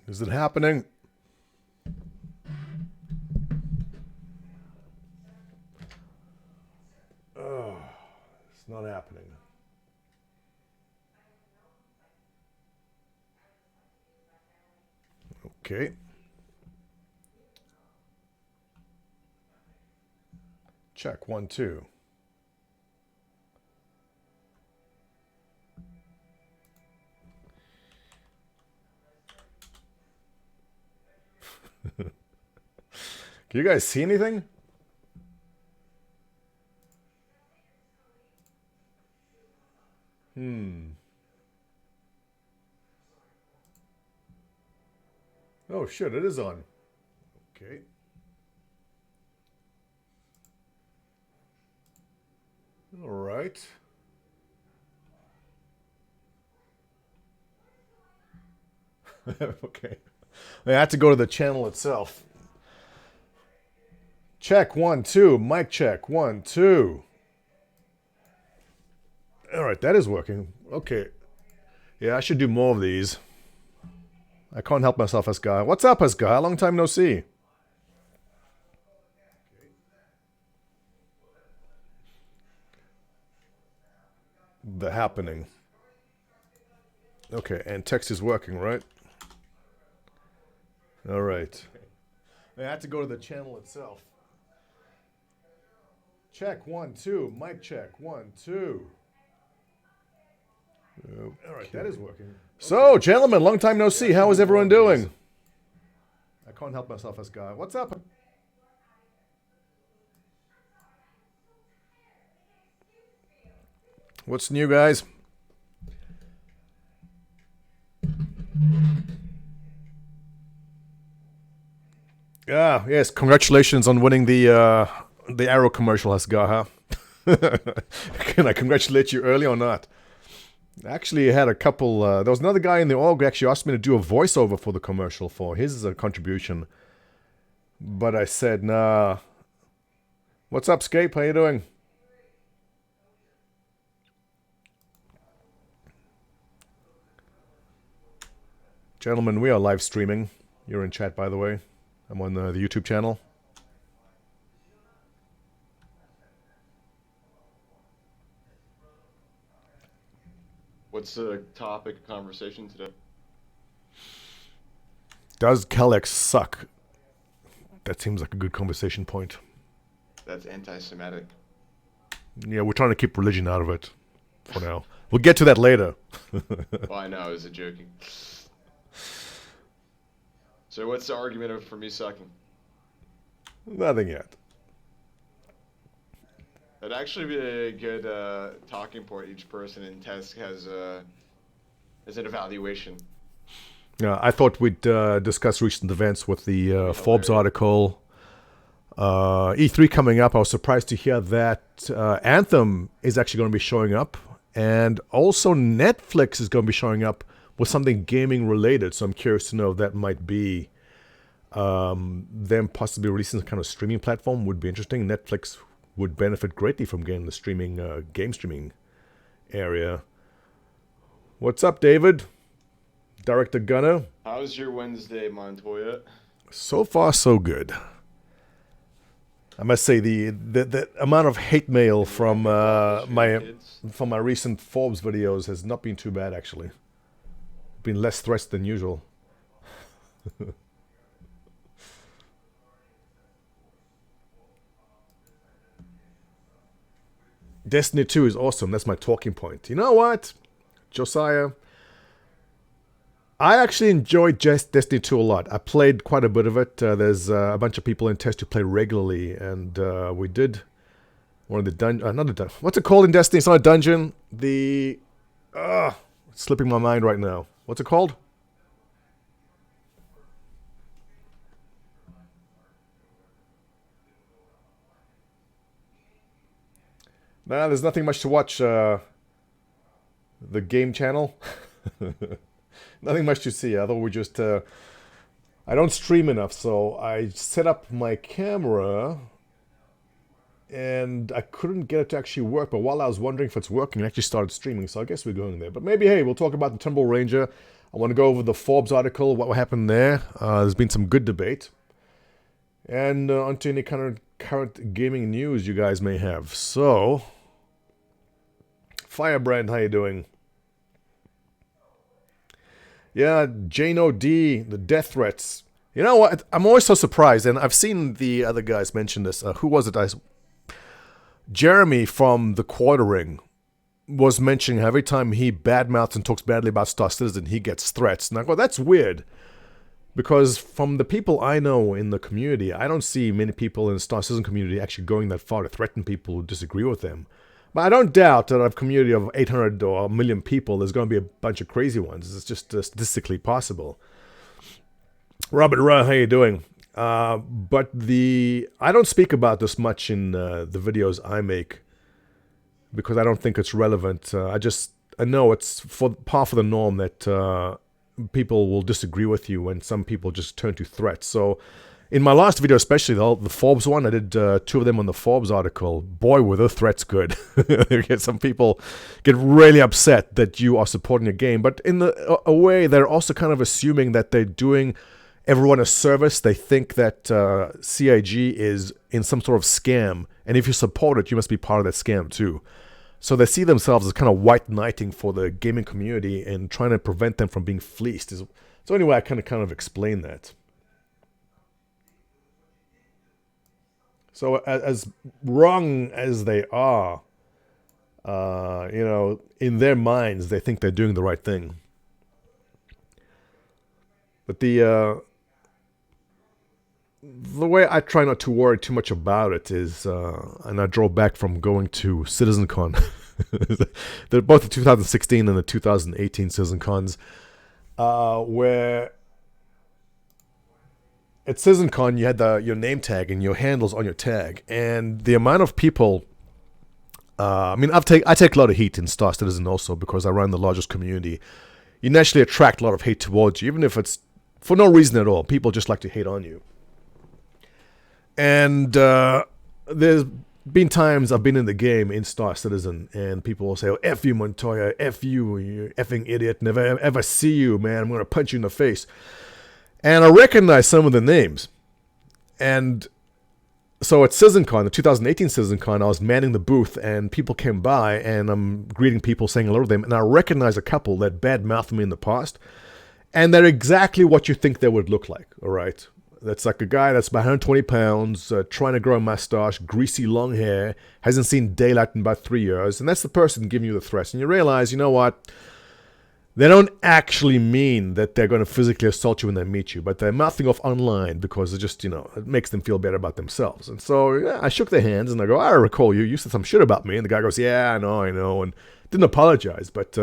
Is it happening? Oh, it's not happening. Okay. Check 1, 2. Can you guys see anything? Oh shit, it is on. Okay. All right. Okay. I had to go to the channel itself. Check 1, 2. Mic check 1, 2. All right, that is working. Okay. Yeah, I should do more of these. I can't help myself, Asgar. What's up, Asgar? Long time no see. The happening. Okay, and text is working, right? All right. I had to go to the channel itself. Check 1, 2. Mic check 1, 2. Okay. All right, that is working. So, gentlemen, long time no see. How is everyone doing? I can't help myself, Asgar. What's up? What's new, guys? Ah, yes. Congratulations on winning the Arrow commercial, Asgar. Huh? Can I congratulate you early or not? Actually, I had a couple. There was another guy in the org who actually asked me to do a voiceover for the commercial for his contribution, but I said nah. What's up, Scape? How you doing? Gentlemen, we are live streaming. You're in chat, by the way. I'm on the YouTube channel. What's the topic of conversation today? Does Kellex suck? That seems like a good conversation point. That's anti-Semitic. Yeah, we're trying to keep religion out of it for now. We'll get to that later. Well, I know, I was joking. So what's the argument for me sucking? Nothing yet. That'd actually be a good talking point. Each person in test has an evaluation. Yeah, I thought we'd discuss recent events with the Forbes article. E3 coming up. I was surprised to hear that Anthem is actually going to be showing up. And also Netflix is going to be showing up with something gaming related. So I'm curious to know if that might be them possibly releasing some kind of streaming platform. Would be interesting. Netflix would benefit greatly from getting the streaming, game streaming area. What's up, David? Director Gunner. How's your Wednesday, Montoya? So far, so good. I must say the amount of hate mail from my recent Forbes videos has not been too bad, actually. Been less threats than usual. Destiny 2 is awesome. That's my talking point. You know what, Josiah? I actually enjoyed Destiny 2 a lot. I played quite a bit of it. There's a bunch of people in test who play regularly, and we did one of the dungeon. What's it called in Destiny? It's not a dungeon. It's slipping my mind right now. What's it called? Nah, there's nothing much to watch. The game channel. Nothing much to see. Although we just, I don't stream enough, so I set up my camera, and I couldn't get it to actually work. But while I was wondering if it's working, I actually started streaming. So I guess we're going there. But maybe, hey, we'll talk about the Tumble Ranger. I want to go over the Forbes article, what happened there. There's been some good debate. And onto any kind of current gaming news you guys may have. So, Firebrand, how you doing? Yeah, Jano D, the death threats. You know what? I'm always so surprised, and I've seen the other guys mention this. Who was it? Jeremy from the Quartering was mentioning every time he badmouths and talks badly about Star Citizen, he gets threats. And I go, that's weird. Because from the people I know in the community, I don't see many people in the Star Citizen community actually going that far to threaten people who disagree with them. But I don't doubt that out of a community of 800 or a million people, there's going to be a bunch of crazy ones. It's just statistically possible. Robert Ra, how you doing? But I don't speak about this much in the videos I make because I don't think it's relevant. I know it's par for the norm that people will disagree with you and some people just turn to threats. So in my last video, especially the Forbes one, I did 2 of them on the Forbes article. Boy, were the threats good. Some people get really upset that you are supporting a game, but in a way, they're also kind of assuming that they're doing everyone a service. They think that CIG is in some sort of scam, and if you support it, you must be part of that scam too. So they see themselves as kind of white knighting for the gaming community and trying to prevent them from being fleeced. So anyway, I kind of explain that. So as wrong as they are, in their minds, they think they're doing the right thing. But the way I try not to worry too much about it is, and I drove back from going to CitizenCon, both the 2016 and the 2018 CitizenCons, where at CitizenCon you had your name tag and your handles on your tag, and the amount of people. I take a lot of heat in Star Citizen also because I run the largest community. You naturally attract a lot of hate towards you, even if it's for no reason at all. People just like to hate on you. And there's been times I've been in the game in Star Citizen and people will say, oh, F you, Montoya, F you, you effing idiot, never ever see you, man, I'm going to punch you in the face. And I recognize some of the names. And so at CitizenCon, the 2018 CitizenCon, I was manning the booth and people came by and I'm greeting people, saying hello to them, and I recognize a couple that bad-mouthed me in the past. And they're exactly what you think they would look like, all right? That's like a guy that's about 120 pounds, trying to grow a mustache, greasy long hair, hasn't seen daylight in about 3 years, and that's the person giving you the threats. And you realize, you know what? They don't actually mean that they're going to physically assault you when they meet you, but they're mouthing off online because it just, it makes them feel better about themselves. And so yeah, I shook their hands and I go, I recall you said some shit about me. And the guy goes, yeah, I know, and didn't apologize, but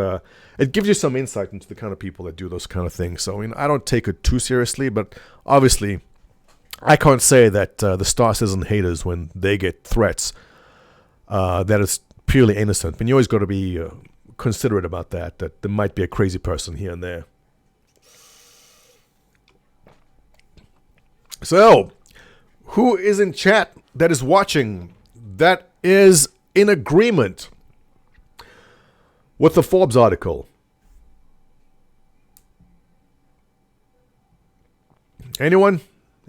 it gives you some insight into the kind of people that do those kind of things. So I don't take it too seriously, but obviously I can't say that the Star Citizen haters, when they get threats, that it's purely innocent. But you always got to be considerate about that there might be a crazy person here and there. So, who is in chat that is watching that is in agreement with the Forbes article? Anyone?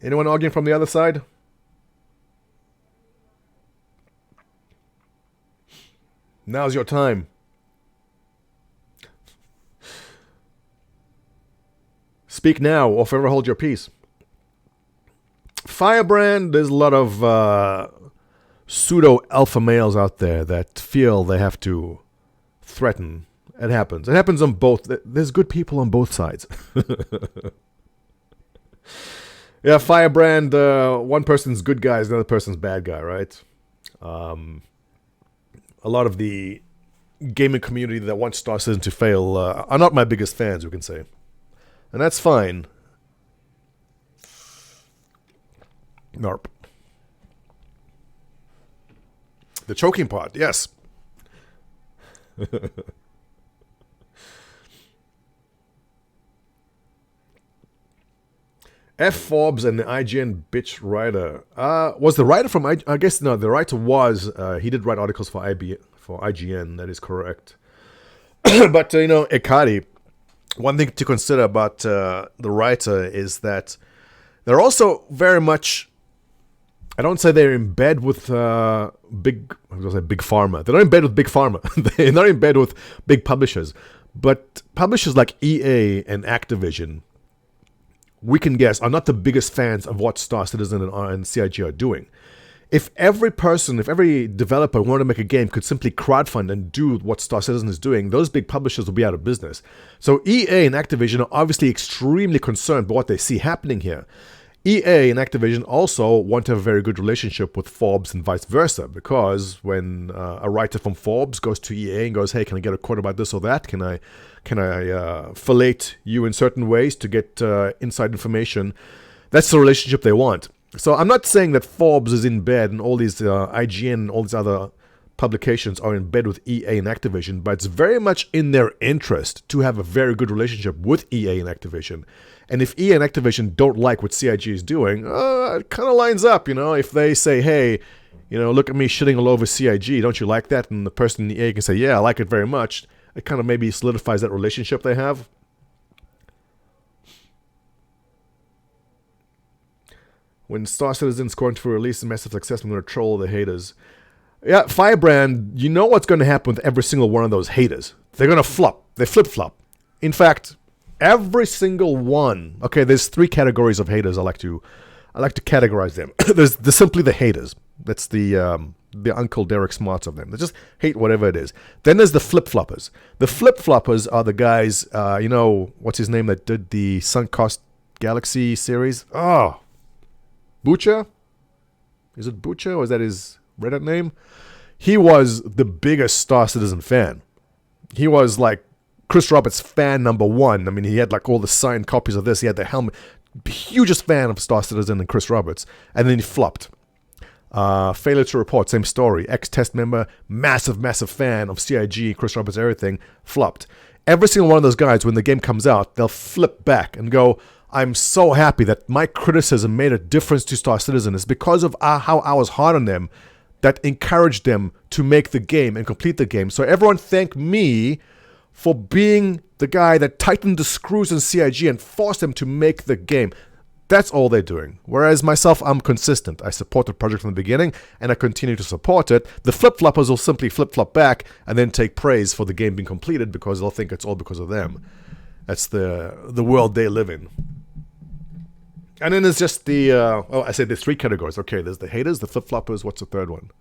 Anyone arguing from the other side? Now's your time. Speak now or forever hold your peace. Firebrand, there's a lot of pseudo alpha males out there that feel they have to threaten. It happens. It happens on both. There's good people on both sides. Yeah, Firebrand, one person's good guy is another person's bad guy, right? A lot of the gaming community that wants Star Citizen to fail are not my biggest fans, we can say. And that's fine. Narp. The choking part, yes. F. Forbes and the IGN bitch writer. Was the writer from I guess no, the writer was he did write articles for IGN, that is correct. But Ekati, one thing to consider about the writer is that they're also very much, I don't say they're in bed with big pharma. They're not in bed with big pharma. They're not in bed with big publishers. But publishers like EA and Activision, we can guess, are not the biggest fans of what Star Citizen and CIG are doing. If every developer wanted to make a game could simply crowdfund and do what Star Citizen is doing, those big publishers will be out of business. So EA and Activision are obviously extremely concerned by what they see happening here. EA and Activision also want to have a very good relationship with Forbes and vice versa, because when a writer from Forbes goes to EA and goes, hey, can I get a quote about this or that? Can I fillet you in certain ways to get inside information? That's the relationship they want. So I'm not saying that Forbes is in bed and all these IGN and all these other publications are in bed with EA and Activision, but it's very much in their interest to have a very good relationship with EA and Activision. And if EA and Activision don't like what CIG is doing, it kind of lines up, If they say, hey, look at me shitting all over CIG, don't you like that? And the person in EA can say, yeah, I like it very much. It kind of maybe solidifies that relationship they have. When Star Citizen's going to release a massive success, I'm going to troll the haters. Yeah, Firebrand, you know what's going to happen with every single one of those haters. They're going to flop. They flip-flop. In fact, every single one. Okay, there's 3 categories of haters I like to categorize them. There's simply the haters. That's the Uncle Derek Smarts of them. They just hate whatever it is. Then there's the flip-floppers. The flip-floppers are the guys, what's his name that did the Sunk Cost Galaxy series? Oh, Butcher? Is it Butcher or is that his Reddit name? He was the biggest Star Citizen fan. He was like Chris Roberts fan number 1. I mean, he had like all the signed copies of this. He had the helmet. Hugest fan of Star Citizen and Chris Roberts. And then he flopped. Failure to report, same story. Ex-test member, massive fan of CIG, Chris Roberts, everything, flopped. Every single one of those guys, when the game comes out, they'll flip back and go, I'm so happy that my criticism made a difference to Star Citizen. It's because of how I was hard on them that encouraged them to make the game and complete the game. So everyone thank me for being the guy that tightened the screws in CIG and forced them to make the game. That's all they're doing. Whereas myself, I'm consistent. I support the project from the beginning, and I continue to support it. The flip-floppers will simply flip-flop back and then take praise for the game being completed because they'll think it's all because of them. That's the world they live in. And then there's just I said there's 3 categories. Okay, there's the haters, the flip-floppers. What's the third one?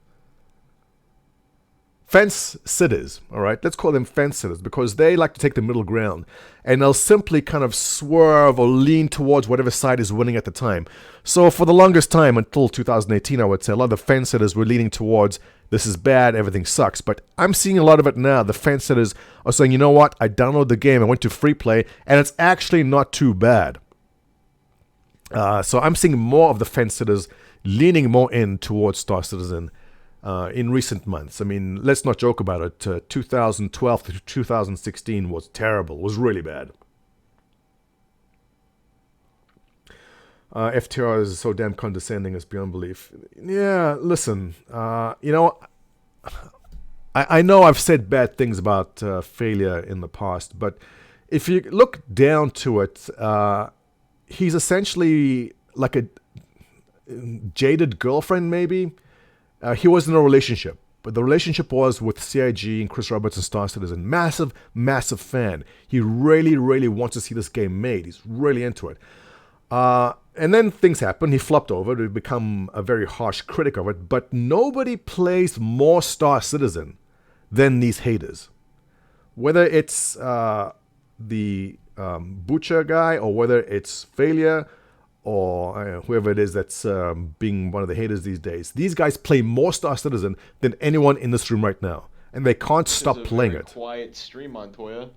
Fence sitters, all right? Let's call them fence sitters because they like to take the middle ground. And they'll simply kind of swerve or lean towards whatever side is winning at the time. So for the longest time, until 2018, I would say, a lot of the fence sitters were leaning towards, this is bad, everything sucks. But I'm seeing a lot of it now. The fence sitters are saying, you know what? I downloaded the game, I went to free play, and it's actually not too bad. So I'm seeing more of the fence sitters leaning more in towards Star Citizen in recent months. I mean, let's not joke about it. 2012 to 2016 was terrible. It was really bad. FTR is so damn condescending, it's beyond belief. Yeah, listen. I know I've said bad things about failure in the past, but if you look down to it, he's essentially like a jaded girlfriend, maybe. He was in a relationship, but the relationship was with CIG and Chris Roberts and Star Citizen. Massive fan. He really, really wants to see this game made. He's really into it. And then things happen. He flopped over to become a very harsh critic of it, but nobody plays more Star Citizen than these haters. Whether it's the Butcher guy or whether it's Failure or whoever it is that's being one of the haters these days. These guys play more Star Citizen than anyone in this room right now. And they can't stop playing it. Quiet stream, Montoya.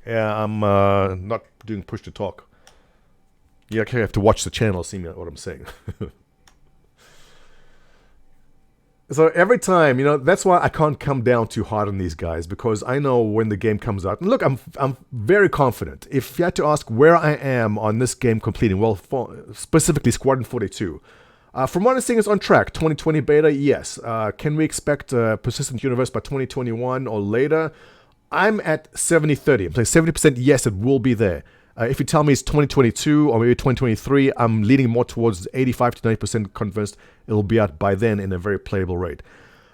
Yeah, I'm not doing push to talk. You actually have to watch the channel to see what I'm saying. So every time, that's why I can't come down too hard on these guys, because I know when the game comes out. And look, I'm very confident. If you had to ask where I am on this game completing, well, specifically Squadron 42, from what I'm seeing, it's on track. 2020 beta, yes. Can we expect a persistent universe by 2021 or later? I'm at 70-30. I'm saying 70% yes, it will be there. If you tell me it's 2022 or maybe 2023, I'm leaning more towards 85 to 90% convinced it'll be out by then in a very playable rate.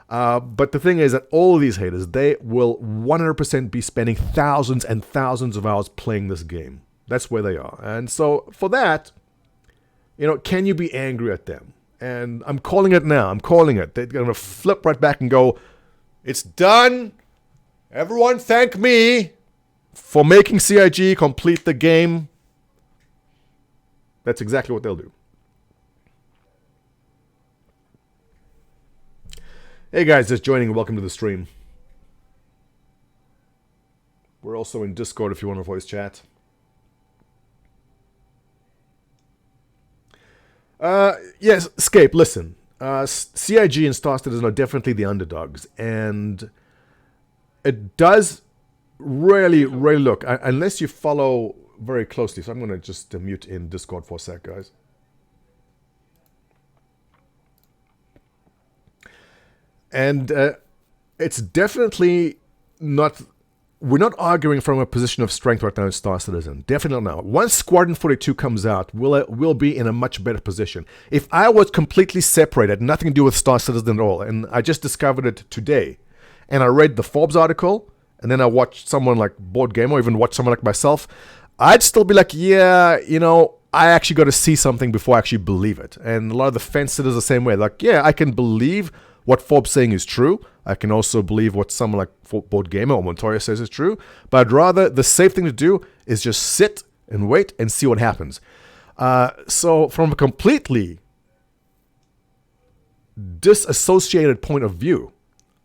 But the thing is that all of these haters, they will 100% be spending thousands and thousands of hours playing this game. That's where they are. And so for that, can you be angry at them? And I'm calling it now. I'm calling it. They're going to flip right back and go, it's done. Everyone thank me for making CIG complete the game. That's exactly what they'll do. Hey guys, just joining. Welcome to the stream. We're also in Discord if you want to voice chat. Yes, Scape, listen. CIG and Star Citizen are definitely the underdogs. And it does really look, unless you follow very closely. So I'm going to just mute in Discord for a sec, guys. And it's definitely not... We're not arguing from a position of strength right now in Star Citizen. Definitely not now. Once Squadron 42 comes out, we'll be in a much better position. If I was completely separated, nothing to do with Star Citizen at all, and I just discovered it today, and I read the Forbes article, and then I watched someone like Board Game, or even watched someone like myself, I'd still be like, yeah, I actually got to see something before I actually believe it. And a lot of the fence sitters the same way. Like, yeah, I can believe what Forbes saying is true. I can also believe what someone like Board Gamer or Montoya says is true. But I'd rather, the safe thing to do is just sit and wait and see what happens. So from a completely disassociated point of view,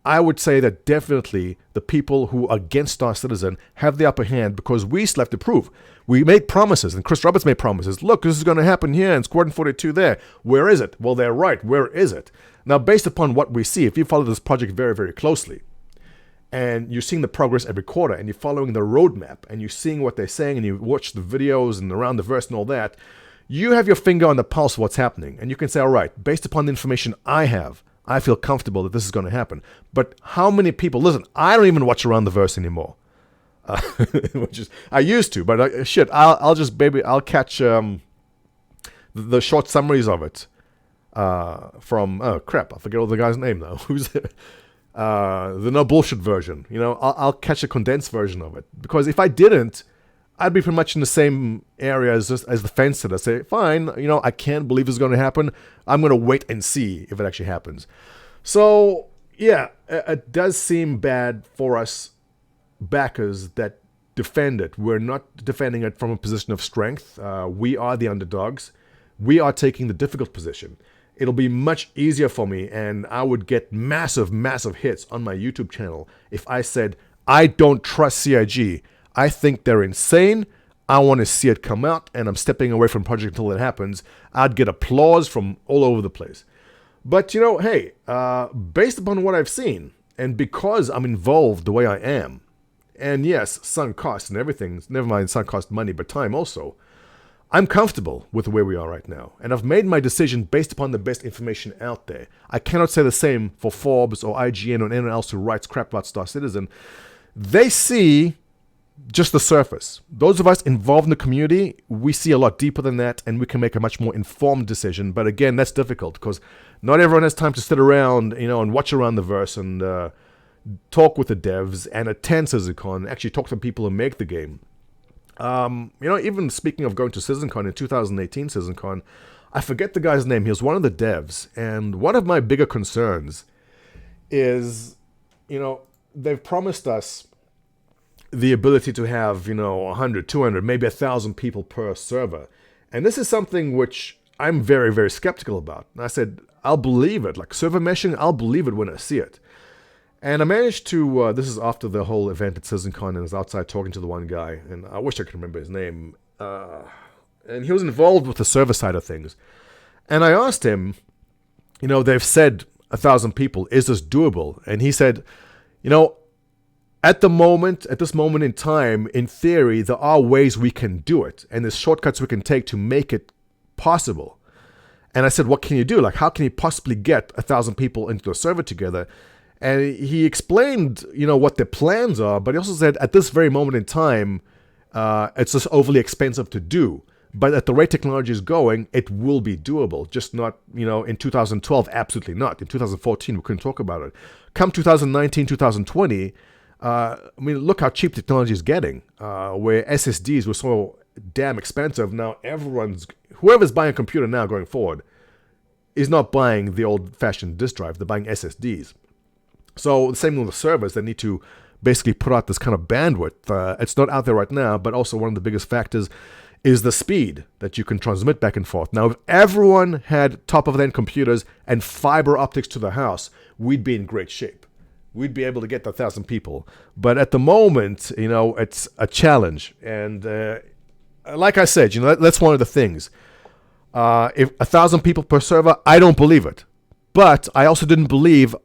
I would say that definitely the people who are against Star Citizen have the upper hand because we still have to prove. We made promises, and Chris Roberts made promises. Look, this is going to happen here, and Squadron 42 there. Where is it? Well, they're right. Where is it? Now, based upon what we see, if you follow this project very, very closely, and you're seeing the progress every quarter, and you're following the roadmap, and you're seeing what they're saying, and you watch the videos and around the verse and all that, you have your finger on the pulse of what's happening. And you can say, all right, based upon the information I have, I feel comfortable that this is going to happen. But how many people... Listen, I don't even watch Around the Verse anymore. Which is... I used to, but I'll catch the short summaries of it from... Oh, crap, I forget all the guy's name now. Who's the no bullshit version. I'll catch a condensed version of it. Because if I didn't, I'd be pretty much in the same area as the fence sitter. Say, fine, I can't believe it's going to happen. I'm going to wait and see if it actually happens. So, yeah, it does seem bad for us backers that defend it. We're not defending it from a position of strength. We are the underdogs. We are taking the difficult position. It'll be much easier for me, and I would get massive, massive hits on my YouTube channel if I said, I don't trust CIG. I think they're insane. I want to see it come out, and I'm stepping away from the project until it happens. I'd get applause from all over the place. But, hey, based upon what I've seen, and because I'm involved the way I am, and yes, sunk costs and everything, never mind sunk cost money, but time also, I'm comfortable with where we are right now. And I've made my decision based upon the best information out there. I cannot say the same for Forbes or IGN or anyone else who writes crap about Star Citizen. They see just the surface. Those of us involved in the community, we see a lot deeper than that, and we can make a much more informed decision. But again, that's difficult because not everyone has time to sit around, and watch Around the Verse and talk with the devs and attend CitizenCon, actually talk to people who make the game. Even speaking of going to CitizenCon in 2018 CitizenCon, I forget the guy's name. He was one of the devs, and one of my bigger concerns is, they've promised us the ability to have, 100, 200, maybe 1,000 people per server. And this is something which I'm very, very skeptical about. And I said, I'll believe it. Like server meshing, I'll believe it when I see it. And I managed to, this is after the whole event at CitizenCon, and I was outside talking to the one guy, and I wish I could remember his name. And he was involved with the server side of things. And I asked him, they've said 1,000 people, is this doable? And he said, at this moment in time, in theory, there are ways we can do it, and there's shortcuts we can take to make it possible. And I said, what can you do? Like, how can you possibly get 1,000 people into a server together? And he explained, what their plans are, but he also said at this very moment in time, it's just overly expensive to do. But at the rate technology is going, it will be doable. Just not, in 2012, absolutely not. In 2014, we couldn't talk about it. Come 2019, 2020, look how cheap technology is getting. Where SSDs were so damn expensive, now whoever's buying a computer now going forward is not buying the old-fashioned disk drive. They're buying SSDs. So the same with the servers. They need to basically put out this kind of bandwidth. It's not out there right now, but also one of the biggest factors is the speed that you can transmit back and forth. Now, if everyone had top-of-the-end computers and fiber optics to the house, we'd be in great shape. We'd be able to get 1,000 people. But at the moment, it's a challenge. And like I said, that's one of the things. If 1,000 people per server, I don't believe it. But I also didn't believe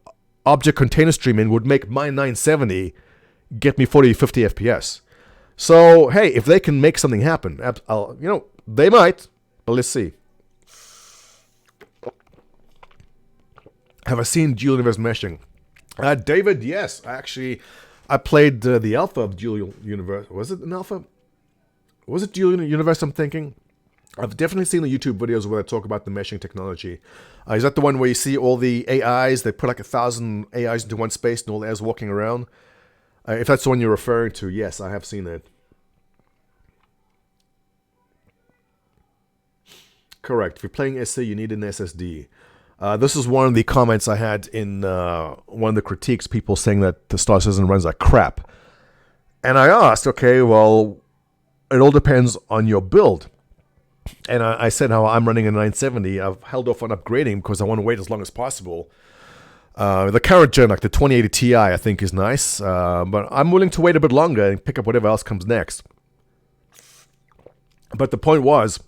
object container streaming would make my 970 get me 40, 50 FPS. So, hey, if they can make something happen, they might, but let's see. Have I seen dual universe meshing? David, yes. I played the alpha of dual universe. Was it an alpha? Was it dual universe, I'm thinking? I've definitely seen the YouTube videos where they talk about the meshing technology. Is that the one where you see all the AIs? They put like 1,000 AIs into one space and all the AIs walking around? If that's the one you're referring to, yes, I have seen it. Correct. If you're playing SC, you need an SSD. This is one of the comments I had in one of the critiques, people saying that the Star Citizen runs like crap. And I asked, okay, well, it all depends on your build. And I said how I'm running a 970. I've held off on upgrading because I want to wait as long as possible. The current gen, like the 2080 Ti, I think is nice. But I'm willing to wait a bit longer and pick up whatever else comes next. But the point was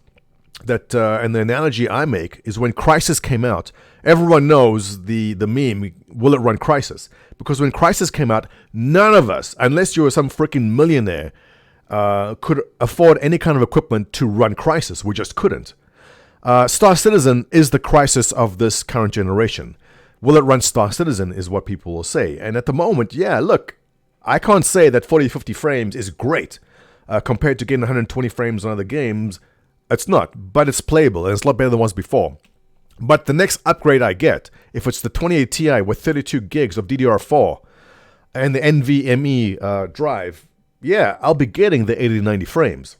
that, and the analogy I make, is when Crysis came out, everyone knows the meme, will it run Crysis? Because when Crysis came out, none of us, unless you were some freaking millionaire, could afford any kind of equipment to run Crysis. We just couldn't. Star Citizen is the Crysis of this current generation. Will it run Star Citizen is what people will say. And at the moment, yeah, look, I can't say that 40, 50 frames is great. Compared to getting 120 frames on other games, it's not. But it's playable, and it's a lot better than it was before. But the next upgrade I get, if it's the 2080 Ti with 32 gigs of DDR4 and the NVMe drive, yeah, I'll be getting the 80 to 90 frames.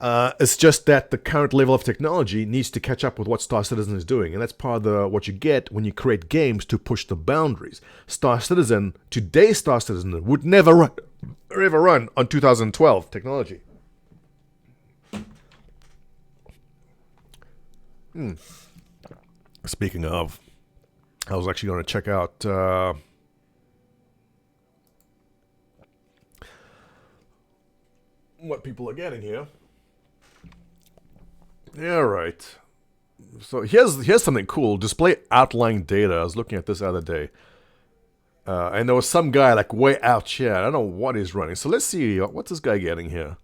It's just that the current level of technology needs to catch up with what Star Citizen is doing. And that's part of what you get when you create games to push the boundaries. Today's Star Citizen would never run on 2012 technology. Speaking of, I was actually going to check out what people are getting here. Yeah, right. So here's something cool. Display outlying data. I was looking at this the other day. And there was some guy like way out here. I don't know what he's running. So let's see. What's this guy getting here?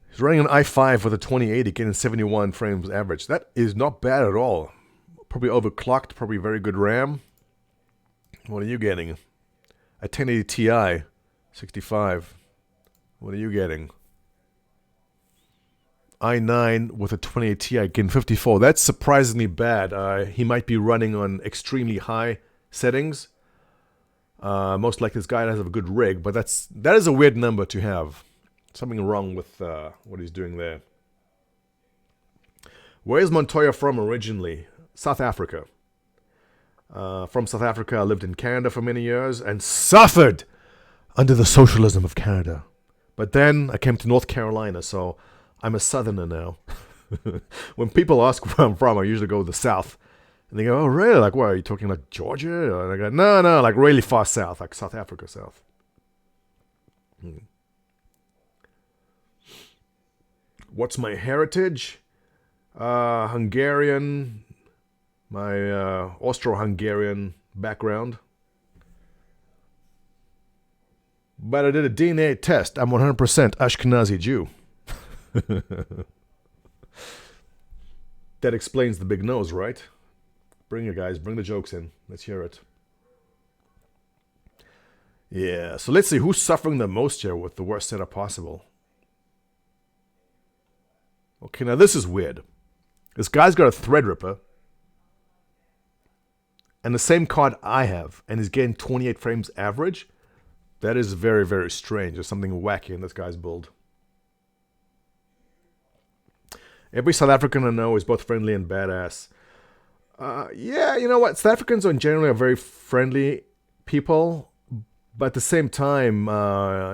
He's running an i5 with a 2080, getting 71 frames average. That is not bad at all. Probably overclocked. Probably very good RAM. What are you getting? A 1080 Ti, 65. What are you getting? i9 with a 2080 Ti, getting 54. That's surprisingly bad. He might be running on extremely high settings. Most likely this guy doesn't have a good rig, but that is a weird number to have. Something wrong with what he's doing there. Where is Montoya from originally? South Africa. From South Africa, I lived in Canada for many years and suffered under the socialism of Canada. But then I came to North Carolina, so I'm a southerner now. When people ask where I'm from, I usually go to the south. And they go, oh, really? Like, what, are you talking like Georgia? And I go, no, like really far south, like South Africa south. What's my heritage? Hungarian. My Austro-Hungarian background. But I did a DNA test. I'm 100% Ashkenazi Jew. That explains the big nose, right? Bring it, guys. Bring the jokes in. Let's hear it. Yeah, so let's see who's suffering the most here with the worst setup possible. Okay, now this is weird. This guy's got a Threadripper and the same card I have, and he's getting 28 frames average. That is very, very strange. There's something wacky in this guy's build. Every South African I know is both friendly and badass. Yeah, you know what? South Africans are generally very friendly people, but at the same time,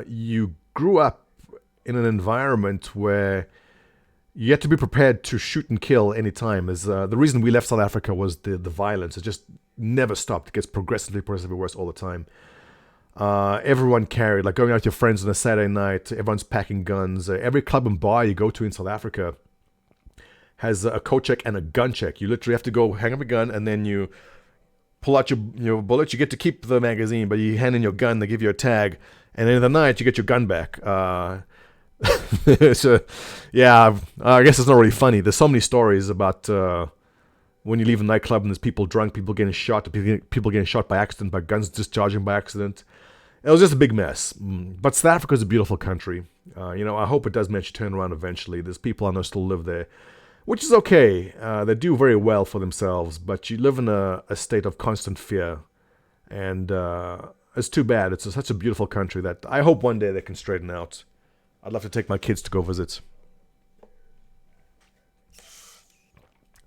you grew up in an environment where you had to be prepared to shoot and kill any time. The reason we left South Africa was the violence. It just never stopped. It gets progressively worse all the time. Everyone carried, like going out with your friends on a Saturday night, everyone's packing guns. Every club and bar you go to in South Africa has a coat check and a gun check. You literally have to go hang up a gun, and then you pull out your bullet. You get to keep the magazine, but you hand in your gun, they give you a tag, and then in the night you get your gun back. So, yeah, I guess it's not really funny. There's so many stories about when you leave a nightclub and there's people drunk, people getting shot, people getting shot by accident, by guns discharging by accident. It was just a big mess. But South Africa is a beautiful country. I hope it does manage to turn around eventually. There's people I know still live there, which is okay. They do very well for themselves, but you live in a state of constant fear. And it's too bad. It's such a beautiful country that I hope one day they can straighten out. I'd love to take my kids to go visit.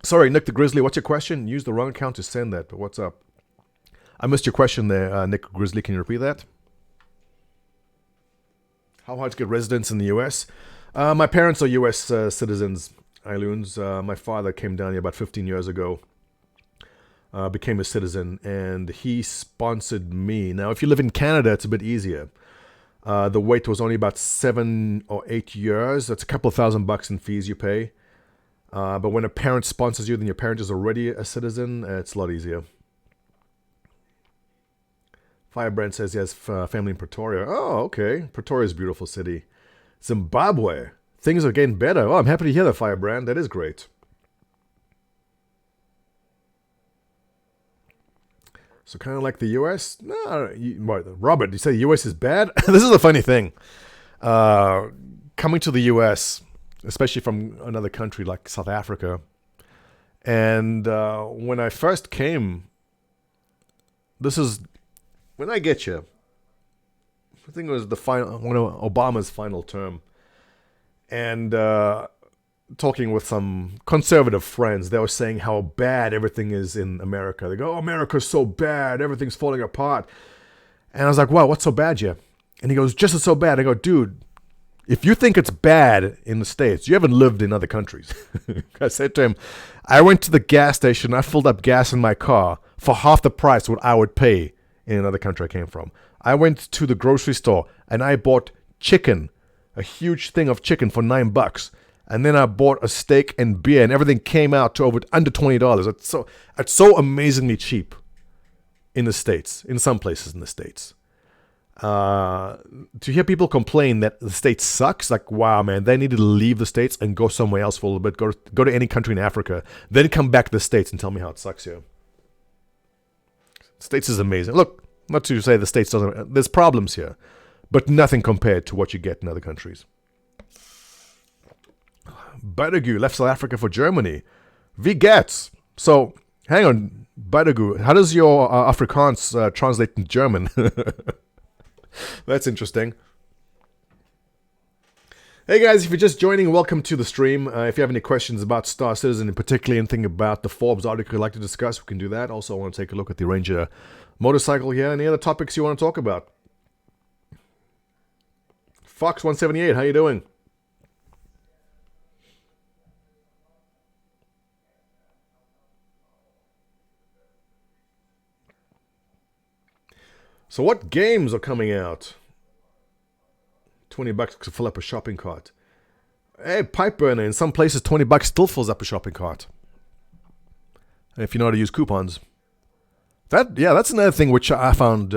Sorry, Nick the Grizzly, what's your question? Use the wrong account to send that, but what's up? I missed your question there, Nick Grizzly. Can you repeat that? How hard to get residence in the U.S.? My parents are U.S. Citizens, Iloons. My father came down here about 15 years ago, became a citizen, and he sponsored me. Now, if you live in Canada, it's a bit easier. The wait was only about 7 or 8 years. That's a couple of $1,000 in fees you pay. But when a parent sponsors you, then your parent is already a citizen. It's a lot easier. Firebrand says he has family in Pretoria. Oh, okay. Pretoria is a beautiful city. Zimbabwe. Things are getting better. Oh, I'm happy to hear that, Firebrand. That is great. So kind of like the U.S.? No, Robert, you say the U.S. is bad? This is a funny thing. Coming to the U.S., especially from another country like South Africa, and when I first came, this is when I get you. I think it was one of Obama's final term, and talking with some conservative friends, they were saying how bad everything is in America. They go, "Oh, America's so bad, everything's falling apart." And I was like, "Wow, what's so bad here?" And he goes, "Just as so bad." I go, "Dude, if you think it's bad in the States, you haven't lived in other countries." I said to him, "I went to the gas station, I filled up gas in my car for half the price what I would pay in another country I came from. I went to the grocery store and I bought chicken, a huge thing of chicken for $9. And then I bought a steak and beer, and everything came out to under $20. It's so amazingly cheap in the States, in some places in the States. To hear people complain that the States sucks, like, wow, man, they needed to leave the States and go somewhere else for a little bit, go to any country in Africa, then come back to the States and tell me how it sucks here. The States is amazing. Look, not to say the States doesn't, there's problems here, but nothing compared to what you get in other countries. Badagu left South Africa for Germany. Wie geht's? So, hang on, Badagu, how does your Afrikaans translate in German? That's interesting. Hey guys, if you're just joining, welcome to the stream. If you have any questions about Star Citizen, and particularly anything about the Forbes article you'd like to discuss, we can do that. Also, I want to take a look at the Ranger motorcycle here. Any other topics you want to talk about? Fox178, how you doing? So what games are coming out? $20 to fill up a shopping cart. Hey, pipe burner. In some places, $20 still fills up a shopping cart. If you know how to use coupons. That's another thing which I found.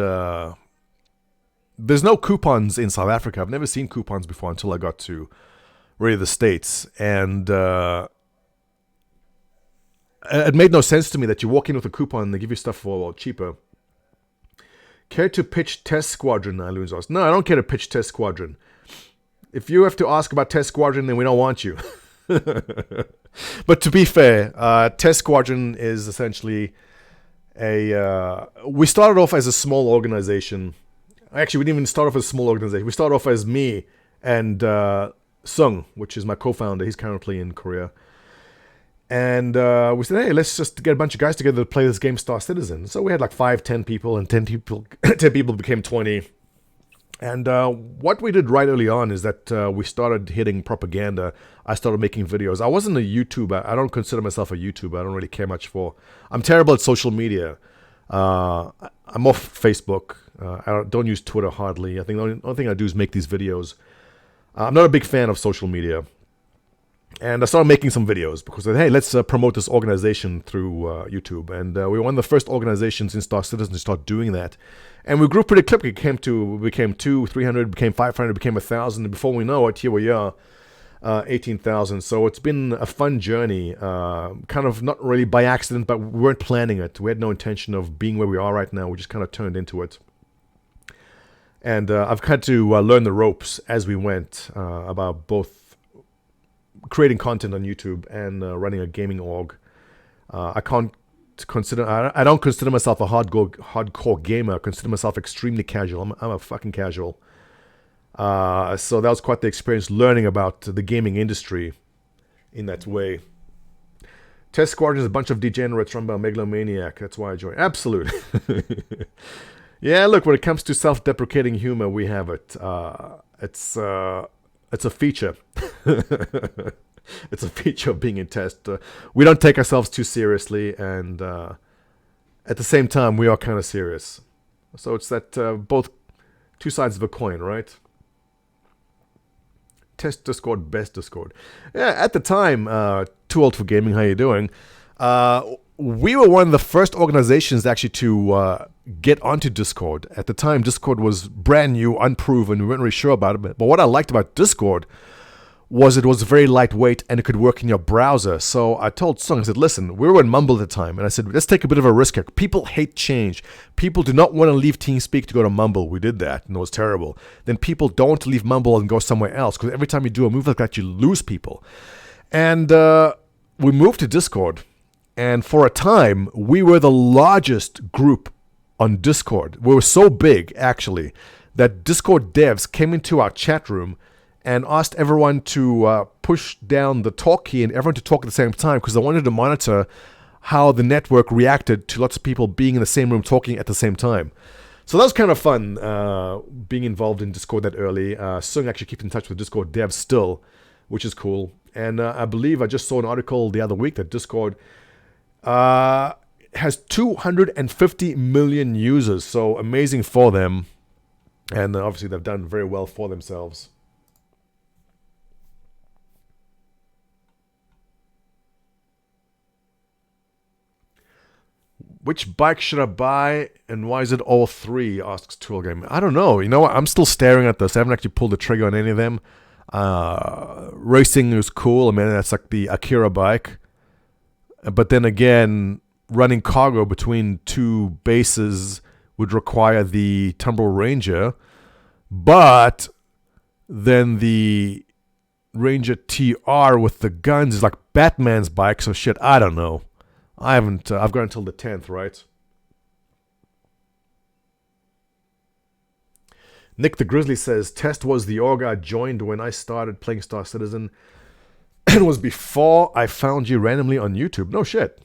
There's no coupons in South Africa. I've never seen coupons before until I got to really the States. And it made no sense to me that you walk in with a coupon and they give you stuff for cheaper. Care to pitch Test Squadron? Loons asked. No, I don't care to pitch Test Squadron. If you have to ask about Test Squadron, then we don't want you. But to be fair, Test Squadron is essentially we started off as a small organization. Actually, we didn't even start off as a small organization. We started off as me and Sung, which is my co-founder. He's currently in Korea. And we said, hey, let's just get a bunch of guys together to play this game Star Citizen. So we had like 5, 10 people, and 10 people became 20. And what we did right early on is that we started hitting propaganda. I started making videos. I wasn't a YouTuber. I don't consider myself a YouTuber. I don't really care much for. I'm terrible at social media. I'm off Facebook. I don't use Twitter hardly. I think the only thing I do is make these videos. I'm not a big fan of social media. And I started making some videos because, hey, let's promote this organization through YouTube. And we were one of the first organizations in Star Citizen to start doing that. And we grew pretty quickly. We became 200, 300, became 500, became 1,000. And before we know it, here we are, 18,000. So it's been a fun journey, kind of not really by accident, but we weren't planning it. We had no intention of being where we are right now. We just kind of turned into it. And I've had to learn the ropes as we went about both creating content on YouTube and running a gaming org. I don't consider myself a hardcore gamer. I consider myself extremely casual. I'm a fucking casual. So that was quite the experience learning about the gaming industry in that way. Test Squadron is a bunch of degenerates run by a megalomaniac. That's why I joined. Absolute. Yeah, look, when it comes to self-deprecating humor, we have it. It's a feature. It's a feature of being in test. We don't take ourselves too seriously, and at the same time, we are kind of serious. So it's that both two sides of a coin, right? Test Discord, best Discord. Yeah, at the time, Too Old for Gaming, how you doing? We were one of the first organizations actually to get onto Discord. At the time, Discord was brand new, unproven. We weren't really sure about it. But what I liked about Discord was it was very lightweight and it could work in your browser. So I told Sung, I said, listen, we were in Mumble at the time. And I said, let's take a bit of a risk here. People hate change. People do not want to leave TeamSpeak to go to Mumble. We did that and it was terrible. Then people don't want to leave Mumble and go somewhere else because every time you do a move like that, you lose people. And we moved to Discord. And for a time, we were the largest group on Discord. We were so big, actually, that Discord devs came into our chat room and asked everyone to push down the talk key and everyone to talk at the same time because they wanted to monitor how the network reacted to lots of people being in the same room talking at the same time. So that was kind of fun, being involved in Discord that early. Sung actually keeps in touch with Discord devs still, which is cool. And I believe I just saw an article the other week that Discord has 250 million users, so amazing for them. And obviously they've done very well for themselves. Which bike should I buy and why is it all three? Asks Tool Game. I don't know. You know what? I'm still staring at this. I haven't actually pulled the trigger on any of them. Racing is cool. I mean, that's like the Akira bike. But then again, running cargo between two bases would require the Tumble Ranger. But then the Ranger TR with the guns is like Batman's bike. So shit, I don't know. I haven't, I've got until the 10th, right? Nick the Grizzly says, Test was the org I joined when I started playing Star Citizen. It was before I found you randomly on YouTube. No shit.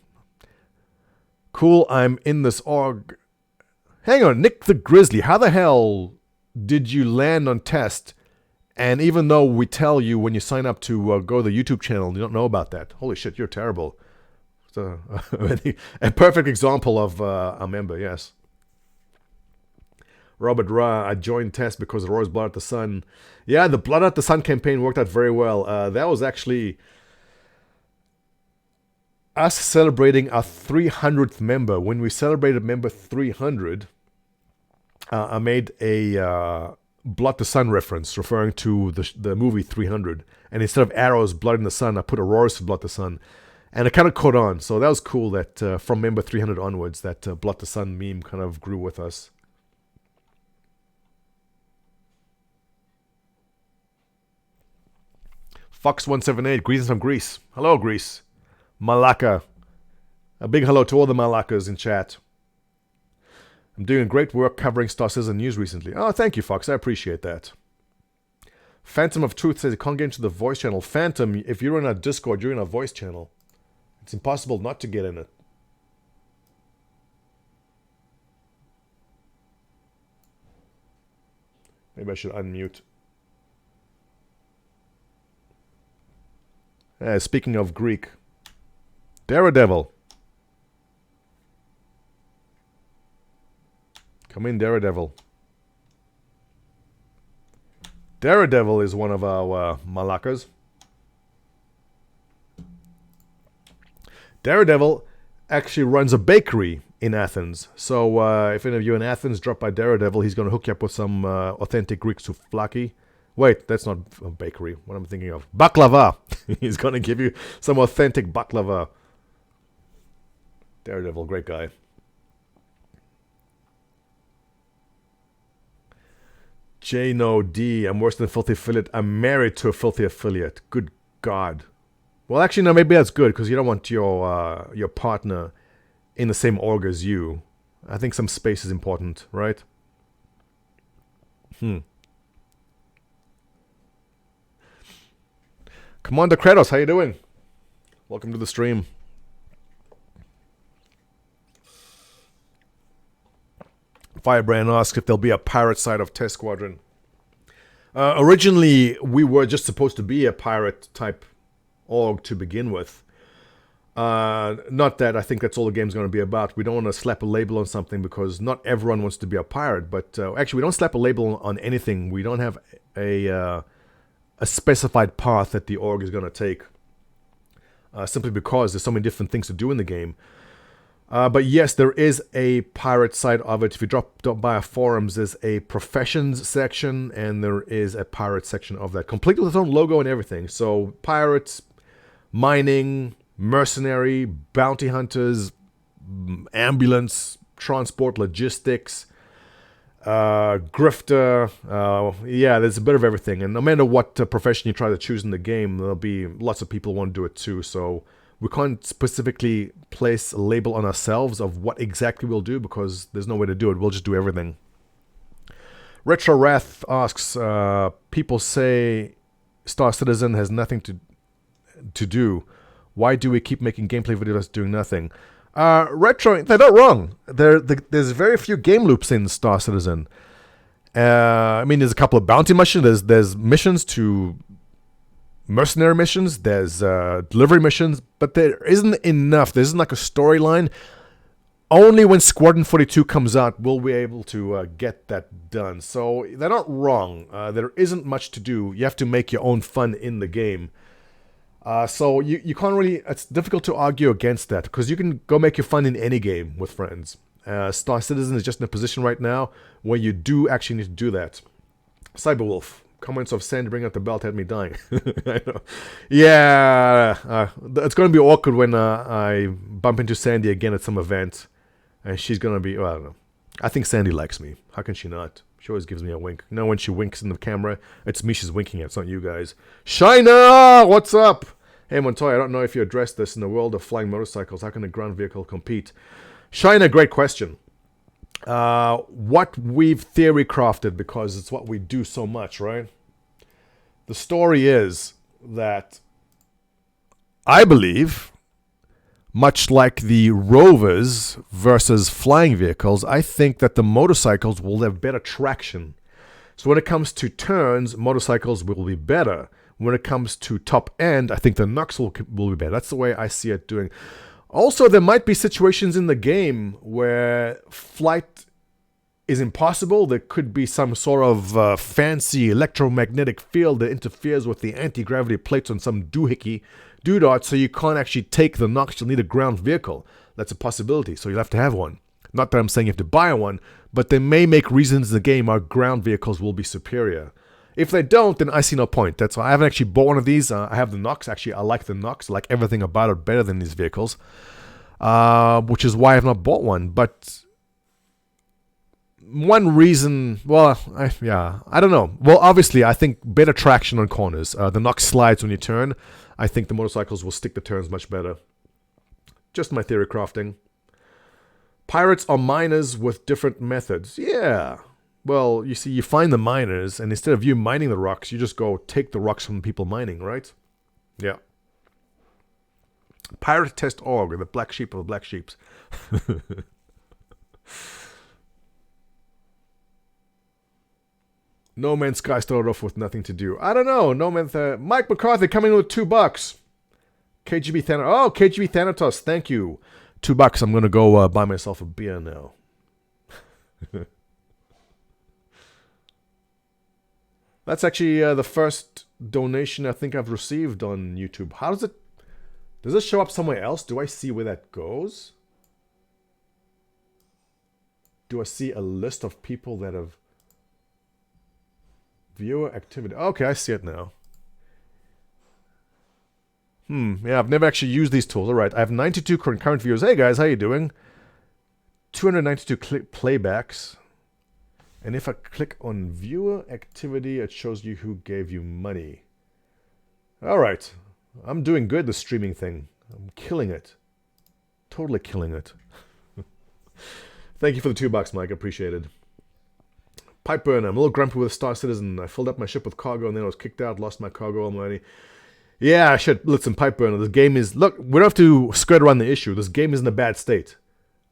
Cool, I'm in this org. Hang on, Nick the Grizzly, how the hell did you land on Test? And even though we tell you when you sign up to go to the YouTube channel, you don't know about that. Holy shit, you're terrible. So, a perfect example of a member, yes. Robert Ra, I joined Test because of Roy's Blood at the Sun. Yeah, the Blood at the Sun campaign worked out very well. That was actually us celebrating our 300th member. When we celebrated member 300, I made a Blood to Sun reference referring to the movie 300. And instead of arrows, blood in the sun, I put Aurora's Blood to Sun. And it kind of caught on. So that was cool that from member 300 onwards, that Blot the Sun meme kind of grew with us. Fox178, greetings from Greece. Hello, Greece. Malacca. A big hello to all the Malaccas in chat. I'm doing great work covering Star Citizen news recently. Oh, thank you, Fox. I appreciate that. Phantom of Truth says you can't get into the voice channel. Phantom, if you're in our Discord, you're in our voice channel. It's impossible not to get in it. Maybe I should unmute. Speaking of Greek, Daredevil. Come in, Daredevil. Daredevil is one of our Malaccas. Daredevil actually runs a bakery in Athens. So if any of you in Athens drop by Daredevil, he's going to hook you up with some authentic Greek souvlaki. Wait, that's not a bakery. What am I thinking of? Baklava. He's going to give you some authentic baklava. Daredevil, great guy. J-No D, I'm worse than a filthy affiliate. I'm married to a filthy affiliate. Good God. Well, actually, no, maybe that's good, because you don't want your partner in the same org as you. I think some space is important, right? Commander Kratos, how you doing? Welcome to the stream. Firebrand asks if there'll be a pirate side of Test Squadron. Originally, we were just supposed to be a pirate type org to begin with. Not that I think that's all the game's going to be about. We don't want to slap a label on something because not everyone wants to be a pirate. But actually, we don't slap a label on anything. We don't have a specified path that the org is going to take. Simply because there's so many different things to do in the game. But yes, there is a pirate side of it. If you drop by our forums, there's a professions section, and there is a pirate section of that, completely with its own logo and everything. So pirates, mining, mercenary, bounty hunters, ambulance, transport, logistics, grifter. Yeah, there's a bit of everything. And no matter what profession you try to choose in the game, there'll be lots of people who want to do it too. So we can't specifically place a label on ourselves of what exactly we'll do because there's no way to do it. We'll just do everything. Retro Wrath asks, people say Star Citizen has nothing to do. Why do we keep making gameplay videos doing nothing? Retro, they're not wrong. There's very few game loops in Star Citizen. I mean, there's a couple of bounty missions. There's missions to mercenary missions, there's delivery missions, but there isn't enough. There isn't like a storyline. Only when Squadron 42 comes out will we be able to get that done. So they're not wrong. There isn't much to do. You have to make your own fun in the game. So you can't really, it's difficult to argue against that because you can go make your fun in any game with friends. Star Citizen is just in a position right now where you do actually need to do that. Cyberwolf. Comments of Sandy bringing up the belt had me dying. I know. Yeah, it's going to be awkward when I bump into Sandy again at some event. And she's going to be, well, I don't know. I think Sandy likes me. How can she not? She always gives me a wink. You know, when she winks in the camera, it's me she's winking at. It's not you guys. Shiner! What's up? Hey, Montoya, I don't know if you addressed this. In the world of flying motorcycles, how can a ground vehicle compete? Shiner, great question. What we've theory crafted, because it's what we do so much, right? The story is that I believe, much like the rovers versus flying vehicles, I think that the motorcycles will have better traction. So when it comes to turns, motorcycles will be better. When it comes to top end, I think the Nux will be better. That's the way I see it doing. Also, there might be situations in the game where flight is impossible. There could be some sort of fancy electromagnetic field that interferes with the anti-gravity plates on some doodad, so you can't actually take the Nux. You'll need a ground vehicle. That's a possibility, so you'll have to have one. Not that I'm saying you have to buy one, but they may make reasons in the game our ground vehicles will be superior. If they don't, then I see no point. That's why I haven't actually bought one of these. I have the Nox. Actually, I like the Nox. I like everything about it better than these vehicles, which is why I have not bought one. But one reason, I don't know. Well, obviously, I think better traction on corners. The Nox slides when you turn. I think the motorcycles will stick the turns much better. Just my theory crafting. Pirates are miners with different methods. Yeah. Well, you see, you find the miners, and instead of you mining the rocks, you just go take the rocks from people mining, right? Yeah. Pirate Test Org, the black sheep of the black sheeps. No Man's Sky started off with nothing to do. I don't know. No Man's... Mike McCarthy coming in with $2. KGB Thanatos. Oh, KGB Thanatos. Thank you. $2. I'm going to go buy myself a beer now. That's actually the first donation I think I've received on YouTube. How does it... Does it show up somewhere else? Do I see where that goes? Do I see a list of people that have... Viewer activity. Okay, I see it now. Yeah, I've never actually used these tools. All right, I have 92 concurrent viewers. Hey guys, how you doing? 292 playbacks. And if I click on viewer activity, it shows you who gave you money. All right, I'm doing good, the streaming thing. I'm killing it. Totally killing it. Thank you for the $2, Mike. Appreciated. Pipe burner. I'm a little grumpy with Star Citizen. I filled up my ship with cargo and then I was kicked out, lost my cargo, all my money. Yeah, shit. Listen, Pipe burner. This game is... Look, we don't have to skirt around the issue. This game is in a bad state.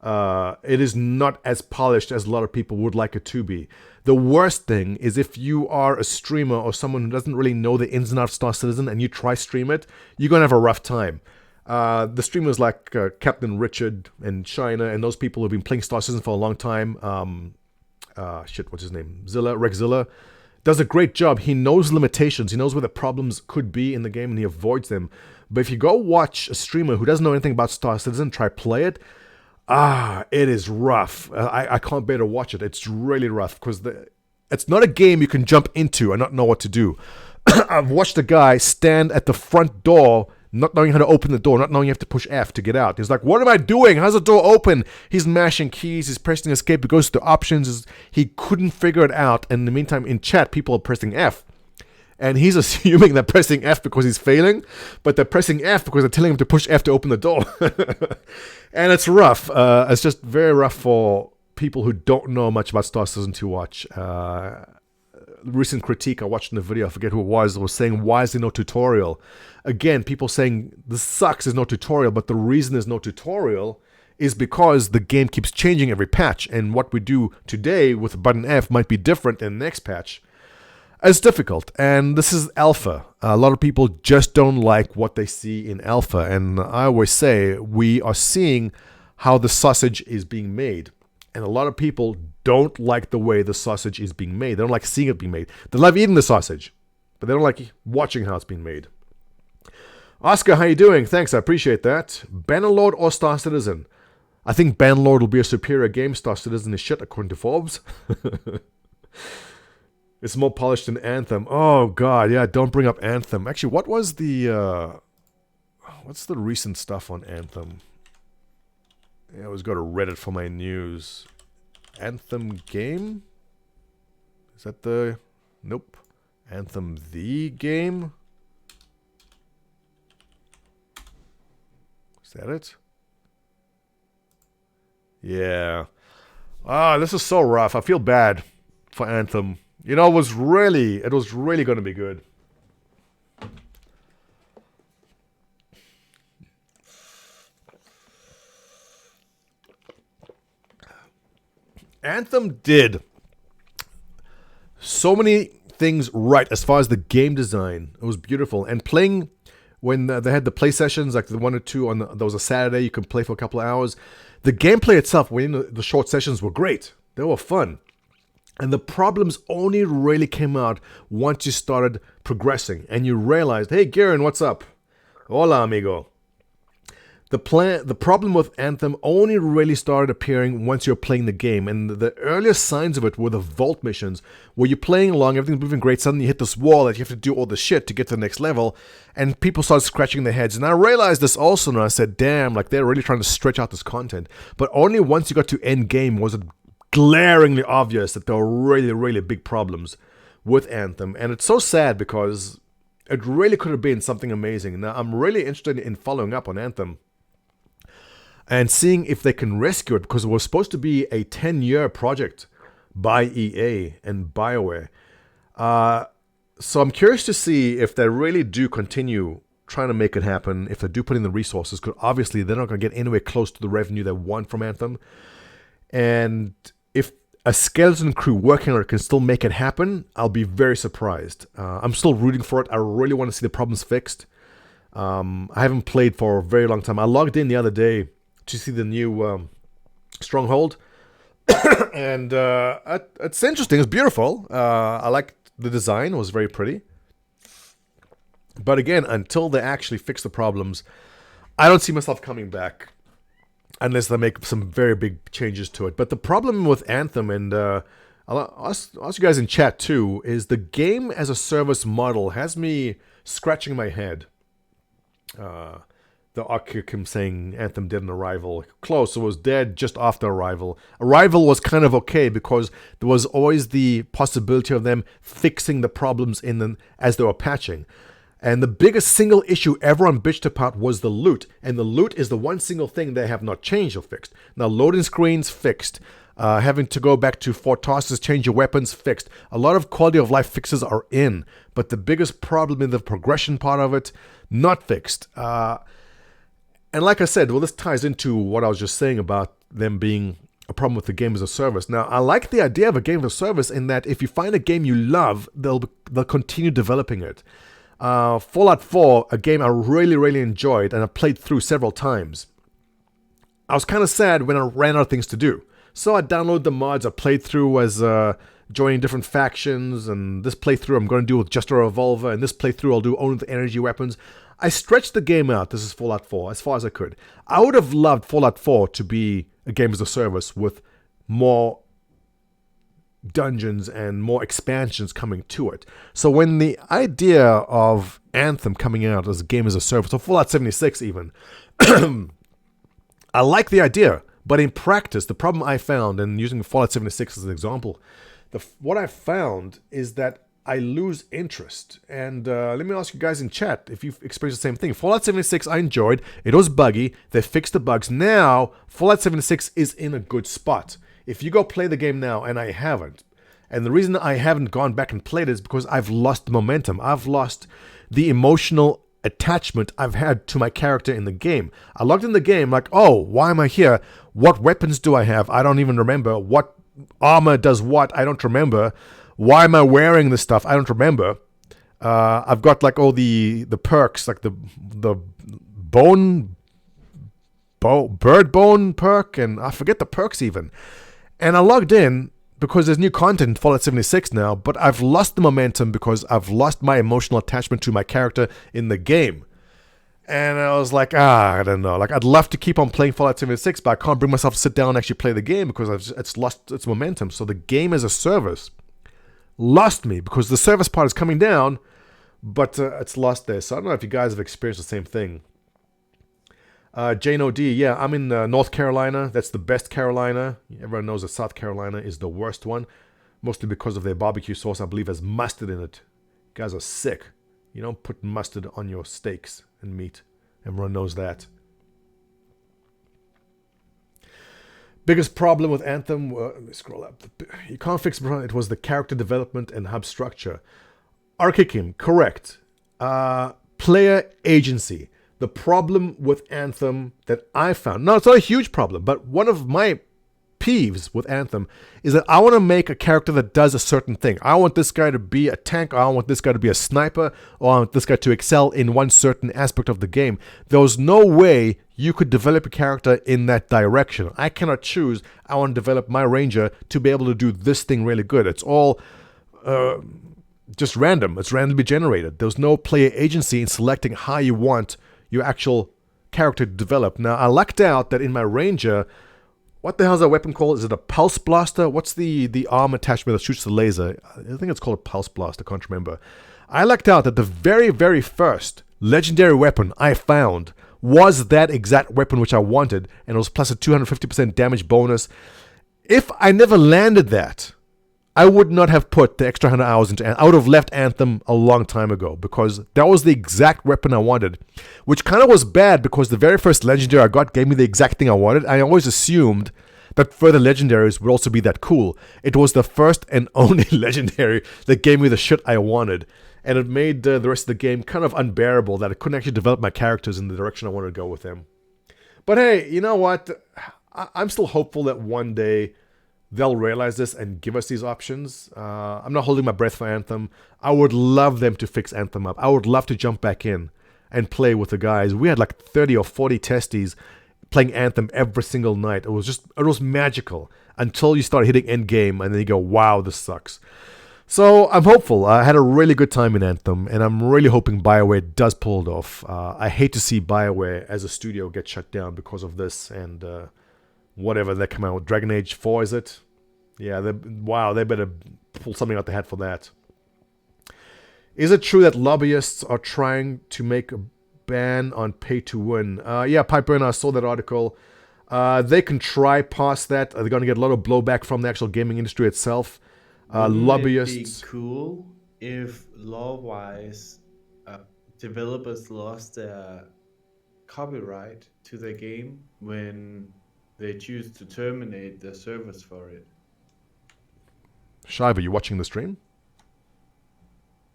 It is not as polished as a lot of people would like it to be. The worst thing is if you are a streamer or someone who doesn't really know the ins and outs of Star Citizen and you try stream it, you're going to have a rough time. The streamers like Captain Richard and Shiner and those people who've been playing Star Citizen for a long time... what's his name? Rexzilla does a great job. He knows limitations. He knows where the problems could be in the game and he avoids them. But if you go watch a streamer who doesn't know anything about Star Citizen, try play it, it is rough. I can't bear to watch it. It's really rough because it's not a game you can jump into and not know what to do. I've watched a guy stand at the front door not knowing how to open the door, not knowing you have to push F to get out. He's like, what am I doing? How's the door open? He's mashing keys. He's pressing escape. He goes to options. He couldn't figure it out. And in the meantime, in chat, people are pressing F. And he's assuming they're pressing F because he's failing, but they're pressing F because they're telling him to push F to open the door. And it's rough. It's just very rough for people who don't know much about Star Citizen to watch. Recent critique I watched in a video, I forget who it was saying, why is there no tutorial? Again, people saying, this sucks, there's no tutorial, but the reason there's no tutorial is because the game keeps changing every patch, and what we do today with button F might be different in the next patch. It's difficult, and this is alpha. A lot of people just don't like what they see in alpha, and I always say, we are seeing how the sausage is being made. And a lot of people don't like the way the sausage is being made. They don't like seeing it being made. They love eating the sausage, but they don't like watching how it's being made. Oscar, how you doing? Thanks, I appreciate that. Bannerlord or Star Citizen? I think Bannerlord will be a superior game. Star Citizen is shit, according to Forbes. It's more polished than Anthem. Oh, God, yeah, don't bring up Anthem. Actually, what was the... what's the recent stuff on Anthem? I always go to Reddit for my news. Anthem game? Is that the... Nope. Anthem the game? Is that it? Yeah. This is so rough. I feel bad for Anthem. You know, it was really going to be good. Anthem did so many things right as far as the game design. It was beautiful. And playing when they had the play sessions, like the 1 or 2 on there was a Saturday, you could play for a couple of hours. The gameplay itself, when the short sessions were great. They were fun. And the problems only really came out once you started progressing and you realized, hey, Garen, what's up? Hola, amigo. The problem with Anthem only really started appearing once you're playing the game, and the earliest signs of it were the vault missions, where you're playing along, everything's moving great, suddenly you hit this wall that you have to do all the shit to get to the next level, and people started scratching their heads. And I realized this also, and I said, damn, like they're really trying to stretch out this content. But only once you got to end game was it glaringly obvious that there were really, really big problems with Anthem. And it's so sad because it really could have been something amazing. Now, I'm really interested in following up on Anthem and seeing if they can rescue it, because it was supposed to be a 10-year project by EA and BioWare. So I'm curious to see if they really do continue trying to make it happen, if they do put in the resources, because obviously they're not going to get anywhere close to the revenue they want from Anthem. And if a skeleton crew working on it can still make it happen, I'll be very surprised. I'm still rooting for it. I really want to see the problems fixed. I haven't played for a very long time. I logged in the other day to see the new Stronghold, and it's interesting. It's beautiful. I like the design. It was very pretty. But again, until they actually fix the problems, I don't see myself coming back unless they make some very big changes to it. But the problem with Anthem, and I'll ask you guys in chat too, is the game as a service model has me scratching my head. The Occupum saying Anthem did an Arrival. Close, it was dead just after Arrival. Arrival was kind of okay because there was always the possibility of them fixing the problems in them as they were patching. And the biggest single issue everyone bitched about was the loot. And the loot is the one single thing they have not changed or fixed. Now, loading screens, fixed. Having to go back to Fort Tarsus, change your weapons, fixed. A lot of quality of life fixes are in. But the biggest problem in the progression part of it, not fixed. And like I said, well, this ties into what I was just saying about them being a problem with the game as a service. Now, I like the idea of a game as a service in that if you find a game you love, they'll continue developing it. Fallout 4, a game I really, really enjoyed and I played through several times. I was kind of sad when I ran out of things to do. So I downloaded the mods, I played through as joining different factions, and this playthrough I'm going to do with just a revolver, and this playthrough I'll do only with energy weapons. I stretched the game out, this is Fallout 4, as far as I could. I would have loved Fallout 4 to be a game as a service with more dungeons and more expansions coming to it. So when the idea of Anthem coming out as a game as a service, or Fallout 76 even, I like the idea, but in practice, the problem I found, and using Fallout 76 as an example, what I found is that I lose interest. And let me ask you guys in chat if you've experienced the same thing. Fallout 76 I enjoyed. It was buggy. They fixed the bugs. Now, Fallout 76 is in a good spot. If you go play the game now, and I haven't, and the reason I haven't gone back and played it is because I've lost the momentum. I've lost the emotional attachment I've had to my character in the game. I logged in the game like, oh, why am I here? What weapons do I have? I don't even remember. What armor does what? I don't remember. Why am I wearing this stuff? I don't remember. I've got like all the perks, like the bird bone perk, and I forget the perks even. And I logged in because there's new content in Fallout 76 now, but I've lost the momentum because I've lost my emotional attachment to my character in the game. And I was like, I don't know. Like, I'd love to keep on playing Fallout 76, but I can't bring myself to sit down and actually play the game because it's lost its momentum. So the game as a service lost me because the service part is coming down, but it's lost there. So I don't know if you guys have experienced the same thing. Jane O.D., yeah, I'm in North Carolina. That's the best Carolina. Everyone knows that South Carolina is the worst one, mostly because of their barbecue sauce, I believe, has mustard in it. You guys are sick. You don't put mustard on your steaks and meat. Everyone knows that. Biggest problem with Anthem, let me scroll up. You can't fix it was the character development and hub structure. Arkikim, correct. Player agency. The problem with Anthem that I found, no, it's not a huge problem, but one of my peeves with Anthem is that I want to make a character that does a certain thing. I want this guy to be a tank, or I want this guy to be a sniper, or I want this guy to excel in one certain aspect of the game. There was no way you could develop a character in that direction. I cannot choose, I want to develop my ranger to be able to do this thing really good. It's all just random. It's randomly generated. There's no player agency in selecting how you want your actual character to develop. Now, I lucked out that in my Ranger, what the hell is that weapon called? Is it a pulse blaster? What's the arm attachment that shoots the laser? I think it's called a pulse blaster. I can't remember. I lucked out that the very, very first legendary weapon I found was that exact weapon which I wanted, and it was plus a 250% damage bonus. If I never landed that, I would not have put the extra 100 hours into Anthem. I would have left Anthem a long time ago because that was the exact weapon I wanted, which kind of was bad because the very first legendary I got gave me the exact thing I wanted. I always assumed that further legendaries would also be that cool. It was the first and only legendary that gave me the shit I wanted. And it made the rest of the game kind of unbearable that I couldn't actually develop my characters in the direction I wanted to go with them. But hey, you know what? I'm still hopeful that one day they'll realize this and give us these options. I'm not holding my breath for Anthem. I would love them to fix Anthem up. I would love to jump back in and play with the guys. We had like 30 or 40 testies playing Anthem every single night. It was magical until you start hitting endgame and then you go, wow, this sucks. So I'm hopeful. I had a really good time in Anthem, and I'm really hoping BioWare does pull it off. I hate to see BioWare as a studio get shut down because of this and whatever they come out with. Dragon Age 4, is it? Yeah, they better pull something out the hat for that. Is it true that lobbyists are trying to make a ban on pay-to-win? Yeah, Piper, I saw that article. They can try past that. They're going to get a lot of blowback from the actual gaming industry itself. Lobbyists. Wouldn't it be cool if law-wise developers lost their copyright to their game when they choose to terminate their service for it? Shive, are you watching the stream?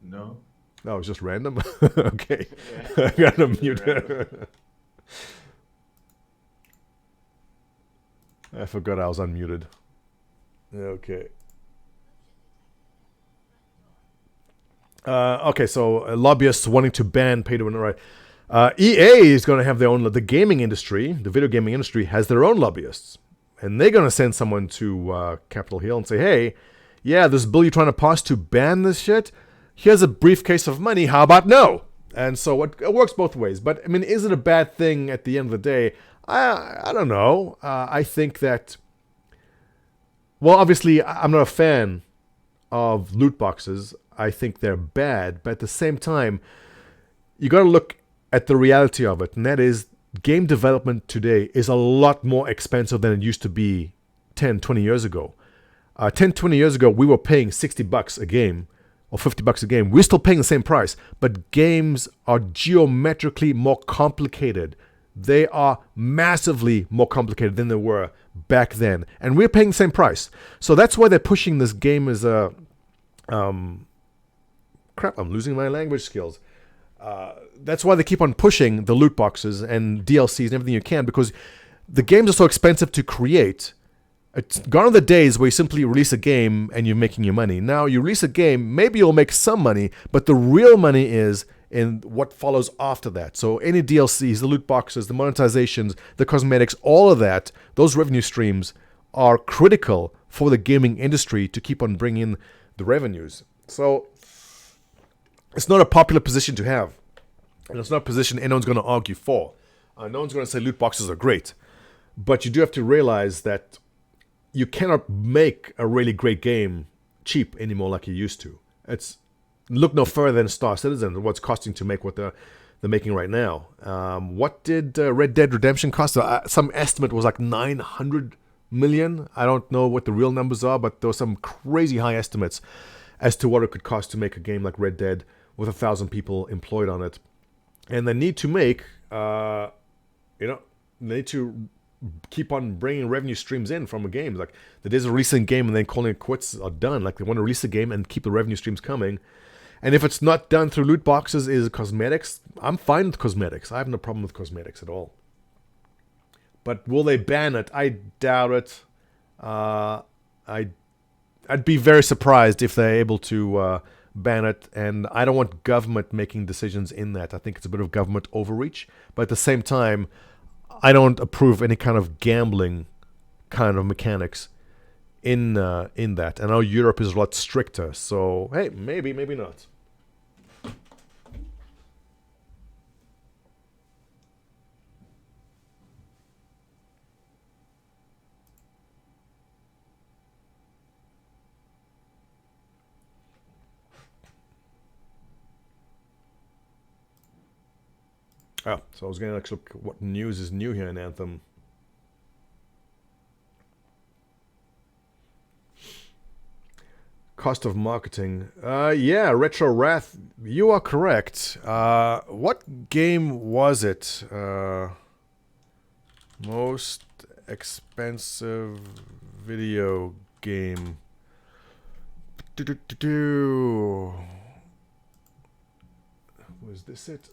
No. No, it's just random. Okay. I got to mute. I forgot I was unmuted. Okay. Okay, so lobbyists wanting to ban pay-to-win, right? EA is going to have their own, the gaming industry, the video gaming industry has their own lobbyists. And they're going to send someone to Capitol Hill and say, hey, yeah, this bill you're trying to pass to ban this shit, here's a briefcase of money, how about no? And so it works both ways. But, I mean, is it a bad thing at the end of the day? I don't know. I think that, well, obviously, I'm not a fan of loot boxes. I think they're bad, but at the same time, you got to look at the reality of it, and that is game development today is a lot more expensive than it used to be 10, 20 years ago. 10, 20 years ago, we were paying $60 a game or $50 a game. We're still paying the same price, but games are geometrically more complicated. They are massively more complicated than they were back then, and we're paying the same price. So that's why they're pushing this game as a crap, I'm losing my language skills. That's why they keep on pushing the loot boxes and DLCs and everything you can, because the games are so expensive to create. It's gone are the days where you simply release a game and you're making your money. Now, you release a game, maybe you'll make some money, but the real money is in what follows after that. So any DLCs, the loot boxes, the monetizations, the cosmetics, all of that, those revenue streams are critical for the gaming industry to keep on bringing in the revenues. So it's not a popular position to have. And it's not a position anyone's going to argue for. No one's going to say loot boxes are great. But you do have to realize that you cannot make a really great game cheap anymore like you used to. It's look no further than Star Citizen, what's costing to make what they're making right now. What did Red Dead Redemption cost? Some estimate was like 900 million. I don't know what the real numbers are, but there were some crazy high estimates as to what it could cost to make a game like Red Dead with 1,000 people employed on it. And they need to make, they need to keep on bringing revenue streams in from a game. Like, the days of releasing a game and then calling it quits are done. Like, they want to release a game and keep the revenue streams coming. And if it's not done through loot boxes, is cosmetics, I'm fine with cosmetics. I have no problem with cosmetics at all. But will they ban it? I doubt it. I'd be very surprised if they're able to ban it, and I don't want government making decisions in that. I think it's a bit of government overreach, but at the same time, I don't approve any kind of gambling kind of mechanics in that. I know Europe is a lot stricter, so hey, maybe not. Oh, so I was going to actually look what news is new here in Anthem. Cost of marketing. Yeah, Retro Wrath, you are correct. What game was it? Most expensive video game. Was this it?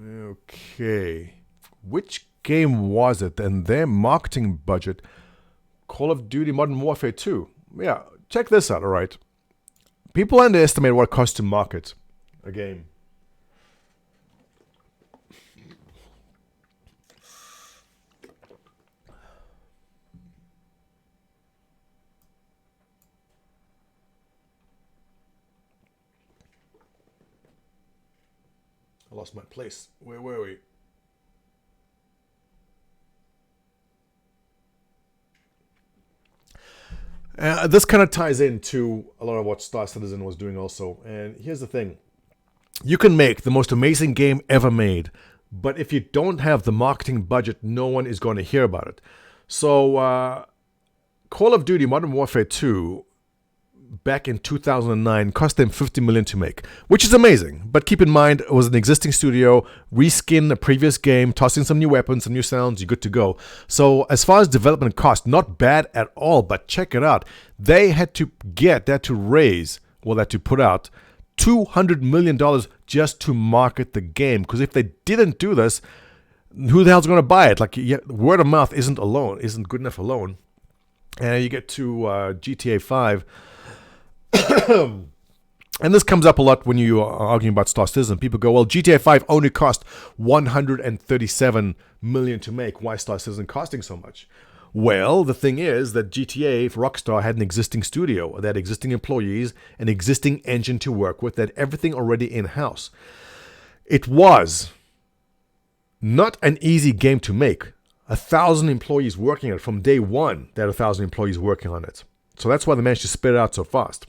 Okay. Which game was it? And their marketing budget? Call of Duty Modern Warfare 2. Yeah, check this out, alright. People underestimate what it costs to market a game. I lost my place. Where were we? This kind of ties into a lot of what Star Citizen was doing also. And here's the thing. You can make the most amazing game ever made, but if you don't have the marketing budget, no one is going to hear about it. So, Call of Duty Modern Warfare 2, back in 2009, cost them $50 million to make, which is amazing. But keep in mind, it was an existing studio, reskin a previous game, toss in some new weapons, some new sounds, you're good to go. So as far as development cost, not bad at all, but check it out. They had to put out $200 million just to market the game. Because if they didn't do this, who the hell's going to buy it? Like, word of mouth isn't good enough alone. And you get to GTA 5. And this comes up a lot when you are arguing about Star Citizen. People go, well, GTA 5 only cost $137 million to make. Why is Star Citizen costing so much? Well, the thing is that GTA, Rockstar, had an existing studio. They had existing employees, an existing engine to work with, they had everything already in-house. It was not an easy game to make. 1,000 employees working on it. From day one, they had 1,000 employees working on it. So that's why they managed to spit it out so fast.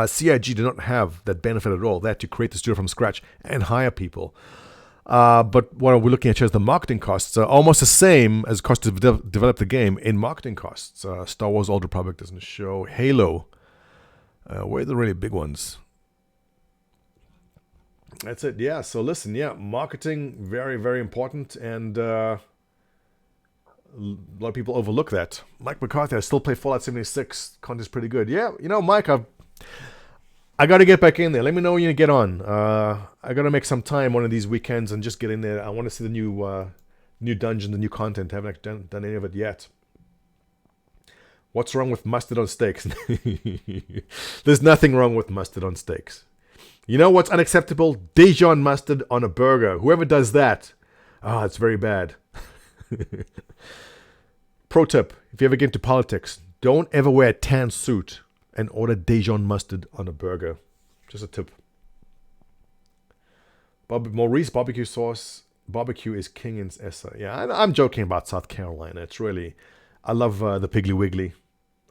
CIG did not have that benefit at all. They had to create the studio from scratch and hire people. But what we're looking at here is the marketing costs are almost the same as cost to develop the game in marketing costs. Star Wars Old Republic doesn't show. Halo. Where are the really big ones? That's it. Yeah, so listen, marketing, very, very important. And a lot of people overlook that. Mike McCarthy, I still play Fallout 76. Content's pretty good. Yeah, Mike, I got to get back in there. Let me know when you get on. I got to make some time one of these weekends and just get in there. I want to see the new dungeon, the new content. I haven't done any of it yet. What's wrong with mustard on steaks? There's nothing wrong with mustard on steaks. You know what's unacceptable? Dijon mustard on a burger. Whoever does that, it's very bad. Pro tip, if you ever get into politics, don't ever wear a tan suit and order Dijon mustard on a burger. Just a tip. Maurice barbecue sauce. Barbecue is king in SA. Yeah, I'm joking about South Carolina. It's really, I love the Piggly Wiggly.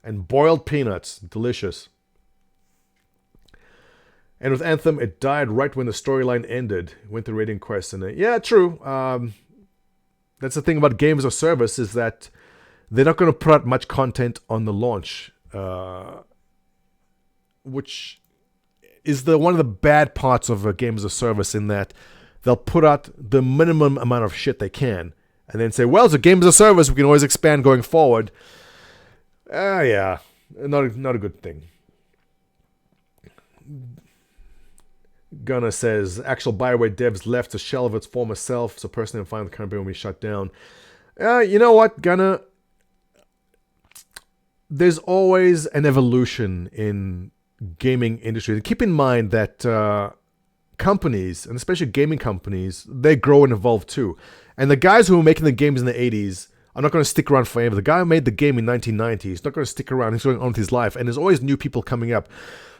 And boiled peanuts. Delicious. And with Anthem, it died right when the storyline ended. Went to Rating Quest. And yeah, true. That's the thing about games or service is that they're not going to put out much content on the launch. Which is one of the bad parts of a game as a service, in that they'll put out the minimum amount of shit they can and then say, well, it's a game as a service, we can always expand going forward. Yeah, not a good thing. Gunnar says, actual BioWare devs left the shell of its former self, so personally I'm fine with the current build when we shut down. You know what, Gunnar? There's always an evolution in gaming industry. And keep in mind that companies, and especially gaming companies, they grow and evolve too. And the guys who were making the games in the 80s are not going to stick around forever. The guy who made the game in 1990 is not going to stick around. He's going on with his life. And there's always new people coming up.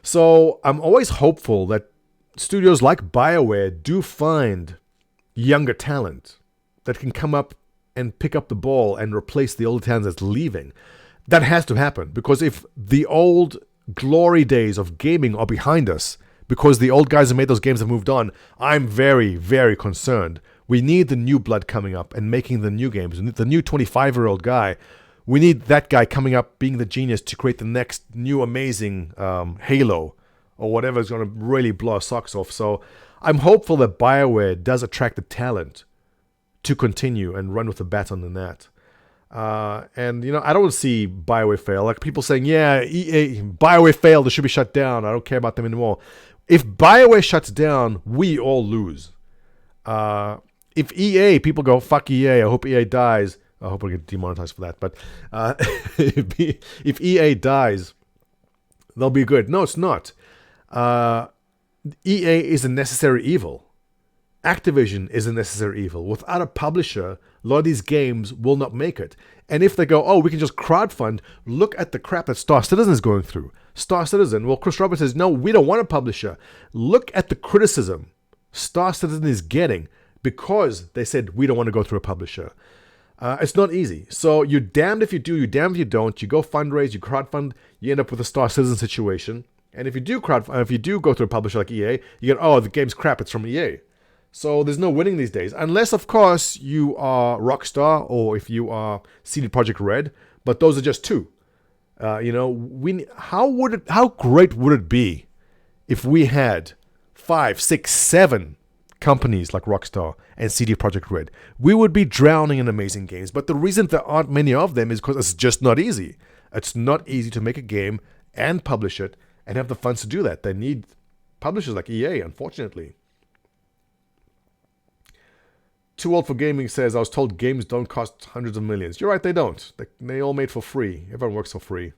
So I'm always hopeful that studios like BioWare do find younger talent that can come up and pick up the ball and replace the older talent that's leaving. That has to happen, because if the old glory days of gaming are behind us, because the old guys who made those games have moved on, I'm very, very concerned. We need the new blood coming up and making the new games. We need the new 25-year-old guy. We need that guy coming up, being the genius to create the next new amazing Halo or whatever is going to really blow our socks off. So I'm hopeful that BioWare does attract the talent to continue and run with the baton in that. And, I don't see BioWare fail. Like people saying, yeah, BioWare failed, they should be shut down. I don't care about them anymore. If BioWare shuts down, we all lose. If EA, people go, fuck EA, I hope EA dies. I hope I get demonetized for that. But if EA dies, they'll be good. No, it's not. EA is a necessary evil. Activision is a necessary evil. Without a publisher, a lot of these games will not make it. And if they go, we can just crowdfund, look at the crap that Star Citizen is going through. Star Citizen, well, Chris Roberts says, no, we don't want a publisher. Look at the criticism Star Citizen is getting because they said, we don't want to go through a publisher. It's not easy. So you're damned if you do, you're damned if you don't. You go fundraise, you crowdfund, you end up with a Star Citizen situation. And if you do go through a publisher like EA, you get, the game's crap, it's from EA. So there's no winning these days, unless of course you are Rockstar or if you are CD Projekt Red. But those are just two. How great would it be if we had 5, 6, 7 companies like Rockstar and CD Projekt Red? We would be drowning in amazing games. But the reason there aren't many of them is because it's just not easy. It's not easy to make a game and publish it and have the funds to do that. They need publishers like EA, unfortunately. Too Old for Gaming says, I was told games don't cost hundreds of millions. You're right, they don't. They all made for free. Everyone works for free.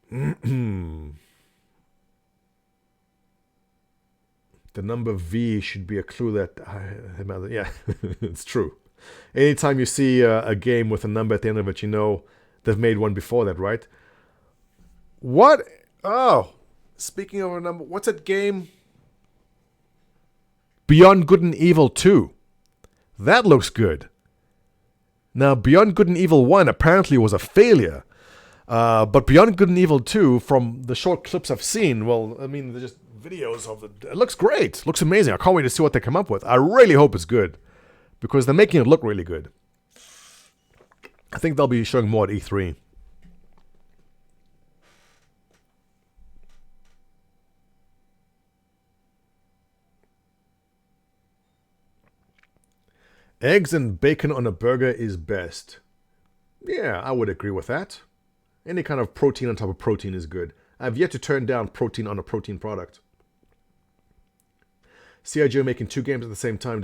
The number V should be a clue that... yeah, it's true. Anytime you see a game with a number at the end of it, you know they've made one before that, right? What? Oh... Speaking of a number, what's that game? Beyond Good and Evil 2. That looks good. Now, Beyond Good and Evil 1 apparently was a failure. But Beyond Good and Evil 2, from the short clips I've seen, they're just videos of it. It looks great. It looks amazing. I can't wait to see what they come up with. I really hope it's good. Because they're making it look really good. I think they'll be showing more at E3. Eggs and bacon on a burger is best. Yeah, I would agree with that. Any kind of protein on top of protein is good. I've yet to turn down protein on a protein product. CIG are making 2 games at the same time.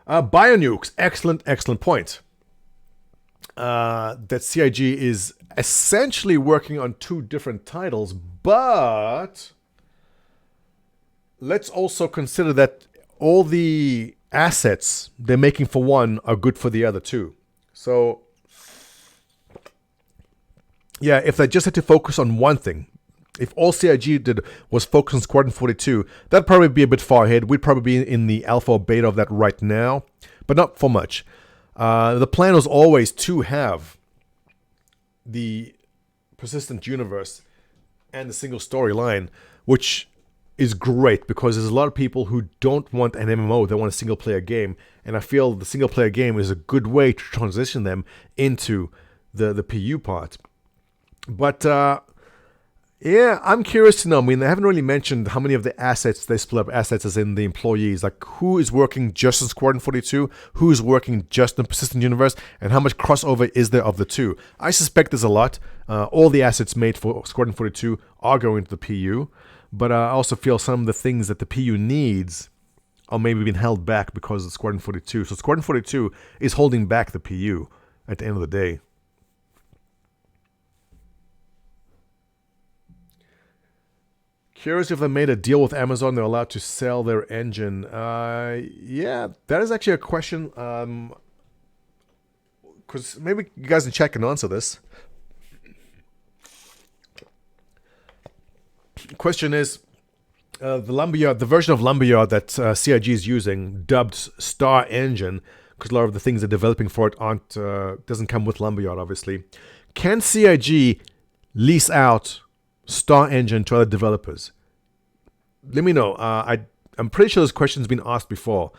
Bionukes, excellent point. That CIG is essentially working on 2 different titles, but let's also consider that all the assets they're making for one are good for the other too. So, yeah, if they just had to focus on one thing, if all CIG did was focus on Squadron 42, that'd probably be a bit far ahead. We'd probably be in the alpha or beta of that right now, but not for much. The plan was always to have the persistent universe and the single storyline, which is great because there's a lot of people who don't want an MMO, they want a single player game, and I feel the single player game is a good way to transition them into the PU part. But yeah, I'm curious to know. I mean, they haven't really mentioned how many of the assets they split up, assets as in the employees, like who is working just in Squadron 42, who is working just in Persistent Universe, and how much crossover is there of the two. I suspect there's a lot. All the assets made for Squadron 42 are going to the PU. But I also feel some of the things that the PU needs are maybe being held back because of Squadron 42. So Squadron 42 is holding back the PU at the end of the day. Curious if they made a deal with Amazon, they're allowed to sell their engine. Yeah, that is actually a question. Because maybe you guys in chat can answer this. Question is, the version of Lumberyard that CIG is using, dubbed Star Engine, because a lot of the things they're developing for it doesn't come with Lumberyard, obviously. Can CIG lease out Star Engine to other developers? Let me know. I'm pretty sure this question's been asked before.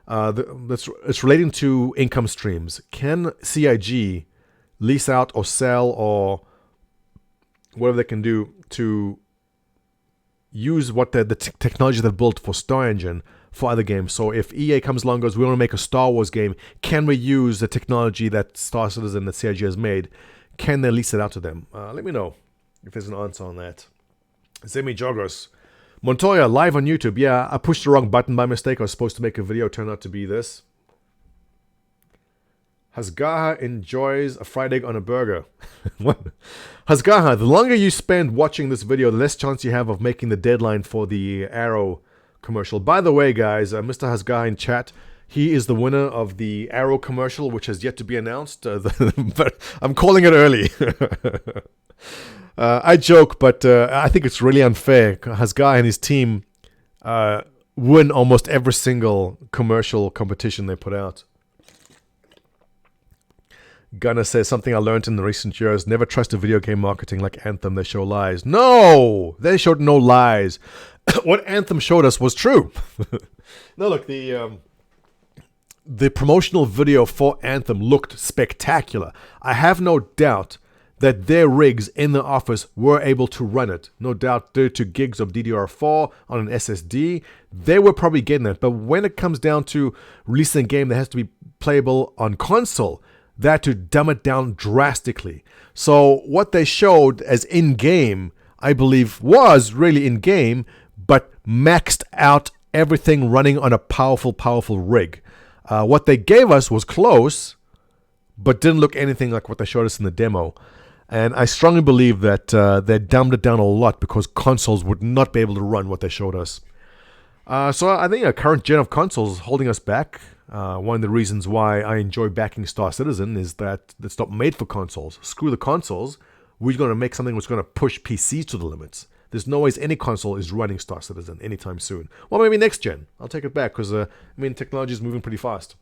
It's relating to income streams. Can CIG lease out or sell or whatever they can do to use what the technology they've built for Star Engine for other games? So if EA comes along and goes, we want to make a Star Wars game, can we use the technology that Star Citizen, that CIG has made? Can they lease it out to them? Let me know if there's an answer on that. Zemi Jogos. Montoya, live on YouTube. Yeah, I pushed the wrong button by mistake. I was supposed to make a video. Turned out to be this. Hasgaha enjoys a fried egg on a burger. What? Hasgaha, the longer you spend watching this video, the less chance you have of making the deadline for the Arrow commercial. By the way, guys, Mr. Hasgaha in chat, he is the winner of the Arrow commercial, which has yet to be announced. But I'm calling it early. I joke, but I think it's really unfair. Hasgaha and his team win almost every single commercial competition they put out. Gunnar says, something I learned in the recent years, never trust a video game marketing like Anthem. They show lies. No! They showed no lies. What Anthem showed us was true. No, look, the promotional video for Anthem looked spectacular. I have no doubt that their rigs in the office were able to run it. No doubt 32 gigs of DDR4 on an SSD. They were probably getting it. But when it comes down to releasing a game that has to be playable on console, they had to dumb it down drastically. So what they showed as in-game, I believe, was really in-game, but maxed out everything running on a powerful, powerful rig. What they gave us was close, but didn't look anything like what they showed us in the demo. And I strongly believe that they dumbed it down a lot because consoles would not be able to run what they showed us. So I think a current gen of consoles is holding us back. One of the reasons why I enjoy backing Star Citizen is that it's not made for consoles. Screw the consoles. We're going to make something that's going to push PCs to the limits. There's no ways any console is running Star Citizen anytime soon. Well, maybe next gen. I'll take it back because, technology is moving pretty fast.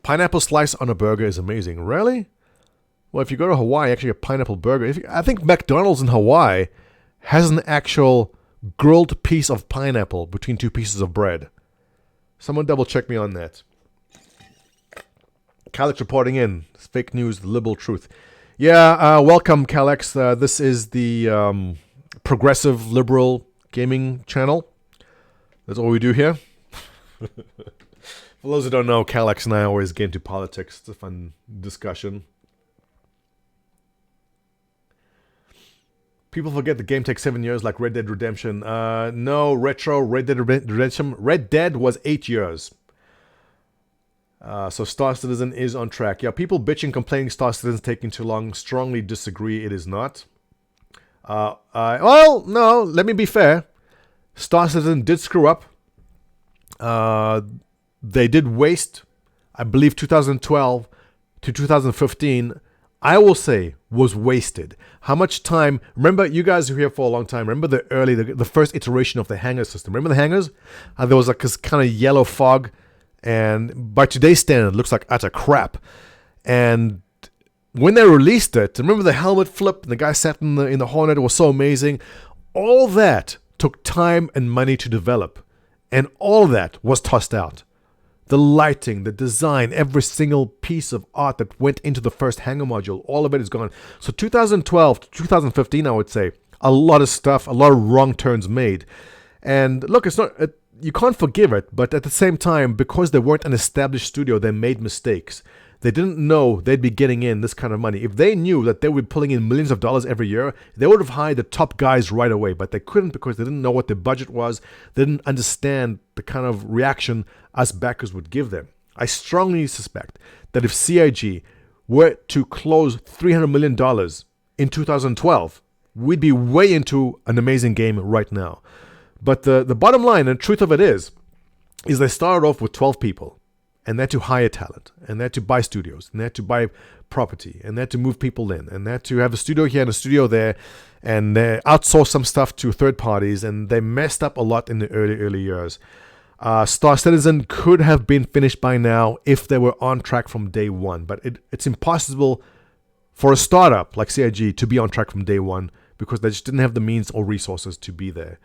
Pineapple slice on a burger is amazing. Really? Well, if you go to Hawaii, actually a pineapple burger. I think McDonald's in Hawaii has an actual grilled piece of pineapple between two pieces of bread. Someone double check me on that. Calix reporting in. It's fake news, the liberal truth. Yeah, welcome, Calix. This is the progressive liberal gaming channel. That's all we do here. For those who don't know, Calix and I always get into politics. It's a fun discussion. People forget the game takes 7 years like Red Dead Redemption. No, retro, Red Dead Redemption. Red Dead was 8 years. So Star Citizen is on track. Yeah, people bitching, complaining Star Citizen's taking too long. Strongly disagree, it is not. Well, no, let me be fair. Star Citizen did screw up. They did waste, I believe, 2012 to 2015, I will say, was wasted. How much time? Remember, you guys were here for a long time. Remember the first iteration of the hangar system. Remember the hangars? There was like this kind of yellow fog, and by today's standard, it looks like utter crap. And when they released it, remember the helmet flip, and the guy sat in the Hornet, it was so amazing. All that took time and money to develop, and all of that was tossed out. The lighting, the design, every single piece of art that went into the first hangar module, all of it is gone. So 2012 to 2015, I would say, a lot of stuff, a lot of wrong turns made. And look, it's not, you can't forgive it, but at the same time, because they weren't an established studio, they made mistakes. They didn't know they'd be getting in this kind of money. If they knew that they would be pulling in millions of dollars every year, they would have hired the top guys right away. But they couldn't because they didn't know what the budget was. They didn't understand the kind of reaction us backers would give them. I strongly suspect that if CIG were to close $300 million in 2012, we'd be way into an amazing game right now. But the bottom line and truth of it is they started off with 12 people. And they had to hire talent, and they had to buy studios, and they had to buy property, and they had to move people in, and they had to have a studio here and a studio there, and they outsourced some stuff to third parties, and they messed up a lot in the early years. Star Citizen could have been finished by now if they were on track from day one, but it's impossible for a startup like CIG to be on track from day one because they just didn't have the means or resources to be there.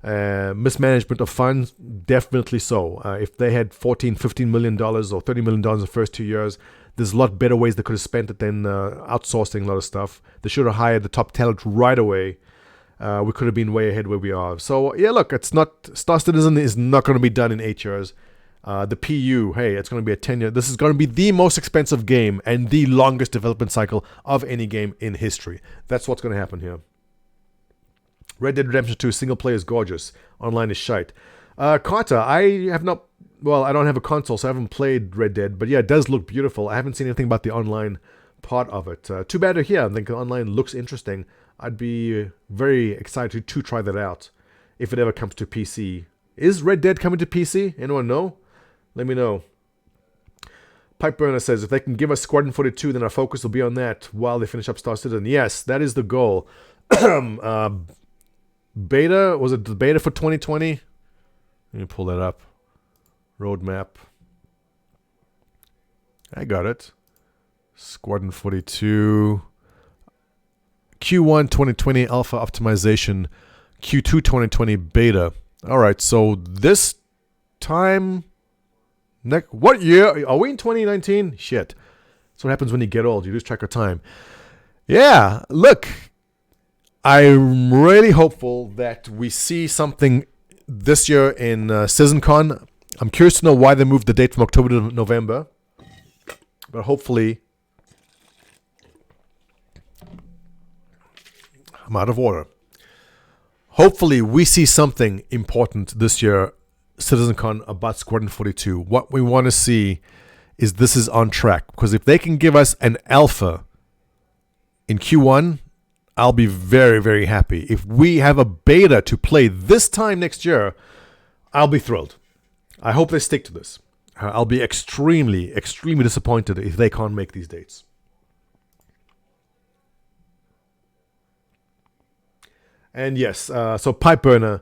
Mismanagement of funds, definitely so. If they had $14-15 million or $30 million in the first 2 years, there's a lot better ways they could have spent it than outsourcing a lot of stuff. They should have hired the top talent right away. We could have been way ahead where we are. So, yeah, look, it's not... Star Citizen is not going to be done in 8 years. The PU, hey, it's going to be a 10-year... This is going to be the most expensive game and the longest development cycle of any game in history. That's what's going to happen here. Red Dead Redemption 2 single player is gorgeous. Online is shite. Carter, I have not... Well, I don't have a console, so I haven't played Red Dead. But yeah, it does look beautiful. I haven't seen anything about the online part of it. Too bad to hear. I think the online looks interesting. I'd be very excited to try that out if it ever comes to PC. Is Red Dead coming to PC? Anyone know? Let me know. Pipe Burner says, if they can give us Squadron 42, then our focus will be on that while they finish up Star Citizen. Yes, that is the goal. Beta, was it the beta for 2020? Let me pull that up. Roadmap. I got it. Squadron 42. Q1 2020 alpha optimization. Q2 2020 beta. Alright, so this time... What year? Are we in 2019? Shit. That's what happens when you get old. You lose track of time. Yeah, look. I'm really hopeful that we see something this year in CitizenCon. I'm curious to know why they moved the date from October to November. But hopefully... I'm out of order. Hopefully we see something important this year, CitizenCon, about Squadron 42. What we want to see is this is on track. Because if they can give us an alpha in Q1, I'll be very, very happy. If we have a beta to play this time next year, I'll be thrilled. I hope they stick to this. I'll be extremely, extremely disappointed if they can't make these dates. And yes, so Pipe Burner,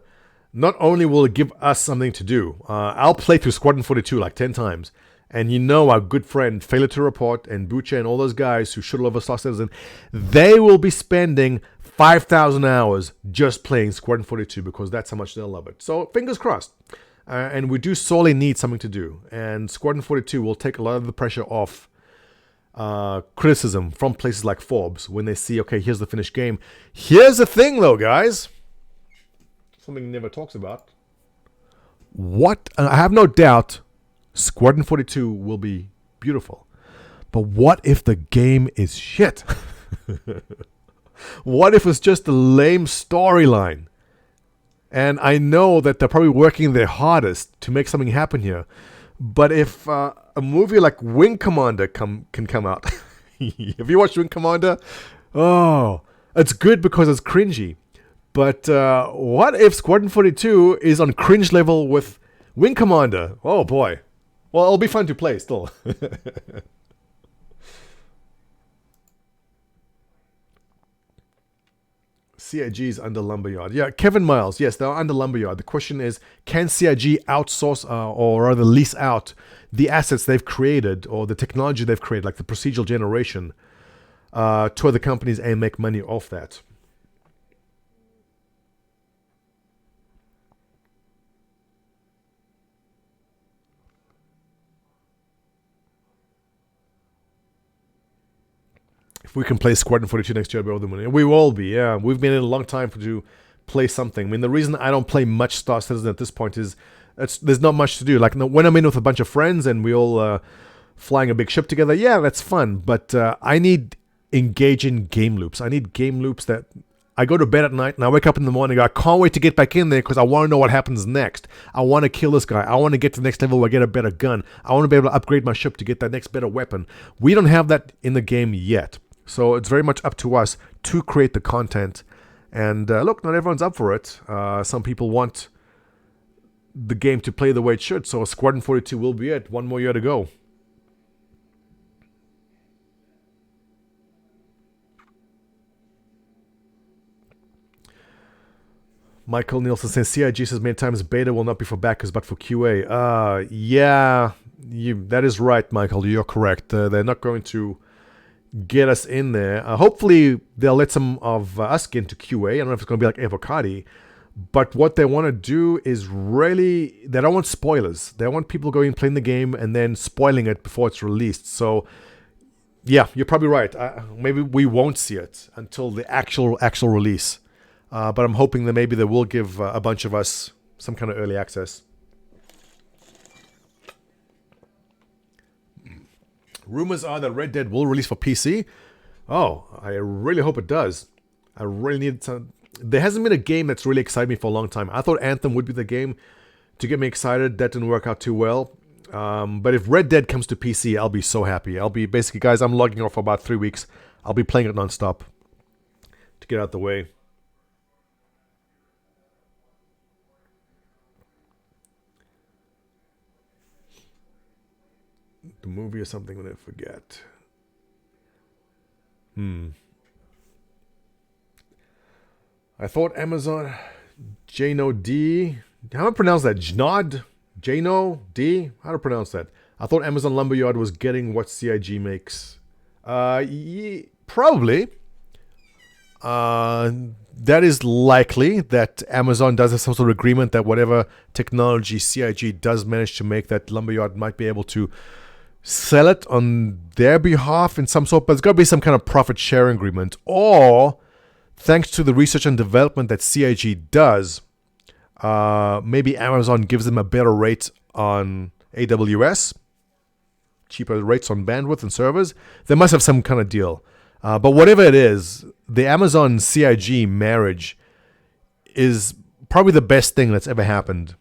not only will it give us something to do, I'll play through Squadron 42 like 10 times. And you know our good friend Failure to Report and Bucha and all those guys who should love Star Citizen, they will be spending 5,000 hours just playing Squadron 42 because that's how much they'll love it. So fingers crossed. And we do sorely need something to do. And Squadron 42 will take a lot of the pressure off criticism from places like Forbes when they see, okay, here's the finished game. Here's the thing, though, guys. Something he never talks about. What? I have no doubt Squadron 42 will be beautiful. But what if the game is shit? What if it's just a lame storyline? And I know that they're probably working their hardest to make something happen here. But if a movie like Wing Commander can come out. Have you watched Wing Commander? Oh, it's good because it's cringy. But what if Squadron 42 is on cringe level with Wing Commander? Oh boy. Well, it'll be fun to play still. CIG's under Lumberyard. Yeah, Kevin Miles. Yes, they're under Lumberyard. The question is, can CIG outsource or rather lease out the assets they've created or the technology they've created, like the procedural generation, to other companies and make money off that? If we can play Squadron 42 next year, we will all be, yeah. We've been in a long time to play something. I mean, the reason I don't play much Star Citizen at this point is there's not much to do. Like, when I'm in with a bunch of friends and we all flying a big ship together, yeah, that's fun. But I need engaging game loops. I need game loops that I go to bed at night and I wake up in the morning and I can't wait to get back in there because I want to know what happens next. I want to kill this guy. I want to get to the next level where I get a better gun. I want to be able to upgrade my ship to get that next better weapon. We don't have that in the game yet. So it's very much up to us to create the content. And look, not everyone's up for it. Some people want the game to play the way it should. So Squadron 42 will be it. One more year to go. Michael Nielsen says, CIG says many times beta will not be for backers but for QA. Yeah, that is right, Michael. You're correct. They're not going to get us in there. Hopefully, they'll let some of us get into QA. I don't know if it's going to be like Avocado, but what they want to do is really, they don't want spoilers. They want people going and playing the game and then spoiling it before it's released. So, yeah, you're probably right. Maybe we won't see it until the actual release. But I'm hoping that maybe they will give a bunch of us some kind of early access. Rumors are that Red Dead will release for PC. Oh, I really hope it does. I really need some. There hasn't been a game that's really excited me for a long time. I thought Anthem would be the game to get me excited. That didn't work out too well. But if Red Dead comes to PC, I'll be so happy. I'll be basically, guys, I'm logging off for about 3 weeks. I'll be playing it nonstop to get out the way. The movie or something when I forget. I thought Amazon Jno D. How do I pronounce that? Jnod? Jno D? How to pronounce that? I thought Amazon Lumberyard was getting what CIG makes. Probably. That is likely that Amazon does have some sort of agreement that whatever technology CIG does manage to make, that Lumberyard might be able to sell it on their behalf in some sort, but it's got to be some kind of profit sharing agreement. Or, thanks to the research and development that CIG does, maybe Amazon gives them a better rate on AWS, cheaper rates on bandwidth and servers. They must have some kind of deal. But whatever it is, the Amazon CIG marriage is probably the best thing that's ever happened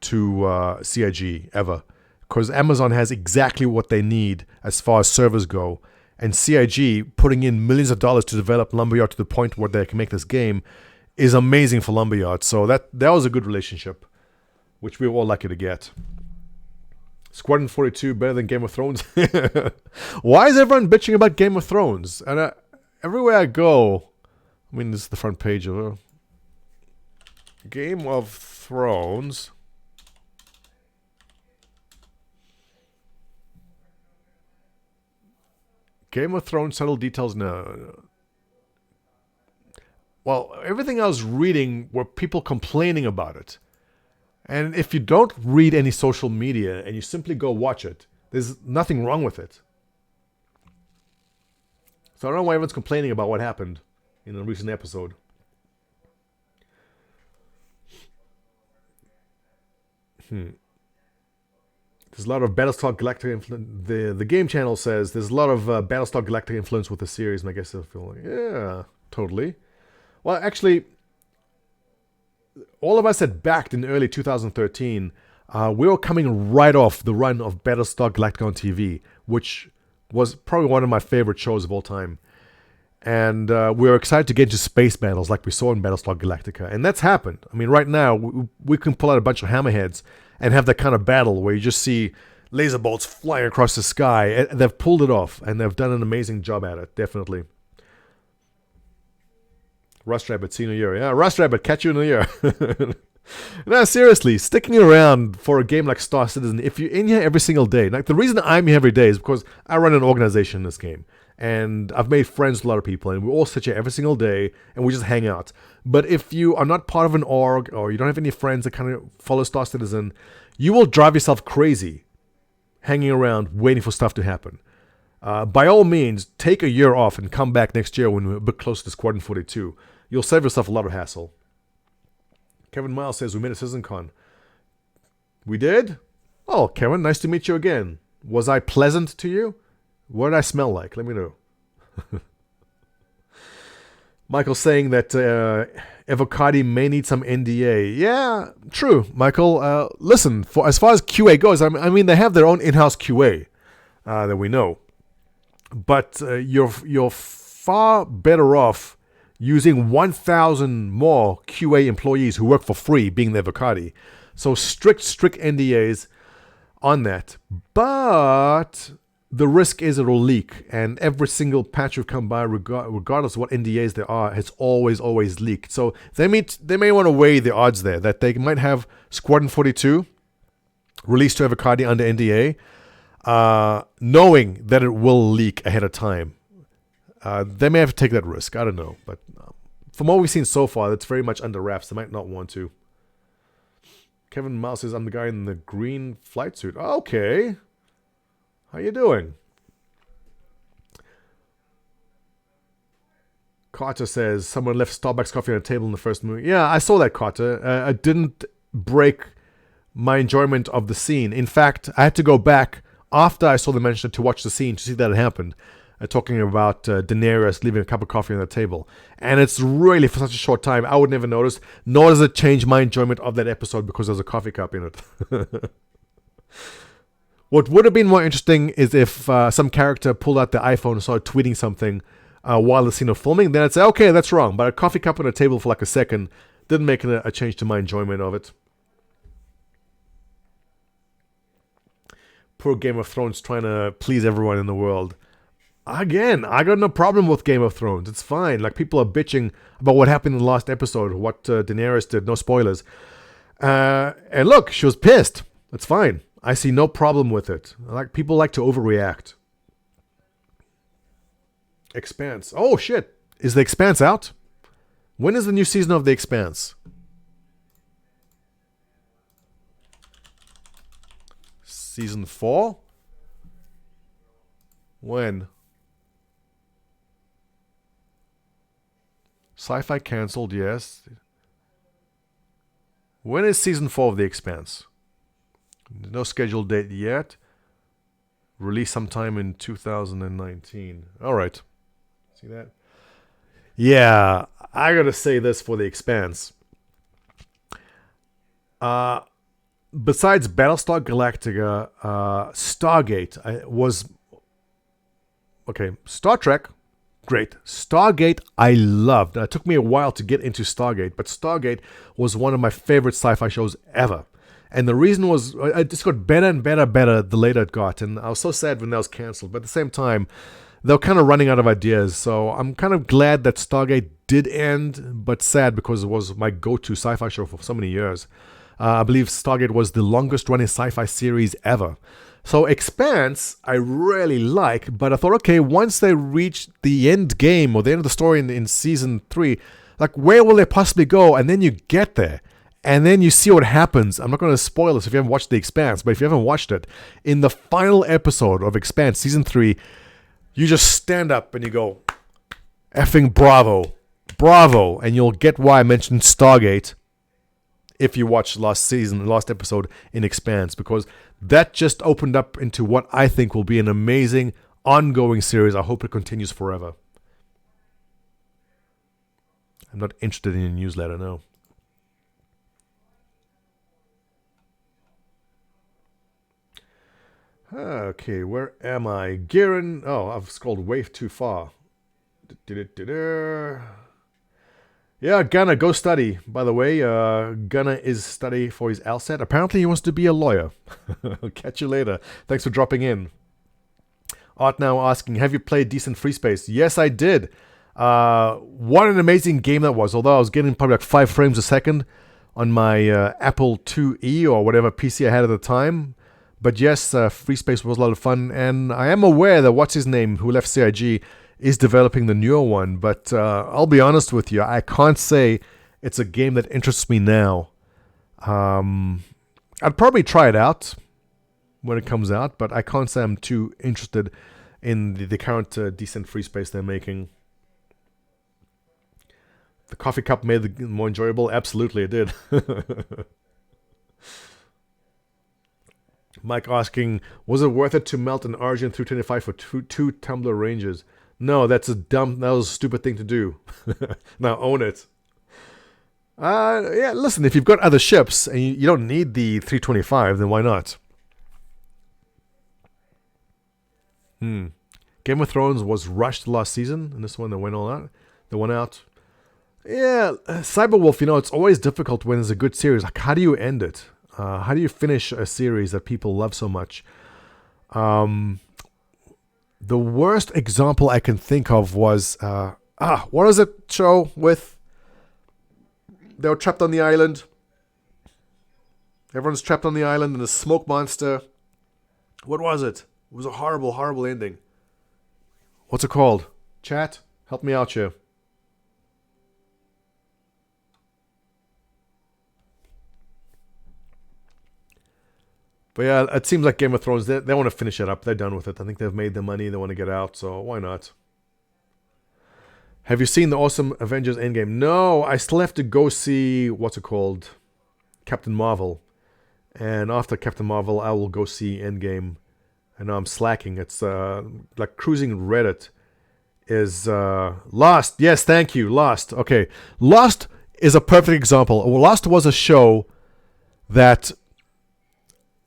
to CIG ever. Because Amazon has exactly what they need as far as servers go. And CIG putting in millions of dollars to develop Lumberyard to the point where they can make this game is amazing for Lumberyard. So that was a good relationship, which we were all lucky to get. Squadron 42 better than Game of Thrones? Why is everyone bitching about Game of Thrones? And everywhere I go, I mean, this is the front page of Game of Thrones. Game of Thrones subtle details, no. Well, everything I was reading were people complaining about it. And if you don't read any social media and you simply go watch it, there's nothing wrong with it. So I don't know why everyone's complaining about what happened in a recent episode. There's a lot of Battlestar Galactica influence. The game channel says there's a lot of Battlestar Galactica influence with the series, and I guess I feel like, yeah, totally. Well, actually, all of us had backed in early 2013. We were coming right off the run of Battlestar Galactica on TV, which was probably one of my favorite shows of all time. And we were excited to get into space battles like we saw in Battlestar Galactica. And that's happened. I mean, right now, we can pull out a bunch of hammerheads and have that kind of battle where you just see laser bolts flying across the sky. And they've pulled it off, and they've done an amazing job at it, definitely. Rust Rabbit, see you in a year. Yeah, Rust Rabbit, catch you in a year. No, seriously, sticking around for a game like Star Citizen, if you're in here every single day, like the reason I'm here every day is because I run an organization in this game. And I've made friends with a lot of people, and we all sit here every single day, and we just hang out. But if you are not part of an org, or you don't have any friends that kind of follow Star Citizen, you will drive yourself crazy hanging around waiting for stuff to happen. By all means, take a year off and come back next year when we're a bit closer to Squadron 42. You'll save yourself a lot of hassle. Kevin Miles says, we met at CitizenCon. We did? Oh, Kevin, nice to meet you again. Was I pleasant to you? What did I smell like? Let me know. Michael saying that Avocado may need some NDA. Yeah, true, Michael. Listen, as far as QA goes, I mean, they have their own in-house QA that we know. But you're far better off using 1,000 more QA employees who work for free, being the Avocado. So strict NDAs on that. But the risk is it'll leak, and every single patch we've come by, regardless of what NDAs there are, has always leaked. So they may want to weigh the odds there, that they might have Squadron 42 released to Avocado under NDA, knowing that it will leak ahead of time. They may have to take that risk. I don't know. But from what we've seen so far, that's very much under wraps. They might not want to. Kevin Mouse says, I'm the guy in the green flight suit. Okay. How you doing? Carter says, someone left Starbucks coffee on a table in the first movie. Yeah, I saw that, Carter. It didn't break my enjoyment of the scene. In fact, I had to go back after I saw the mention to watch the scene to see that it happened. Talking about Daenerys leaving a cup of coffee on the table. And it's really, for such a short time, I would never notice, nor does it change my enjoyment of that episode because there's a coffee cup in it. What would have been more interesting is if some character pulled out their iPhone and started tweeting something while the scene was filming. Then I'd say, okay, that's wrong. But a coffee cup on a table for like a second didn't make a change to my enjoyment of it. Poor Game of Thrones trying to please everyone in the world. Again, I got no problem with Game of Thrones. It's fine. Like, people are bitching about what happened in the last episode, what Daenerys did. No spoilers. And look, she was pissed. It's fine. I see no problem with it. People like to overreact. Expanse. Oh, shit. Is The Expanse out? When is the new season of The Expanse? Season 4? When? Sci-fi cancelled, yes. When is season 4 of The Expanse? No scheduled date yet. Release sometime in 2019. Alright. See that? Yeah, I gotta say this for The Expanse. Besides Battlestar Galactica, Stargate was... Okay, Star Trek, great. Stargate, I loved. It took me a while to get into Stargate, but Stargate was one of my favorite sci-fi shows ever. And the reason was, it just got better and better the later it got. And I was so sad when that was cancelled. But at the same time, they were kind of running out of ideas. So I'm kind of glad that Stargate did end, but sad because it was my go-to sci-fi show for so many years. I believe Stargate was the longest running sci-fi series ever. So Expanse, I really like, but I thought, okay, once they reach the end game or the end of the story in season 3, like, where will they possibly go? And then you get there, and then you see what happens. I'm not going to spoil this if you haven't watched The Expanse, but if you haven't watched it, in the final episode of Expanse, season 3, you just stand up and you go, effing bravo, bravo, and you'll get why I mentioned Stargate if you watch last episode in Expanse, because that just opened up into what I think will be an amazing ongoing series. I hope it continues forever. I'm not interested in a newsletter, no. Okay, where am I? Garen. Oh, I've scrolled way too far. Yeah, Gunnar, go study. By the way, Gunnar is studying for his LSAT. Apparently he wants to be a lawyer. I'll catch you later. Thanks for dropping in. Art now asking, have you played Decent Free Space? Yes, I did. What an amazing game that was. Although I was getting probably like 5 frames a second on my Apple IIe or whatever PC I had at the time. But yes, Free Space was a lot of fun. And I am aware that what's-his-name, who left CIG, is developing the newer one, but I'll be honest with you, I can't say it's a game that interests me now. I'd probably try it out when it comes out, but I can't say I'm too interested in the current Decent Free Space they're making. The coffee cup made it more enjoyable? Absolutely, it did. Mike asking, was it worth it to melt an Origin 325 for two tumbler ranges? No, that was a stupid thing to do. Now own it. Yeah, listen, if you've got other ships and you don't need the 325, then why not? Game of Thrones was rushed last season, and this one they went out. Yeah, Cyberwolf, it's always difficult when it's a good series. Like, how do you end it? How do you finish a series that people love so much? The worst example I can think of was, what was it show with? They were trapped on the island. Everyone's trapped on the island and the smoke monster. What was it? It was a horrible, horrible ending. What's it called? Chat, help me out here. But yeah, it seems like Game of Thrones, they want to finish it up. They're done with it. I think they've made their money. They want to get out, so why not? Have you seen the awesome Avengers Endgame? No, I still have to go see, what's it called? Captain Marvel. And after Captain Marvel, I will go see Endgame. I know I'm slacking. It's like cruising Reddit is Lost. Yes, thank you. Lost. Okay. Lost is a perfect example. Lost was a show that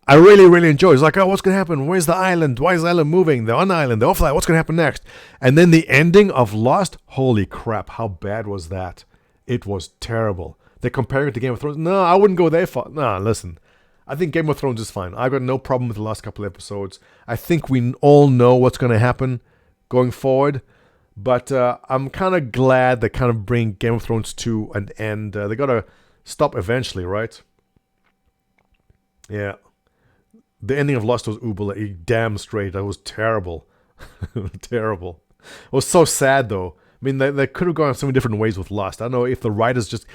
I really, really enjoy. It's like, oh, what's going to happen? Where's the island? Why is the island moving? They're on the island. They're off the island. What's going to happen next? And then the ending of Lost, holy crap, how bad was that? It was terrible. They're comparing it to Game of Thrones. No, I wouldn't go there for... No, listen. I think Game of Thrones is fine. I've got no problem with the last couple episodes. I think we all know what's going to happen going forward. But I'm kind of glad they kind of bring Game of Thrones to an end. They got to stop eventually, right? Yeah. The ending of Lost was damn straight. That was terrible. Terrible. It was so sad, though. I mean, they could have gone so many different ways with Lost. I don't know if the writers just...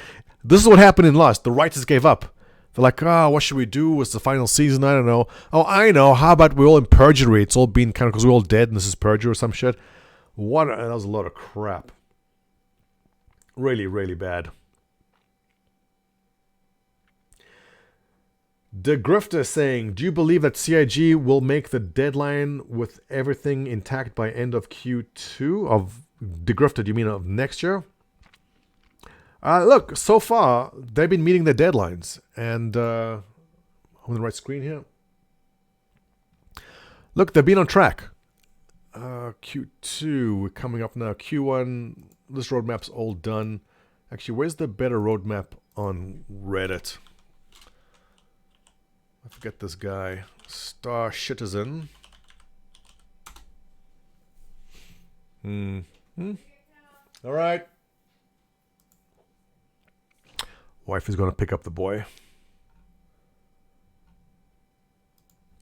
This is what happened in Lost. The writers gave up. They're like, what should we do? It's the final season. I don't know. Oh, I know. How about we're all in purgatory? It's all been kind of because we're all dead and this is perjury or some shit. That was a lot of crap. Really, really bad. The Grifter saying, do you believe that CIG will make the deadline with everything intact by end of Q2? Of the Grifter, do you mean of next year? Look, so far, they've been meeting their deadlines. And, on the right screen here. Look, they've been on track. Q2, we're coming up now. Q1, this roadmap's all done. Actually, where's the better roadmap on Reddit? I forget this guy. Star Citizen. All right. Wife is going to pick up the boy.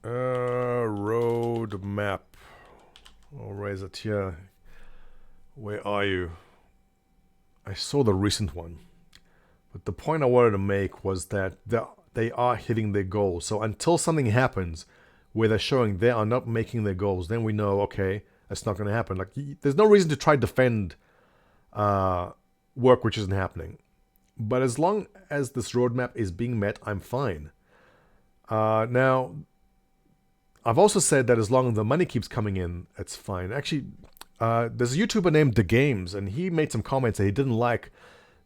Road map. Oh, where is it here? Where are you? I saw the recent one. But the point I wanted to make was that they are hitting their goals. So until something happens where they're showing they are not making their goals, then we know, okay, that's not going to happen. Like, there's no reason to try to defend work which isn't happening. But as long as this roadmap is being met, I'm fine. Now, I've also said that as long as the money keeps coming in, it's fine. Actually, there's a YouTuber named The Games, and he made some comments that he didn't like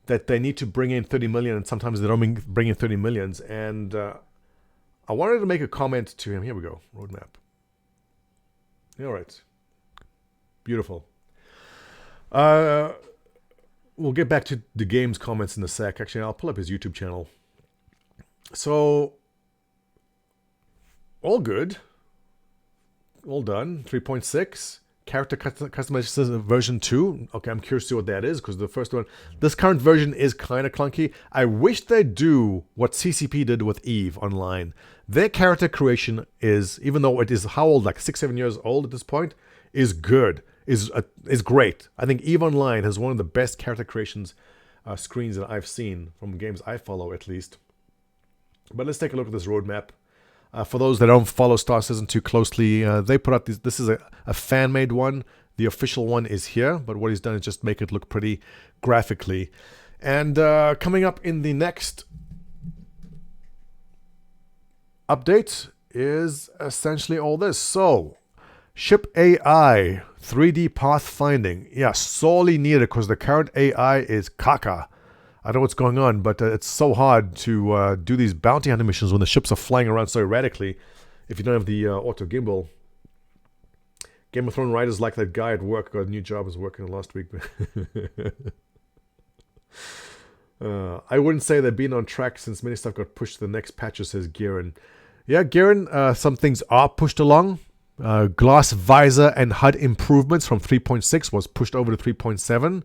that they need to bring in 30 million, and sometimes they don't bring in 30 millions. And I wanted to make a comment to him. Here we go, roadmap. All right. Beautiful. We'll get back to The Games comments in a sec. Actually, I'll pull up his YouTube channel. So, all good. All done. 3.6. Character customization version 2. Okay, I'm curious to see what that is, because the first one, this current version is kind of clunky. I wish they'd do what CCP did with EVE Online. Their character creation is, even though it is how old, like 6-7 years old at this point, is good, is great. I think EVE Online has one of the best character creations screens that I've seen from games I follow, at least. But let's take a look at this roadmap. For those that don't follow Star Citizen too closely, they put out this is a fan-made one. The official one is here, but what he's done is just make it look pretty graphically. And coming up in the next update is essentially all this. So, ship AI, 3D pathfinding. Yeah, sorely needed, because the current AI is caca. I don't know what's going on, but it's so hard to do these bounty hunter missions when the ships are flying around so erratically if you don't have the auto gimbal. Game of Thrones writers like that guy at work, got a new job, was working last week. I wouldn't say they've been on track since many stuff got pushed to the next patch, says Garen. Yeah, Garen, some things are pushed along. Glass visor and HUD improvements from 3.6 was pushed over to 3.7.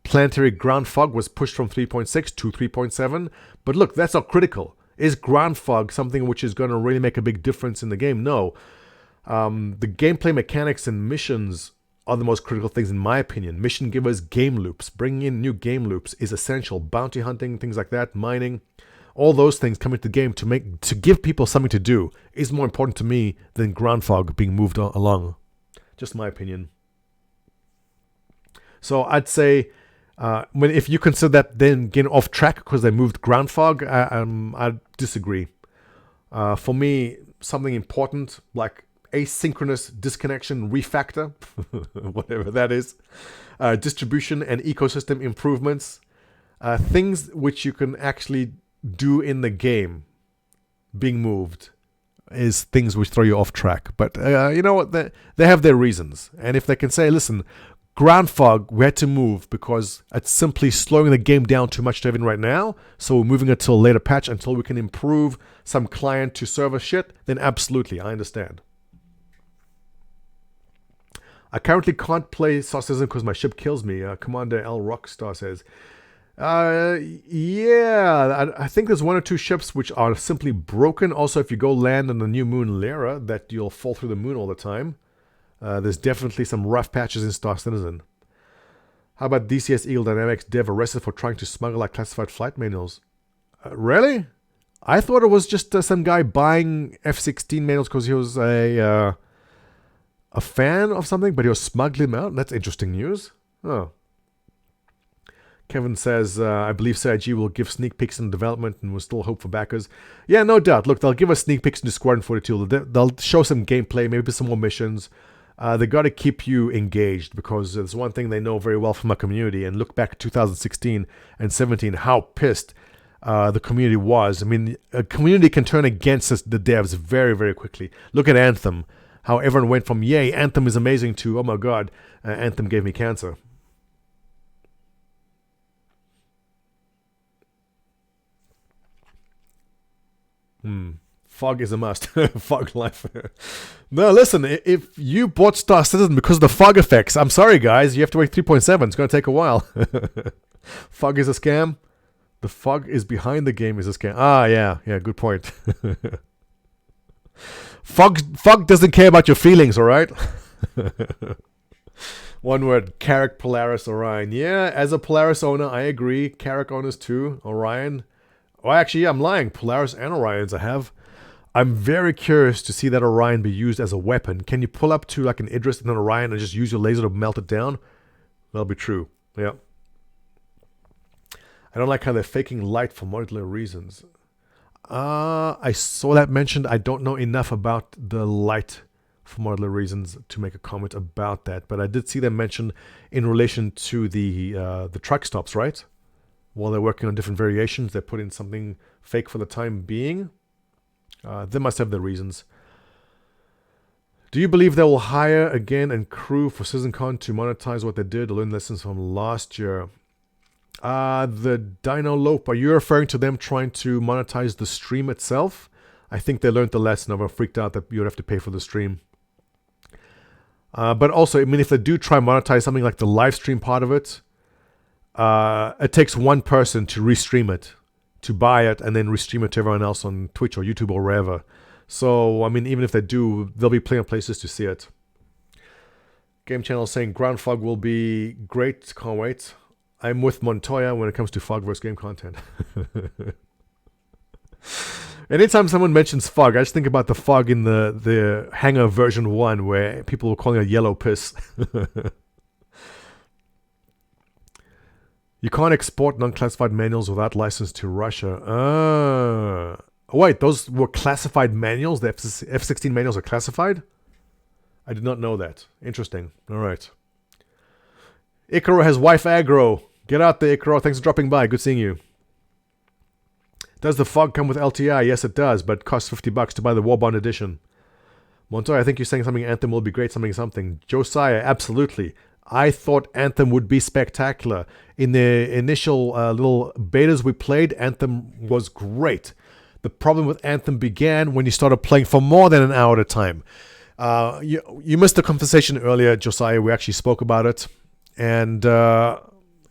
Planetary ground fog was pushed from 3.6 to 3.7. But look, that's not critical. Is ground fog something which is going to really make a big difference in the game? No. The gameplay mechanics and missions are the most critical things in my opinion. Mission givers, game loops. Bringing in new game loops is essential. Bounty hunting, things like that, mining, all those things come into the game to give people something to do is more important to me than ground fog being moved along. Just my opinion. So I'd say if you consider that then getting off track because they moved ground fog, I disagree. For me, something important like asynchronous disconnection refactor, whatever that is, distribution and ecosystem improvements, things which you can actually do in the game being moved is things which throw you off track. But you know what? They have their reasons. And if they can say, listen, ground fog, we had to move because it's simply slowing the game down too much to everything right now, so we're moving it till a later patch until we can improve some client to server shit, then absolutely, I understand. I currently can't play Star Citizen because my ship kills me. Commander L Rockstar says, yeah, I think there's one or two ships which are simply broken. Also, if you go land on the new moon Lyra, that you'll fall through the moon all the time. There's definitely some rough patches in Star Citizen. How about DCS Eagle Dynamics dev arrested for trying to smuggle out classified flight manuals? Really? I thought it was just some guy buying F-16 manuals because he was a fan of something, but he was smuggling them out. That's interesting news. Oh. Kevin says, I believe CIG will give sneak peeks in development and we'll still hope for backers. Yeah, no doubt. Look, they'll give us sneak peeks into Squadron 42. They'll show some gameplay, maybe some more missions. They got to keep you engaged because there's one thing they know very well from our community. And look back at 2016 and 17, how pissed the community was. I mean, a community can turn against the devs very, very quickly. Look at Anthem. How everyone went from, yay, Anthem is amazing to, oh my god, Anthem gave me cancer. Fog is a must. Fog life. No, listen, if you bought Star Citizen because of the fog effects, I'm sorry, guys. You have to wait 3.7. It's going to take a while. Fog is a scam. The fog is behind the game is a scam. Ah, yeah, good point. Fog doesn't care about your feelings, all right? One word, Carrack, Polaris, Orion. Yeah, as a Polaris owner, I agree. Carrack owners too. Orion. Oh, actually, I'm lying. Polaris and Orions I have. I'm very curious to see that Orion be used as a weapon. Can you pull up to like an Idris and an Orion and just use your laser to melt it down? That'll be true. Yeah. I don't like how they're faking light for modular reasons. I saw that mentioned. I don't know enough about the light for modular reasons to make a comment about that. But I did see them mentioned in relation to the truck stops, right? While they're working on different variations, they put in something fake for the time being. They must have their reasons. Do you believe they will hire again and crew for CitizenCon to monetize what they did, learn lessons from last year? The Dino Lope, are you referring to them trying to monetize the stream itself? I think they learned the lesson. I'm freaked out that you'd have to pay for the stream. But also, I mean, if they do try and monetize something like the live stream part of it, it takes one person to restream it, to buy it, and then restream it to everyone else on Twitch or YouTube or wherever. So, I mean, even if they do, there'll be plenty of places to see it. Game Channel saying Ground Fog will be great. Can't wait. I'm with Montoya when it comes to Fogverse game content. Anytime someone mentions fog, I just think about the fog in the Hangar version 1 where people were calling it yellow piss. You can't export non-classified manuals without license to Russia. Wait, those were classified manuals? The F-16 manuals are classified? I did not know that. Interesting. All right. Icaro has wife aggro. Get out there, Icaro. Thanks for dropping by. Good seeing you. Does the fog come with LTI? Yes, it does, but it costs $50 to buy the Warbond edition. Montoya, I think you're saying something Anthem will be great, something. Josiah, absolutely. I thought Anthem would be spectacular. In the initial little betas we played, Anthem was great. The problem with Anthem began when you started playing for more than an hour at a time. You missed the conversation earlier, Josiah. We actually spoke about it. And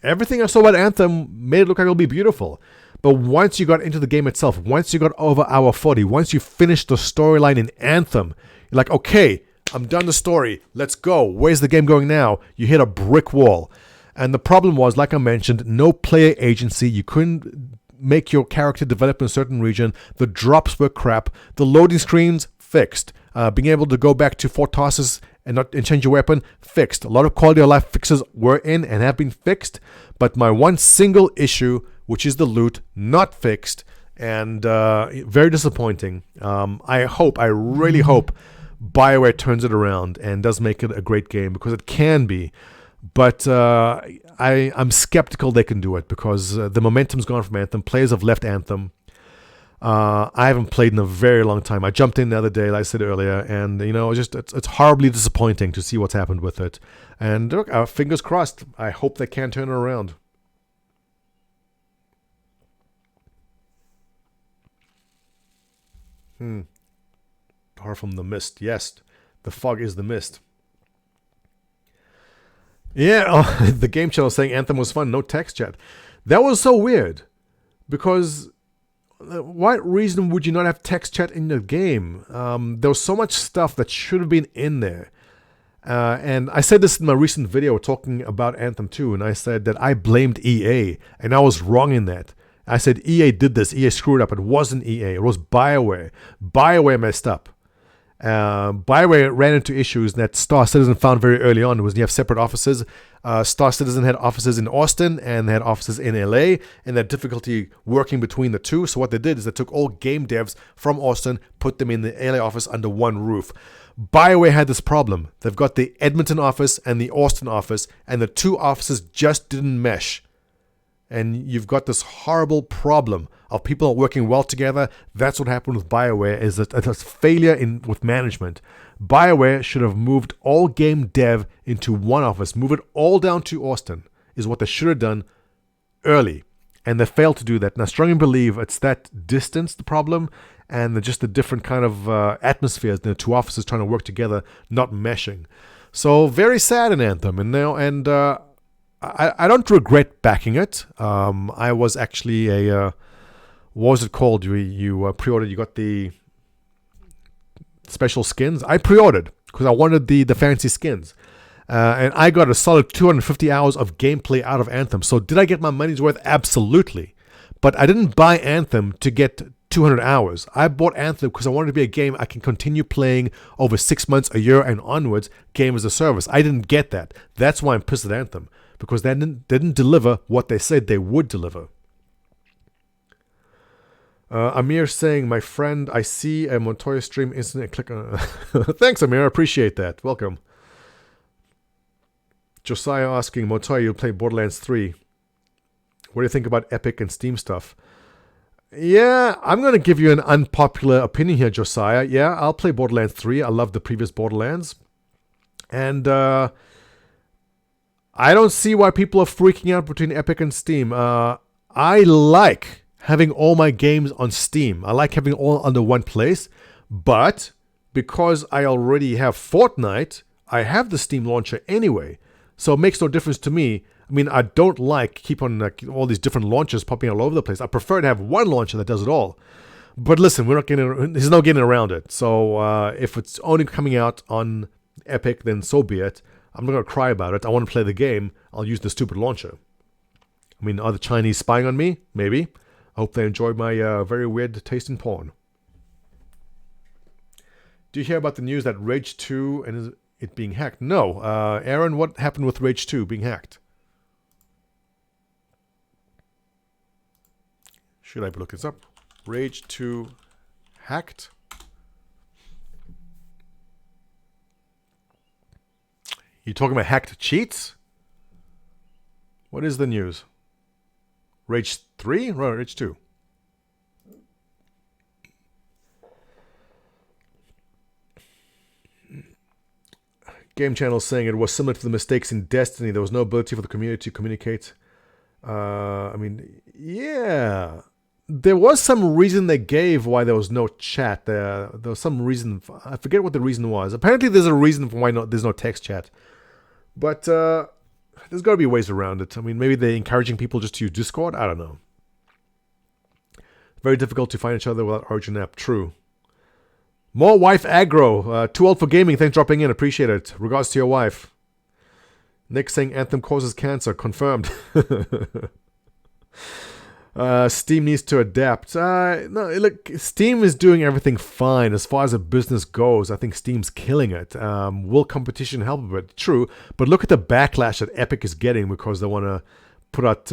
everything I saw about Anthem made it look like it'll be beautiful. But once you got into the game itself, once you got over hour 40, once you finished the storyline in Anthem, you're like, okay, I'm done the story. Let's go. Where's the game going now? You hit a brick wall. And the problem was, like I mentioned, no player agency. You couldn't make your character develop in a certain region. The drops were crap. The loading screens, fixed. Being able to go back to Fort Tarsus and change your weapon, fixed. A lot of quality of life fixes were in and have been fixed. But my one single issue, which is the loot, not fixed. And very disappointing. I really hope BioWare turns it around and does make it a great game, because it can be. But I'm skeptical they can do it, because the momentum's gone from Anthem. Players have left Anthem. I haven't played in a very long time. I jumped in the other day, like I said earlier, and it's horribly disappointing to see what's happened with it. And look, fingers crossed. I hope they can turn it around. Far from the mist. Yes, the fog is the mist. Yeah, the game channel saying Anthem was fun, no text chat. That was so weird, because what reason would you not have text chat in the game? There was so much stuff that should have been in there. And I said this in my recent video talking about Anthem 2, and I said that I blamed EA, and I was wrong in that. I said EA did this, EA screwed up. It wasn't EA, it was BioWare. BioWare messed up. BioWare ran into issues that Star Citizen found very early on. Was you have separate offices. Star Citizen had offices in Austin and they had offices in LA, and they had difficulty working between the two. So what they did is they took all game devs from Austin, put them in the LA office under one roof. BioWare had this problem. They've got the Edmonton office and the Austin office, and the two offices just didn't mesh. And you've got this horrible problem of people not working well together. That's what happened with BioWare, is that it's failure with management. BioWare should have moved all game dev into one office. Move it all down to Austin is what they should have done early. And they failed to do that. And I strongly believe it's that distance, the problem, and just the different kind of atmospheres, the two offices trying to work together, not meshing. So very sad in Anthem. I don't regret backing it. I was actually what was it called? You pre-ordered, you got the special skins. I pre-ordered because I wanted the fancy skins. And I got a solid 250 hours of gameplay out of Anthem. So did I get my money's worth? Absolutely. But I didn't buy Anthem to get 200 hours. I bought Anthem because I wanted to be a game I can continue playing over 6 months, a year, and onwards, game as a service. I didn't get that. That's why I'm pissed at Anthem. Because they didn't deliver what they said they would deliver. Amir saying, my friend, I see a Montoya stream instantly click on. Thanks, Amir. I appreciate that. Welcome. Josiah asking, Montoya, you'll play Borderlands 3. What do you think about Epic and Steam stuff? Yeah, I'm going to give you an unpopular opinion here, Josiah. Yeah, I'll play Borderlands 3. I love the previous Borderlands. And I don't see why people are freaking out between Epic and Steam. I like having all my games on Steam. I like having it all under one place. But because I already have Fortnite, I have the Steam launcher anyway. So it makes no difference to me. I mean, I don't keep on all these different launchers popping all over the place. I prefer to have one launcher that does it all. But listen, there's no getting around it. So if it's only coming out on Epic, then so be it. I'm not going to cry about it. I want to play the game. I'll use the stupid launcher. I mean, are the Chinese spying on me? Maybe. I hope they enjoyed my very weird taste in porn. Do you hear about the news that Rage 2 and it being hacked? No. Aaron, what happened with Rage 2 being hacked? Should I look this up? Rage 2 hacked? You talking about hacked cheats? What is the news? Rage 3 or Rage 2? Game Channel saying it was similar to the mistakes in Destiny. There was no ability for the community to communicate. I mean, yeah. There was some reason they gave why there was no chat. There was some reason. I forget what the reason was. Apparently there's a reason for why there's no text chat. But there's got to be ways around it. I mean, maybe they're encouraging people just to use Discord. I don't know. Very difficult to find each other without Origin app. True. More wife aggro. Too old for gaming. Thanks for dropping in. Appreciate it. Regards to your wife. Nick saying Anthem causes cancer. Confirmed. Steam needs to adapt. No, look, Steam is doing everything fine as far as a business goes. I think Steam's killing it. Will competition help a bit? True, but look at the backlash that Epic is getting because they want to put out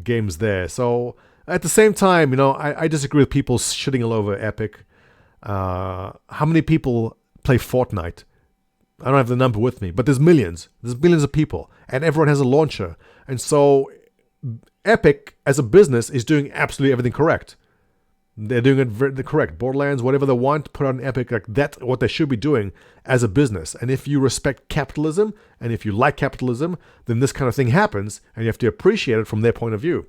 games there. So at the same time, I disagree with people shitting all over Epic. How many people play Fortnite? I don't have the number with me, but there's millions. There's billions of people, and everyone has a launcher. And so Epic, as a business, is doing absolutely everything correct. They're doing it correct. Borderlands, whatever they want, put on Epic. Like that's what they should be doing as a business. And if you respect capitalism, and if you like capitalism, then this kind of thing happens, and you have to appreciate it from their point of view.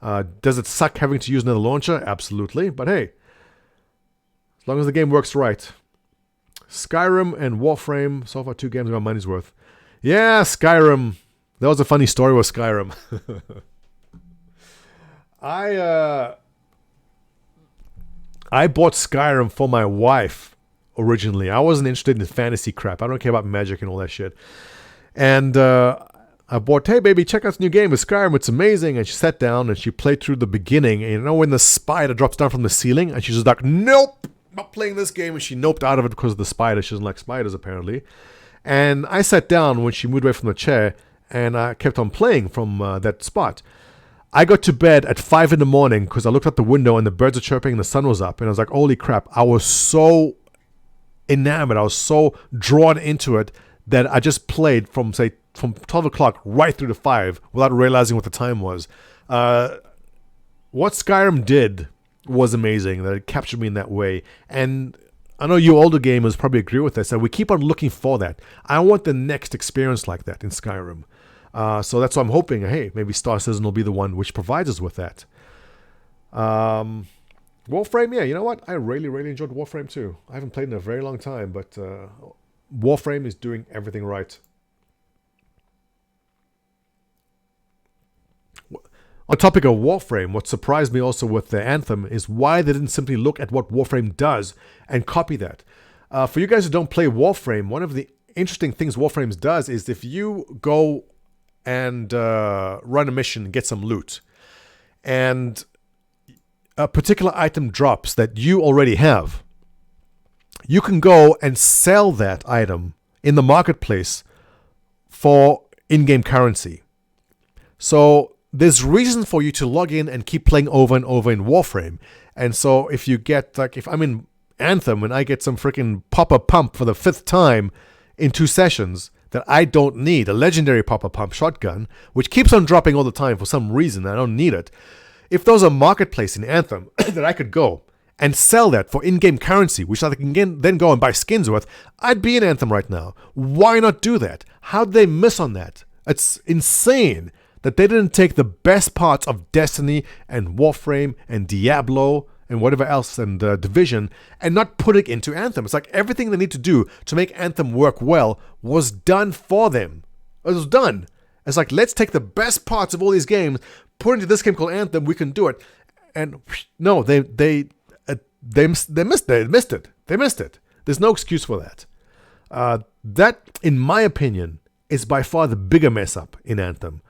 Does it suck having to use another launcher? Absolutely. But hey, as long as the game works right. Skyrim and Warframe, so far 2 games I got money's worth. Yeah, Skyrim. That was a funny story with Skyrim. I bought Skyrim for my wife originally. I wasn't interested in fantasy crap. I don't care about magic and all that shit. And I bought, hey baby, check out this new game with Skyrim. It's amazing. And she sat down and she played through the beginning. And when the spider drops down from the ceiling, and she's just like, nope, not playing this game. And she noped out of it because of the spider. She doesn't like spiders apparently. And I sat down when she moved away from the chair, and I kept on playing from that spot. I got to bed at 5 in the morning because I looked out the window and the birds were chirping and the sun was up. And I was like, holy crap. I was so enamored. I was so drawn into it that I just played from 12 o'clock right through to 5 without realizing what the time was. What Skyrim did was amazing, that it captured me in that way. And I know you older gamers probably agree with this, and we keep on looking for that. I want the next experience like that in Skyrim. So that's what I'm hoping. Hey, maybe Star Citizen will be the one which provides us with that. Warframe, yeah, you know what? I really, really enjoyed Warframe too. I haven't played in a very long time, but Warframe is doing everything right. On topic of Warframe, what surprised me also with the Anthem is why they didn't simply look at what Warframe does and copy that. For you guys who don't play Warframe, one of the interesting things Warframe does is if you go and run a mission and get some loot, and a particular item drops that you already have, you can go and sell that item in the marketplace for in-game currency. So there's reason for you to log in and keep playing over and over in Warframe. And so if you get, like, if I'm in Anthem and I get some freaking popper pump for the 5th time in 2 sessions that I don't need, a legendary popper pump shotgun, which keeps on dropping all the time for some reason, I don't need it. If there's a marketplace in Anthem that I could go and sell that for in-game currency, which I can then go and buy skins with, I'd be in Anthem right now. Why not do that? How did they miss on that? It's insane that they didn't take the best parts of Destiny and Warframe and Diablo and whatever else and Division and not put it into Anthem. It's like everything they need to do to make Anthem work well was done for them. It was done. It's like, let's take the best parts of all these games, put into this game called Anthem, we can do it. And no, they missed it. They missed it. There's no excuse for that. That, in my opinion, is by far the bigger mess up in Anthem.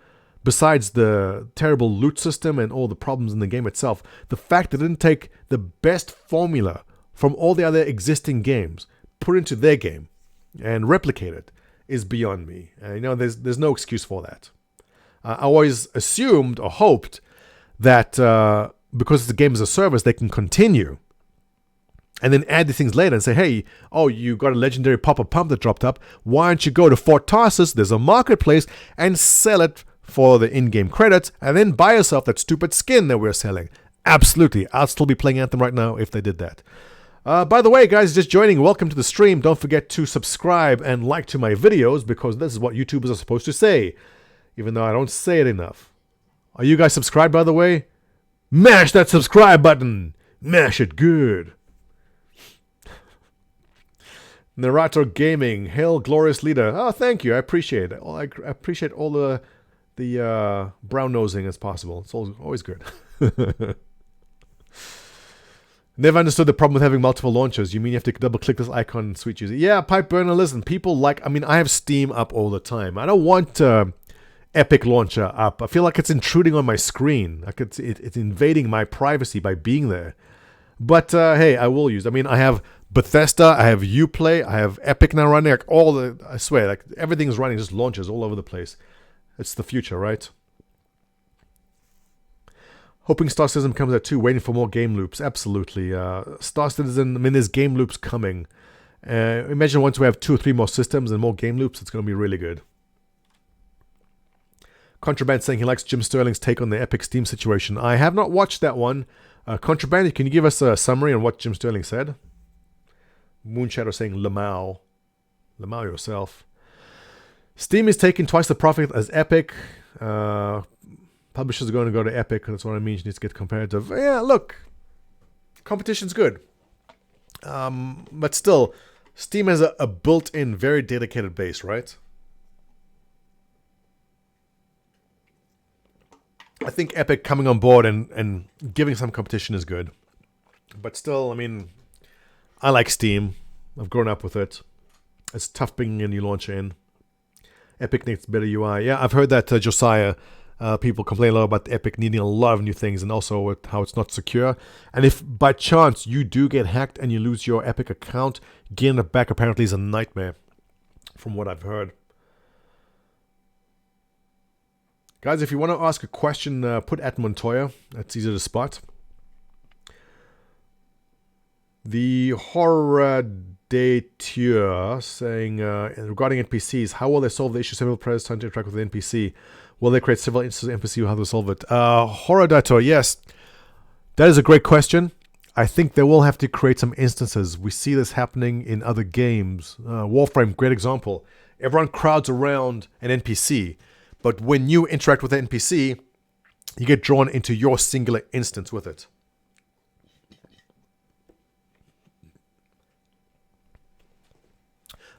Besides the terrible loot system and all the problems in the game itself, the fact that they didn't take the best formula from all the other existing games, put into their game, and replicate it is beyond me. There's no excuse for that. I always assumed or hoped that because the game is a service, they can continue and then add these things later and say, hey, oh, you got a legendary popper pump that dropped up. Why don't you go to Fort Tarsus, there's a marketplace, and sell it for the in-game credits, and then buy yourself that stupid skin that we're selling. Absolutely. I'll still be playing Anthem right now if they did that. By the way, guys, just joining, welcome to the stream. Don't forget to subscribe and like to my videos, because this is what YouTubers are supposed to say, even though I don't say it enough. Are you guys subscribed, by the way? Mash that subscribe button. Mash it good. Narrator Gaming, hail glorious leader. Oh, thank you. I appreciate it. I appreciate all the brown nosing as possible. It's always good. Never understood the problem with having multiple launchers. You mean you have to double click this icon and switch it? Yeah, Pipe Burner, listen, people like, I mean, I have Steam up all the time. I don't want Epic Launcher up. I feel like it's intruding on my screen. Like it's invading my privacy by being there. But hey, I will use. I mean, I have Bethesda, I have Uplay, I have Epic now running. Like I swear, like everything's running, just launches all over the place. It's the future, right? Hoping Star Citizen comes out too. Waiting for more game loops. Absolutely. Star Citizen, I mean, there's game loops coming. Imagine once we have 2 or 3 more systems and more game loops, it's going to be really good. Contraband saying he likes Jim Sterling's take on the Epic Steam situation. I have not watched that one. Contraband, can you give us a summary on what Jim Sterling said? Moonshadow saying Lamau. Lamau yourself. Steam is taking twice the profit as Epic. Publishers are going to go to Epic. That's what I mean. You need to get competitive. Yeah, look. Competition's good. But still, Steam has a built-in, very dedicated base, right? I think Epic coming on board and giving some competition is good. But still, I mean, I like Steam. I've grown up with it. It's tough bringing a new launcher in. Epic needs better UI. Yeah, I've heard that, Josiah. People complain a lot about Epic needing a lot of new things and also with how it's not secure. And if by chance you do get hacked and you lose your Epic account, getting it back apparently is a nightmare, from what I've heard. Guys, if you want to ask a question, put at Montoya. That's easy to spot. The Horror Dateur saying, regarding NPCs, how will they solve the issue several players trying to interact with the NPC? Will they create several instances of NPC? How to solve it? Horror Dateur, yes. That is a great question. I think they will have to create some instances. We see this happening in other games. Warframe, great example. Everyone crowds around an NPC. But when you interact with the NPC, you get drawn into your singular instance with it.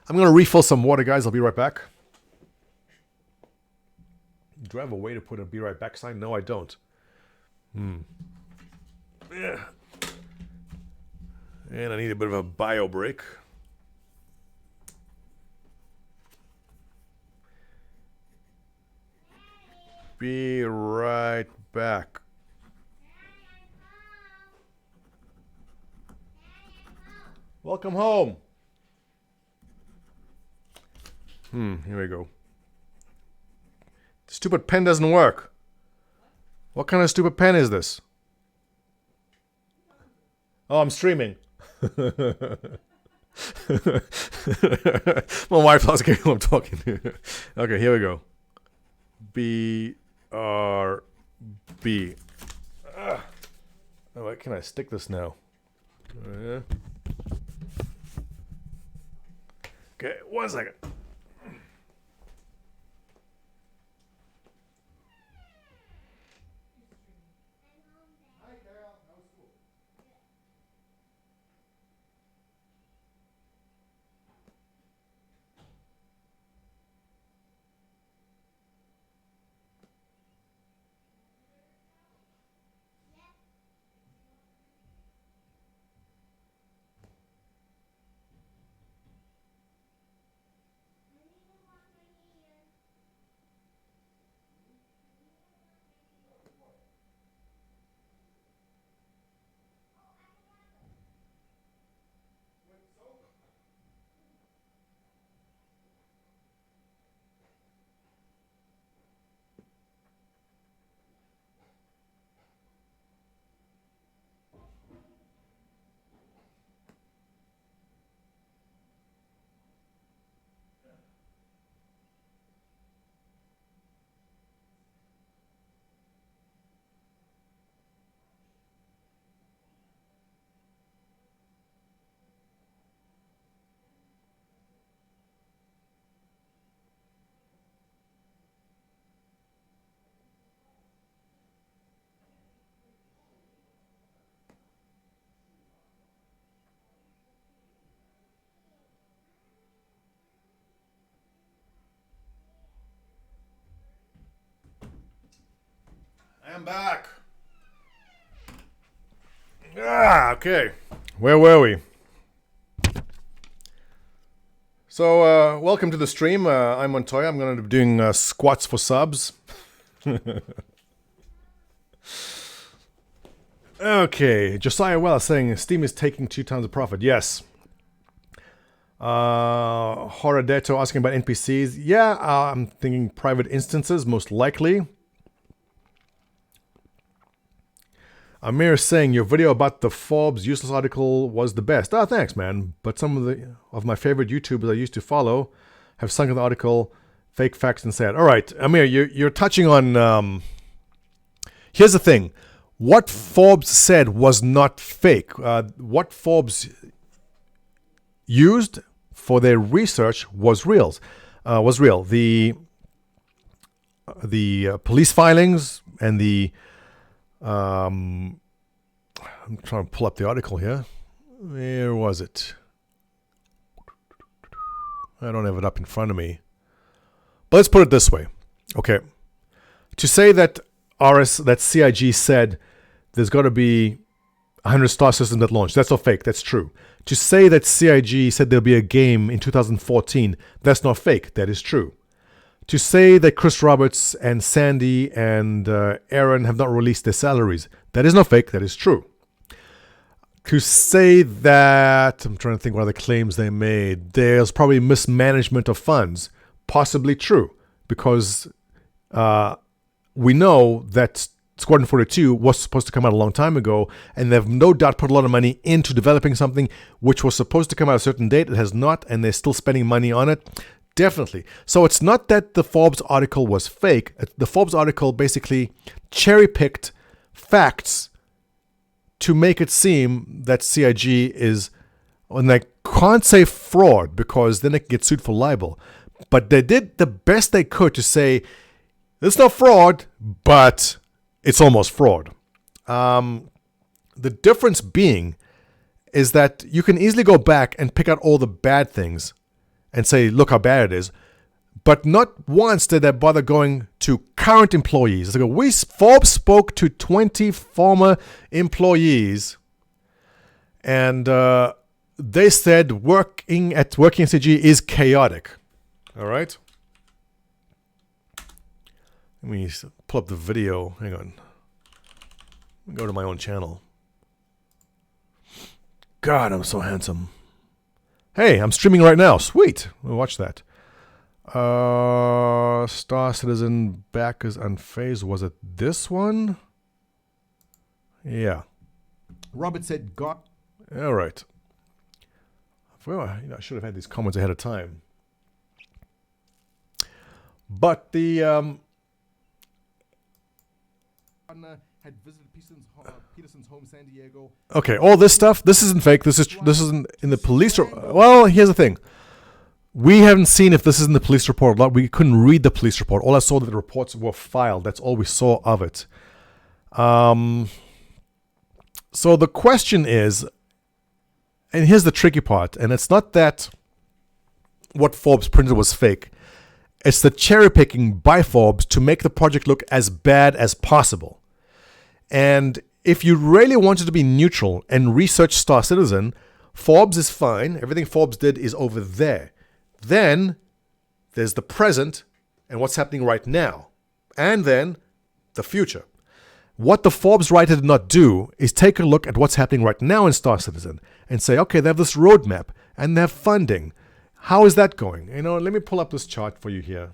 I'm going to refill some water, guys. I'll be right back. Do I have a way to put a be right back sign? No, I don't. Yeah. And I need a bit of a bio break. Be right back. Welcome home. Here we go. The stupid pen doesn't work. What kind of stupid pen is this? Oh, I'm streaming. My wife asking who I'm talking to. Okay, here we go. BRB. Oh, where can I stick this now? Okay, 1 second. I am back. Okay. Where were we? So, welcome to the stream. I'm Montoya. I'm going to be doing squats for subs. Okay. Josiah Wells saying Steam is taking 2 times the profit. Yes. Horadeto asking about NPCs. Yeah, I'm thinking private instances, most likely. Amir is saying your video about the Forbes useless article was the best. Oh, thanks, man. But some of my favorite YouTubers I used to follow have sunk in the article, fake facts, and said, all right, Amir, you're touching on... here's the thing. What Forbes said was not fake. What Forbes used for their research was real. The police filings and the... I'm trying to pull up the article here. Where was it? I don't have it up in front of me. But let's put it this way. Okay. To say that CIG said there's got to be 100 star systems at launch, that's not fake. That's true. To say that CIG said there'll be a game in 2014, that's not fake. That is true. To say that Chris Roberts and Sandy and Aaron have not released their salaries, that is not fake, that is true. To say that, I'm trying to think what other claims they made, there's probably mismanagement of funds, possibly true, because we know that Squadron 42 was supposed to come out a long time ago, and they've no doubt put a lot of money into developing something which was supposed to come out a certain date. It has not, and they're still spending money on it. Definitely. So it's not that the Forbes article was fake. The Forbes article basically cherry-picked facts to make it seem that CIG is, and I can't say fraud because then it can get sued for libel. But they did the best they could to say, it's not fraud, but it's almost fraud. The difference being is that you can easily go back and pick out all the bad things and say, look how bad it is. But not once did they bother going to current employees. They go, Forbes spoke to 20 former employees, and they said working at CG is chaotic. All right? Let me pull up the video. Hang on. Let me go to my own channel. God, I'm so handsome. Hey, I'm streaming right now. Sweet. We'll watch that. Star Citizen backers unfazed. Was it this one? Yeah. Robert said, God. All right. Well, I should have had these comments ahead of time. But the had visited Peterson's home, San Diego. Okay, all this stuff. This isn't fake. This isn't in the police. Well, here's the thing. We haven't seen if this is in the police report. We couldn't read the police report. All I saw that the reports were filed. That's all we saw of it. So the question is, and here's the tricky part, and it's not that what Forbes printed was fake. It's the cherry picking by Forbes to make the project look as bad as possible. And if you really wanted to be neutral and research Star Citizen, Forbes is fine. Everything Forbes did is over there. Then there's the present and what's happening right now. And then the future. What the Forbes writer did not do is take a look at what's happening right now in Star Citizen and say, okay, they have this roadmap and they have funding. How is that going? Let me pull up this chart for you here.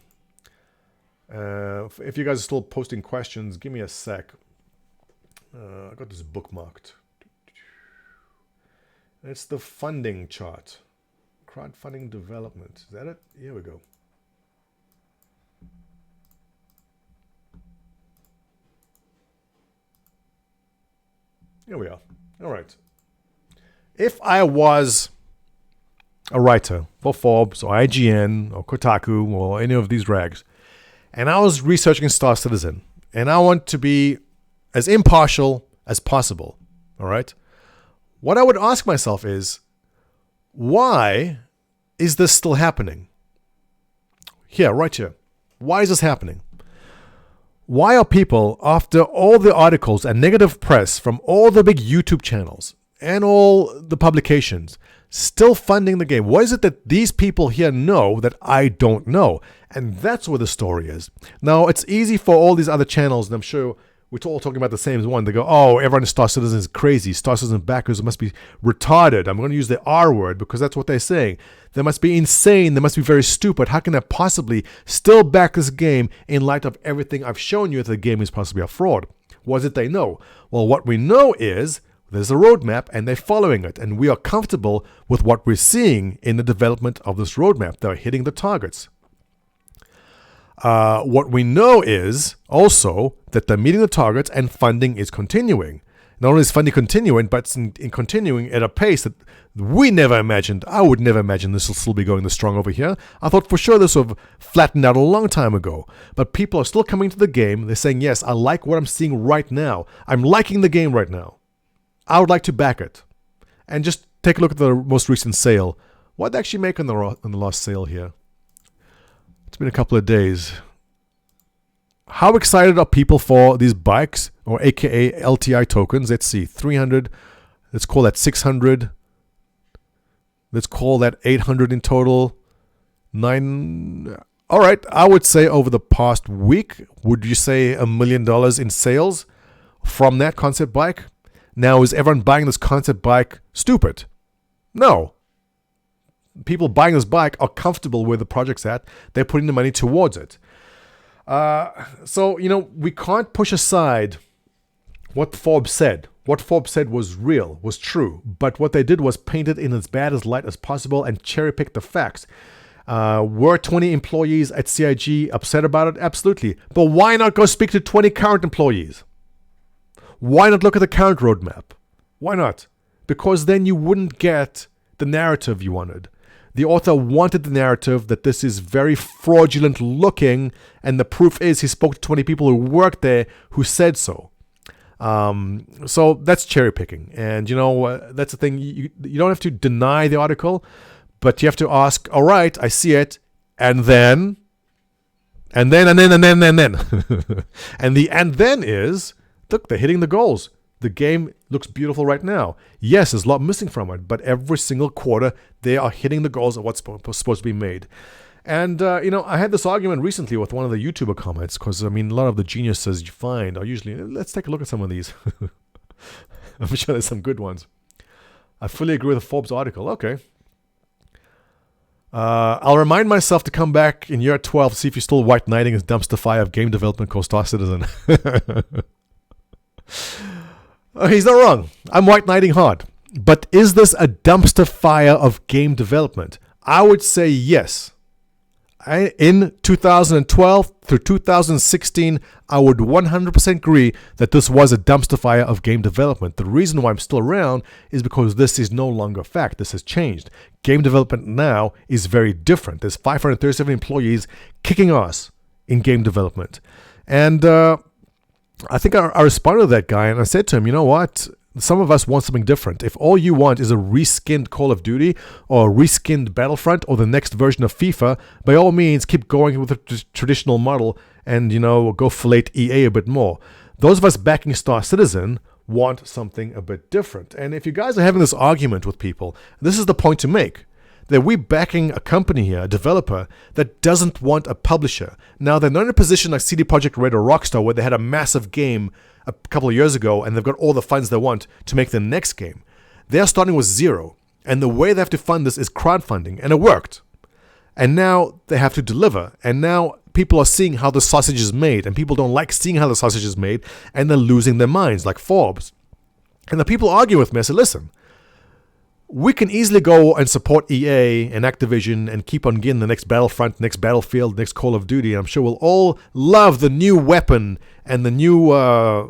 If you guys are still posting questions, give me a sec. I got this bookmarked. It's the funding chart. Crowdfunding development. Is that it? Here we go. Here we are. All right. If I was a writer for Forbes or IGN or Kotaku or any of these rags, and I was researching Star Citizen, and I want to be as impartial as possible, all right? What I would ask myself is, why is this still happening? Here, right here. Why is this happening? Why are people, after all the articles and negative press from all the big YouTube channels and all the publications, still funding the game? What is it that these people here know that I don't know? And that's where the story is. Now, it's easy for all these other channels, and I'm sure we're all talking about the same one. They go, oh, everyone in Star Citizen is crazy. Star Citizen backers must be retarded. I'm going to use the R word because that's what they're saying. They must be insane. They must be very stupid. How can they possibly still back this game in light of everything I've shown you that the game is possibly a fraud? What is it they know? Well, what we know is there's a roadmap and they're following it. And we are comfortable with what we're seeing in the development of this roadmap. They're hitting the targets. What we know is also that they're meeting the targets and funding is continuing. Not only is funding continuing, but it's in continuing at a pace that we never imagined. I would never imagine this will still be going this strong over here. I thought for sure this would have flattened out a long time ago. But people are still coming to the game. They're saying, yes, I like what I'm seeing right now. I'm liking the game right now. I would like to back it. And just take a look at the most recent sale. What did they actually make on the last sale here? It's been a couple of days. How excited are people for these bikes, or aka LTI tokens? Let's see, 300. Let's call that 600. Let's call that 800 in total. 9. All right, I would say over the past week, would you say $1 million in sales from that concept bike? Now, is everyone buying this concept bike stupid? No. People buying this bike are comfortable where the project's at. They're putting the money towards it. So, we can't push aside what Forbes said. What Forbes said was real, was true. But what they did was paint it in as bad as light as possible and cherry-pick the facts. Were 20 employees at CIG upset about it? Absolutely. But why not go speak to 20 current employees? Why not look at the current roadmap? Why not? Because then you wouldn't get the narrative you wanted. The author wanted the narrative that this is very fraudulent looking, and the proof is he spoke to 20 people who worked there who said so. So that's cherry picking. And, that's the thing. You don't have to deny the article, but you have to ask, all right, I see it, and then. And the and then is, look, they're hitting the goals. The game looks beautiful right now. Yes, there's a lot missing from it, but every single quarter, they are hitting the goals of what's supposed to be made. And, I had this argument recently with one of the YouTuber comments, because, a lot of the geniuses you find are usually, let's take a look at some of these. I'm sure there's some good ones. I fully agree with the Forbes article. Okay. I'll remind myself to come back in year 12 to see if you're still white knighting his dumpster fire of game development called Star Citizen. He's not wrong. I'm white knighting hard. But is this a dumpster fire of game development? I would say yes. In 2012 through 2016, I would 100% agree that this was a dumpster fire of game development. The reason why I'm still around is because this is no longer a fact. This has changed. Game development now is very different. There's 537 employees kicking ass in game development. And I think I responded to that guy and I said to him, you know what? Some of us want something different. If all you want is a reskinned Call of Duty or a reskinned Battlefront or the next version of FIFA, by all means, keep going with the traditional model and, go fillet EA a bit more. Those of us backing Star Citizen want something a bit different. And if you guys are having this argument with people, this is the point to make. That we're backing a company here, a developer, that doesn't want a publisher. Now, they're not in a position like CD Projekt Red or Rockstar where they had a massive game a couple of years ago and they've got all the funds they want to make the next game. They're starting with zero. And the way they have to fund this is crowdfunding. And it worked. And now they have to deliver. And now people are seeing how the sausage is made. And people don't like seeing how the sausage is made. And they're losing their minds, like Forbes. And the people argue with me. I said, listen, we can easily go and support EA and Activision and keep on getting the next Battlefront, next Battlefield, next Call of Duty. And I'm sure we'll all love the new weapon and the new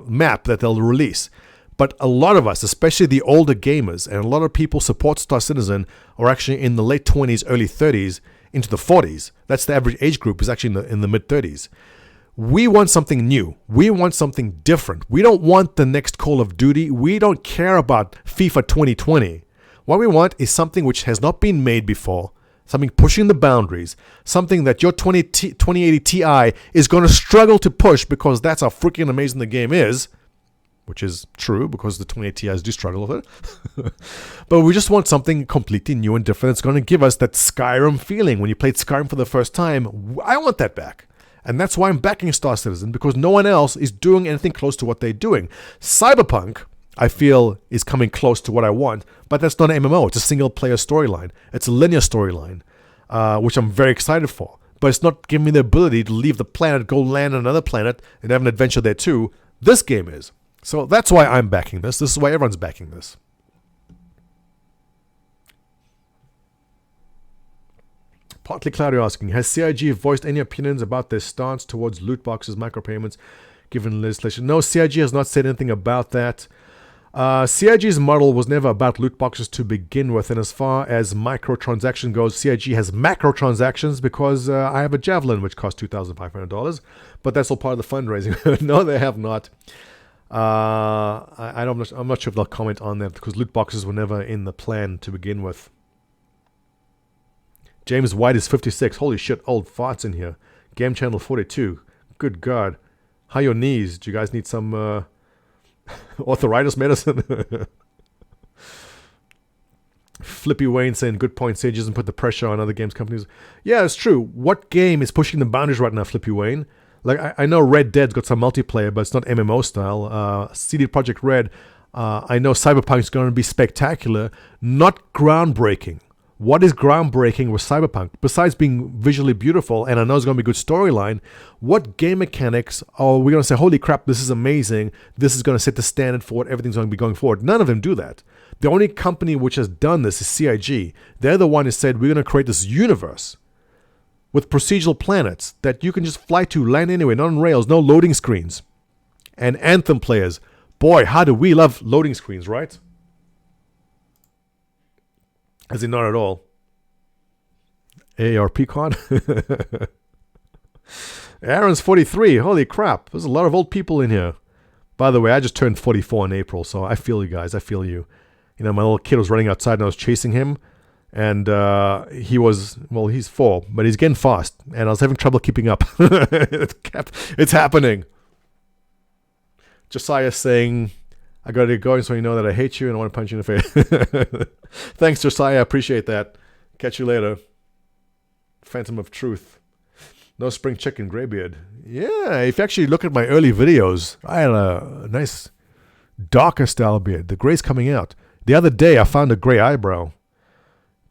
map that they'll release. But a lot of us, especially the older gamers, and a lot of people support Star Citizen are actually in the late 20s, early 30s, into the 40s. That's the average age group is actually in the mid-30s. We want something new. We want something different. We don't want the next Call of Duty. We don't care about FIFA 2020. What we want is something which has not been made before, something pushing the boundaries, something that your 2080 Ti is going to struggle to push because that's how freaking amazing the game is, which is true because the 2080 Ti's do struggle with it. But we just want something completely new and different that's going to give us that Skyrim feeling when you played Skyrim for the first time. I want that back. And that's why I'm backing Star Citizen, because no one else is doing anything close to what they're doing. Cyberpunk, I feel, is coming close to what I want, but that's not an MMO. It's a single-player storyline. It's a linear storyline, which I'm very excited for. But it's not giving me the ability to leave the planet, go land on another planet, and have an adventure there too. This game is. So that's why I'm backing this. This is why everyone's backing this. Partly Claudio asking, has CIG voiced any opinions about their stance towards loot boxes, micropayments, given legislation? No, CIG has not said anything about that. CIG's model was never about loot boxes to begin with, and as far as microtransaction goes, CIG has macrotransactions because I have a Javelin which costs $2,500, but that's all part of the fundraising. No, they have not. I'm not sure if they'll comment on that because loot boxes were never in the plan to begin with. James White is 56. Holy shit, old farts in here. Game Channel 42. Good God. How are your knees? Do you guys need some arthritis medicine? Flippy Wayne saying, good point, Sage doesn't put the pressure on other games companies. Yeah, it's true. What game is pushing the boundaries right now, Flippy Wayne? Like, I know Red Dead's got some multiplayer, but it's not MMO style. CD Projekt Red, I know Cyberpunk's going to be spectacular, not groundbreaking. What is groundbreaking with Cyberpunk? Besides being visually beautiful, and I know it's going to be a good storyline, what game mechanics are we going to say, holy crap, this is amazing, this is going to set the standard for what everything's going to be going forward? None of them do that. The only company which has done this is CIG. They're the one who said, we're going to create this universe with procedural planets that you can just fly to, land anywhere, not on rails, no loading screens. And Anthem players, boy, how do we love loading screens, right? As in, not at all. ARP con? Aaron's 43. Holy crap. There's a lot of old people in here. By the way, I just turned 44 in April, so I feel you guys. I feel you. You know, my little kid was running outside and I was chasing him. And he was, well, he's 4, but he's getting fast. And I was having trouble keeping up. It's happening. Josiah's saying, I got to get going so you know that I hate you and I want to punch you in the face. Thanks, Josiah. I appreciate that. Catch you later. Phantom of Truth. No spring chicken, graybeard. Yeah, if you actually look at my early videos, I had a nice darker style beard. The gray's coming out. The other day, I found a gray eyebrow.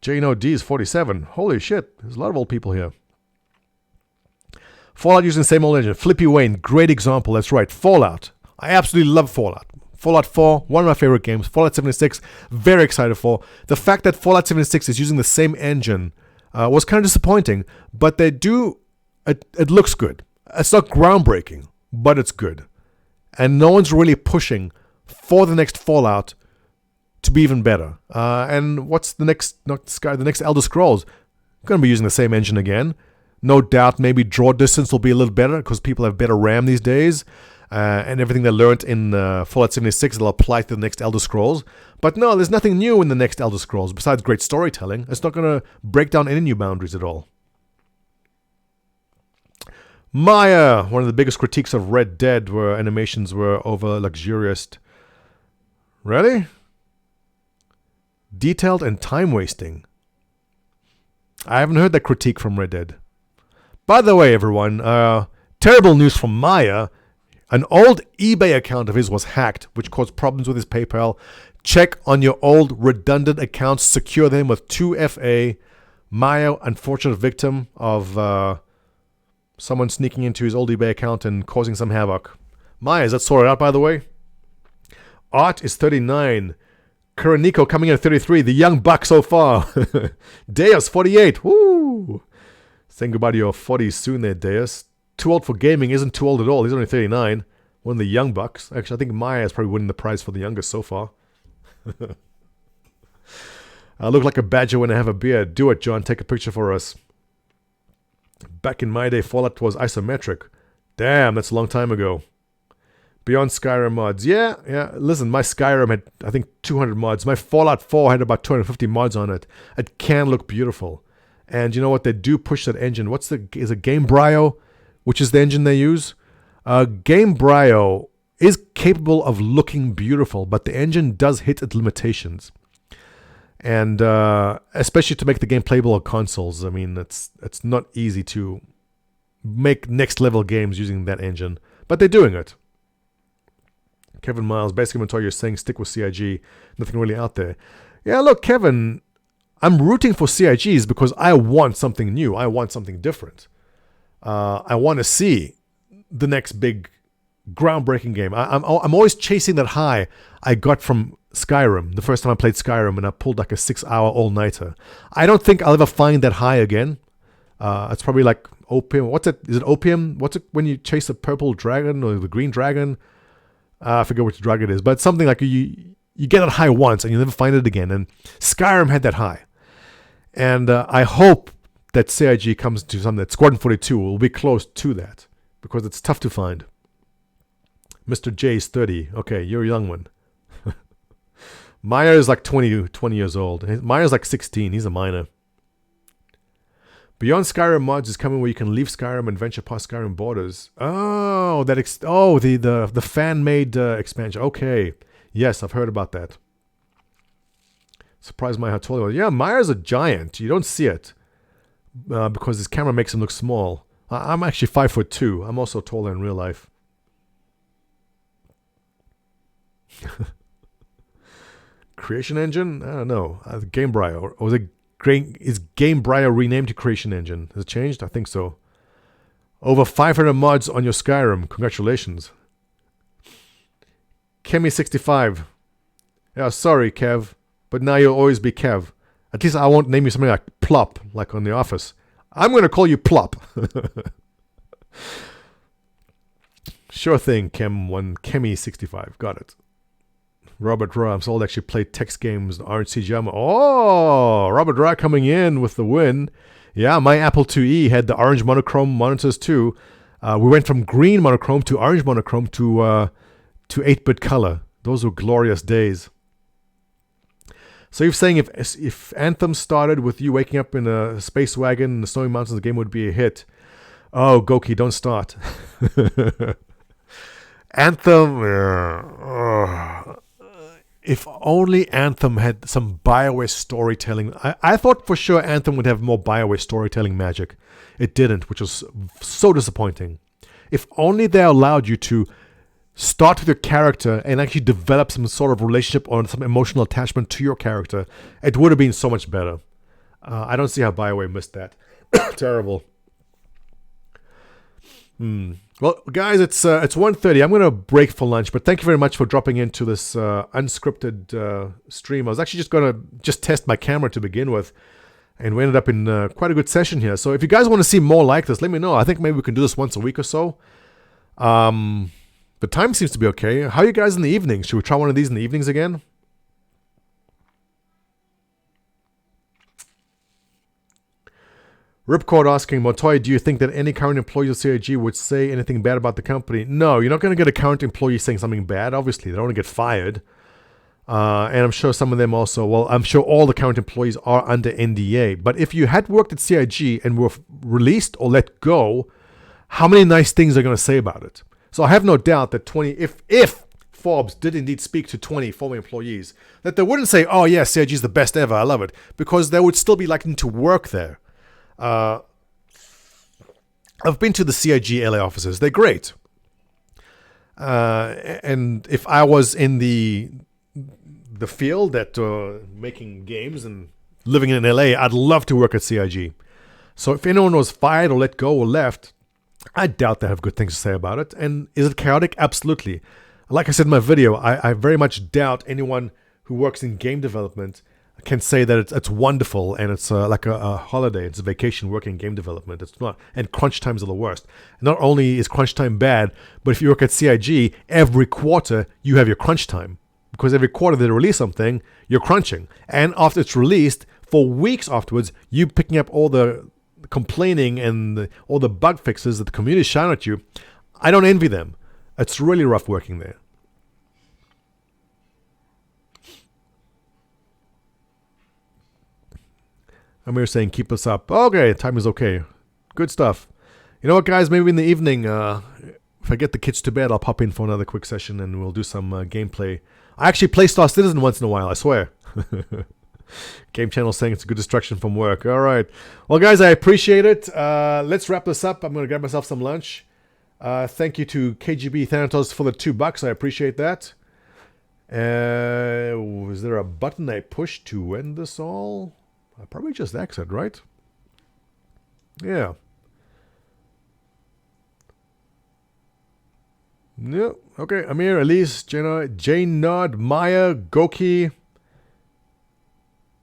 Jano D is 47. Holy shit, there's a lot of old people here. Fallout using the same old engine. Flippy Wayne, great example. That's right, Fallout. I absolutely love Fallout. Fallout 4, one of my favorite games. Fallout 76, very excited for. The fact that Fallout 76 is using the same engine was kind of disappointing, but they do, it looks good. It's not groundbreaking, but it's good. And no one's really pushing for the next Fallout to be even better. And what's the next, the next Elder Scrolls? Going to be using the same engine again. No doubt maybe draw distance will be a little better because people have better RAM these days. And everything they learned in Fallout 76 will apply to the next Elder Scrolls. But no, there's nothing new in the next Elder Scrolls besides great storytelling. It's not going to break down any new boundaries at all. Maya, one of the biggest critiques of Red Dead were animations were over luxurious. Really? Detailed and time wasting. I haven't heard that critique from Red Dead. By the way, everyone, terrible news from Maya. An old eBay account of his was hacked, which caused problems with his PayPal. Check on your old redundant accounts. Secure them with 2FA. Maya, unfortunate victim of someone sneaking into his old eBay account and causing some havoc. Maya, is that sorted out, by the way? Art is 39. Kuroniko coming in at 33. The young buck so far. Deus, 48. Woo! Saying goodbye to your 40s soon there, Deus. Too old for gaming isn't too old at all. He's only 39. One of the young bucks. Actually, I think Maya is probably winning the prize for the youngest so far. I look like a badger when I have a beard. Do it, John. Take a picture for us. Back in my day, Fallout was isometric. Damn, that's a long time ago. Beyond Skyrim mods. Yeah. Listen, my Skyrim had, I think, 200 mods. My Fallout 4 had about 250 mods on it. It can look beautiful. And you know what? They do push that engine. Is it Gamebryo, which is the engine they use? Gamebryo is capable of looking beautiful, but the engine does hit its limitations. And especially to make the game playable on consoles. I mean, it's not easy to make next level games using that engine, but they're doing it. Kevin Miles, basically Montoya, you're saying stick with CIG. Nothing really out there. Yeah, look, Kevin, I'm rooting for CIGs because I want something new. I want something different. I want to see the next big groundbreaking game. I'm always chasing that high I got from Skyrim. The first time I played Skyrim and I pulled like a 6-hour all-nighter. I don't think I'll ever find that high again. It's probably like opium. What's it? Is it opium? What's it when you chase a purple dragon or the green dragon? I forget which drug it is, but it's something like you get that high once and you never find it again. And Skyrim had that high. And I hope that CIG comes to something that Squadron 42 will be close to that because it's tough to find. Mr. J is 30. Okay, you're a young one. Meyer is like 20 years old. Meyer's like 16. He's a minor. Beyond Skyrim mods is coming where you can leave Skyrim and venture past Skyrim borders. Oh, the fan-made expansion. Okay. Yes, I've heard about that. Surprised Meyer how tall he was. Yeah, Meyer's a giant. You don't see it because his camera makes him look small. I'm actually 5'2". I'm also taller in real life. Creation Engine? I don't know. Gamebryo. Or was it is Gamebryo renamed to Creation Engine? Has it changed? I think so. Over 500 mods on your Skyrim. Congratulations. Kemi65. Yeah, sorry, Kev. But now you'll always be Kev. At least I won't name you something like Plop, like on The Office. I'm going to call you Plop. Sure thing, Kemi65. Got it. Robert Ra, I'm sold actually played text games, RNC. Oh, Robert Ra coming in with the win. Yeah, my Apple IIe had the orange monochrome monitors too. We went from green monochrome to orange monochrome to 8-bit color. Those were glorious days. So you're saying if Anthem started with you waking up in a space wagon in the snowy mountains, the game would be a hit. Oh, Goki, don't start. Anthem. If only Anthem had some BioWare storytelling. I thought for sure Anthem would have more BioWare storytelling magic. It didn't, which was so disappointing. If only they allowed you to start with your character and actually develop some sort of relationship or some emotional attachment to your character, it would have been so much better. I don't see how BioWare missed that. Terrible. Well, guys, it's 1:30. I'm going to break for lunch, but thank you very much for dropping into this unscripted stream. I was actually just going to test my camera to begin with, and we ended up in quite a good session here. So if you guys want to see more like this, let me know. I think maybe we can do this once a week or so. The time seems to be okay. How are you guys in the evenings? Should we try one of these in the evenings again? Ripcord asking, Montoya, do you think that any current employees of CIG would say anything bad about the company? No, you're not going to get a current employee saying something bad. Obviously, they don't want to get fired. And I'm sure some of them also, well, I'm sure all the current employees are under NDA. But if you had worked at CIG and were released or let go, how many nice things are going to say about it? So I have no doubt that if Forbes did indeed speak to 20 former employees, that they wouldn't say, oh yeah, CIG is the best ever, I love it. Because they would still be liking to work there. I've been to the CIG LA offices. They're great. And if I was in the field that making games and living in LA, I'd love to work at CIG. So if anyone was fired or let go or left, I doubt they have good things to say about it. And is it chaotic? Absolutely. Like I said in my video, I very much doubt anyone who works in game development can say that it's wonderful and it's like a holiday. It's a vacation working in game development. It's not. And crunch times are the worst. Not only is crunch time bad, but if you work at CIG, every quarter you have your crunch time. Because every quarter they release something, you're crunching. And after it's released, for weeks afterwards, you picking up all the complaining and all the bug fixes that the community shout at you. I don't envy them. It's really rough working there. Amir saying keep us up. Okay, time is okay. Good stuff. You know what, guys? Maybe in the evening, if I get the kids to bed, I'll pop in for another quick session and we'll do some gameplay. I actually play Star Citizen once in a while, I swear. Game Channel saying it's a good distraction from work. All right. Well, guys, I appreciate it. Let's wrap this up. I'm going to grab myself some lunch. Thank you to KGB Thanatos for the $2. I appreciate that. Is there a button I push to end this all? I probably just exit, right? Yeah. No. Okay. Amir, Elise, Jenna, Jane Nod, Maya, Goki,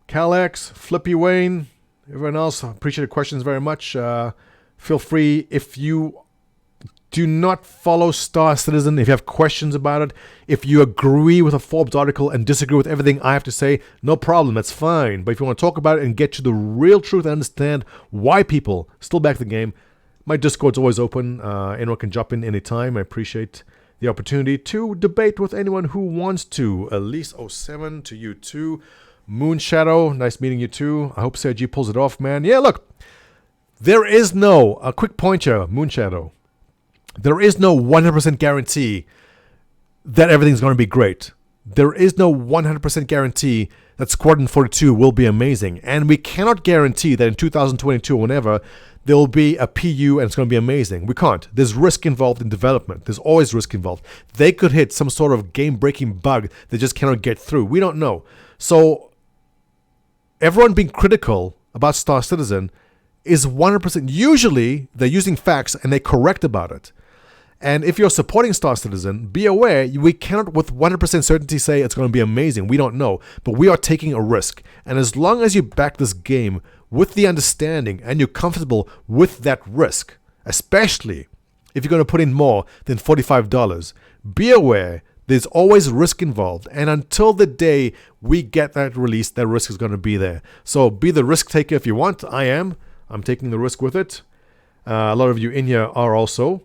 Calex, Flippy Wayne, everyone else. I appreciate the questions very much. Feel free, if you do not follow Star Citizen, if you have questions about it, if you agree with a Forbes article and disagree with everything I have to say, no problem, that's fine. But if you want to talk about it and get to the real truth and understand why people still back the game, my Discord's always open. Anyone can jump in anytime. I appreciate the opportunity to debate with anyone who wants to. Elise07 to you too. Moonshadow, nice meeting you too. I hope Sergi pulls it off, man. Yeah, look, there is no, a quick point here, Moonshadow. There is no 100% guarantee that everything's going to be great. There is no 100% guarantee that Squadron 42 will be amazing. And we cannot guarantee that in 2022 or whenever, there will be a PU and it's going to be amazing. We can't. There's risk involved in development. There's always risk involved. They could hit some sort of game-breaking bug they just cannot get through. We don't know. So everyone being critical about Star Citizen is 100%. Usually, they're using facts and they're correct about it. And if you're supporting Star Citizen, be aware, we cannot with 100% certainty say it's going to be amazing. We don't know. But we are taking a risk. And as long as you back this game with the understanding and you're comfortable with that risk, especially if you're going to put in more than $45, be aware there's always risk involved. And until the day we get that release, that risk is going to be there. So be the risk taker if you want. I am. I'm taking the risk with it. A lot of you in here are also.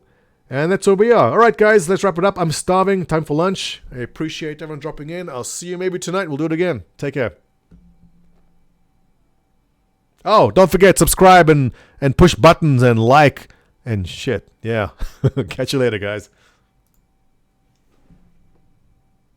And that's where we are. All right, guys, let's wrap it up. I'm starving. Time for lunch. I appreciate everyone dropping in. I'll see you maybe tonight. We'll do it again. Take care. Oh, don't forget, subscribe and push buttons and like and shit. Yeah. Catch you later, guys.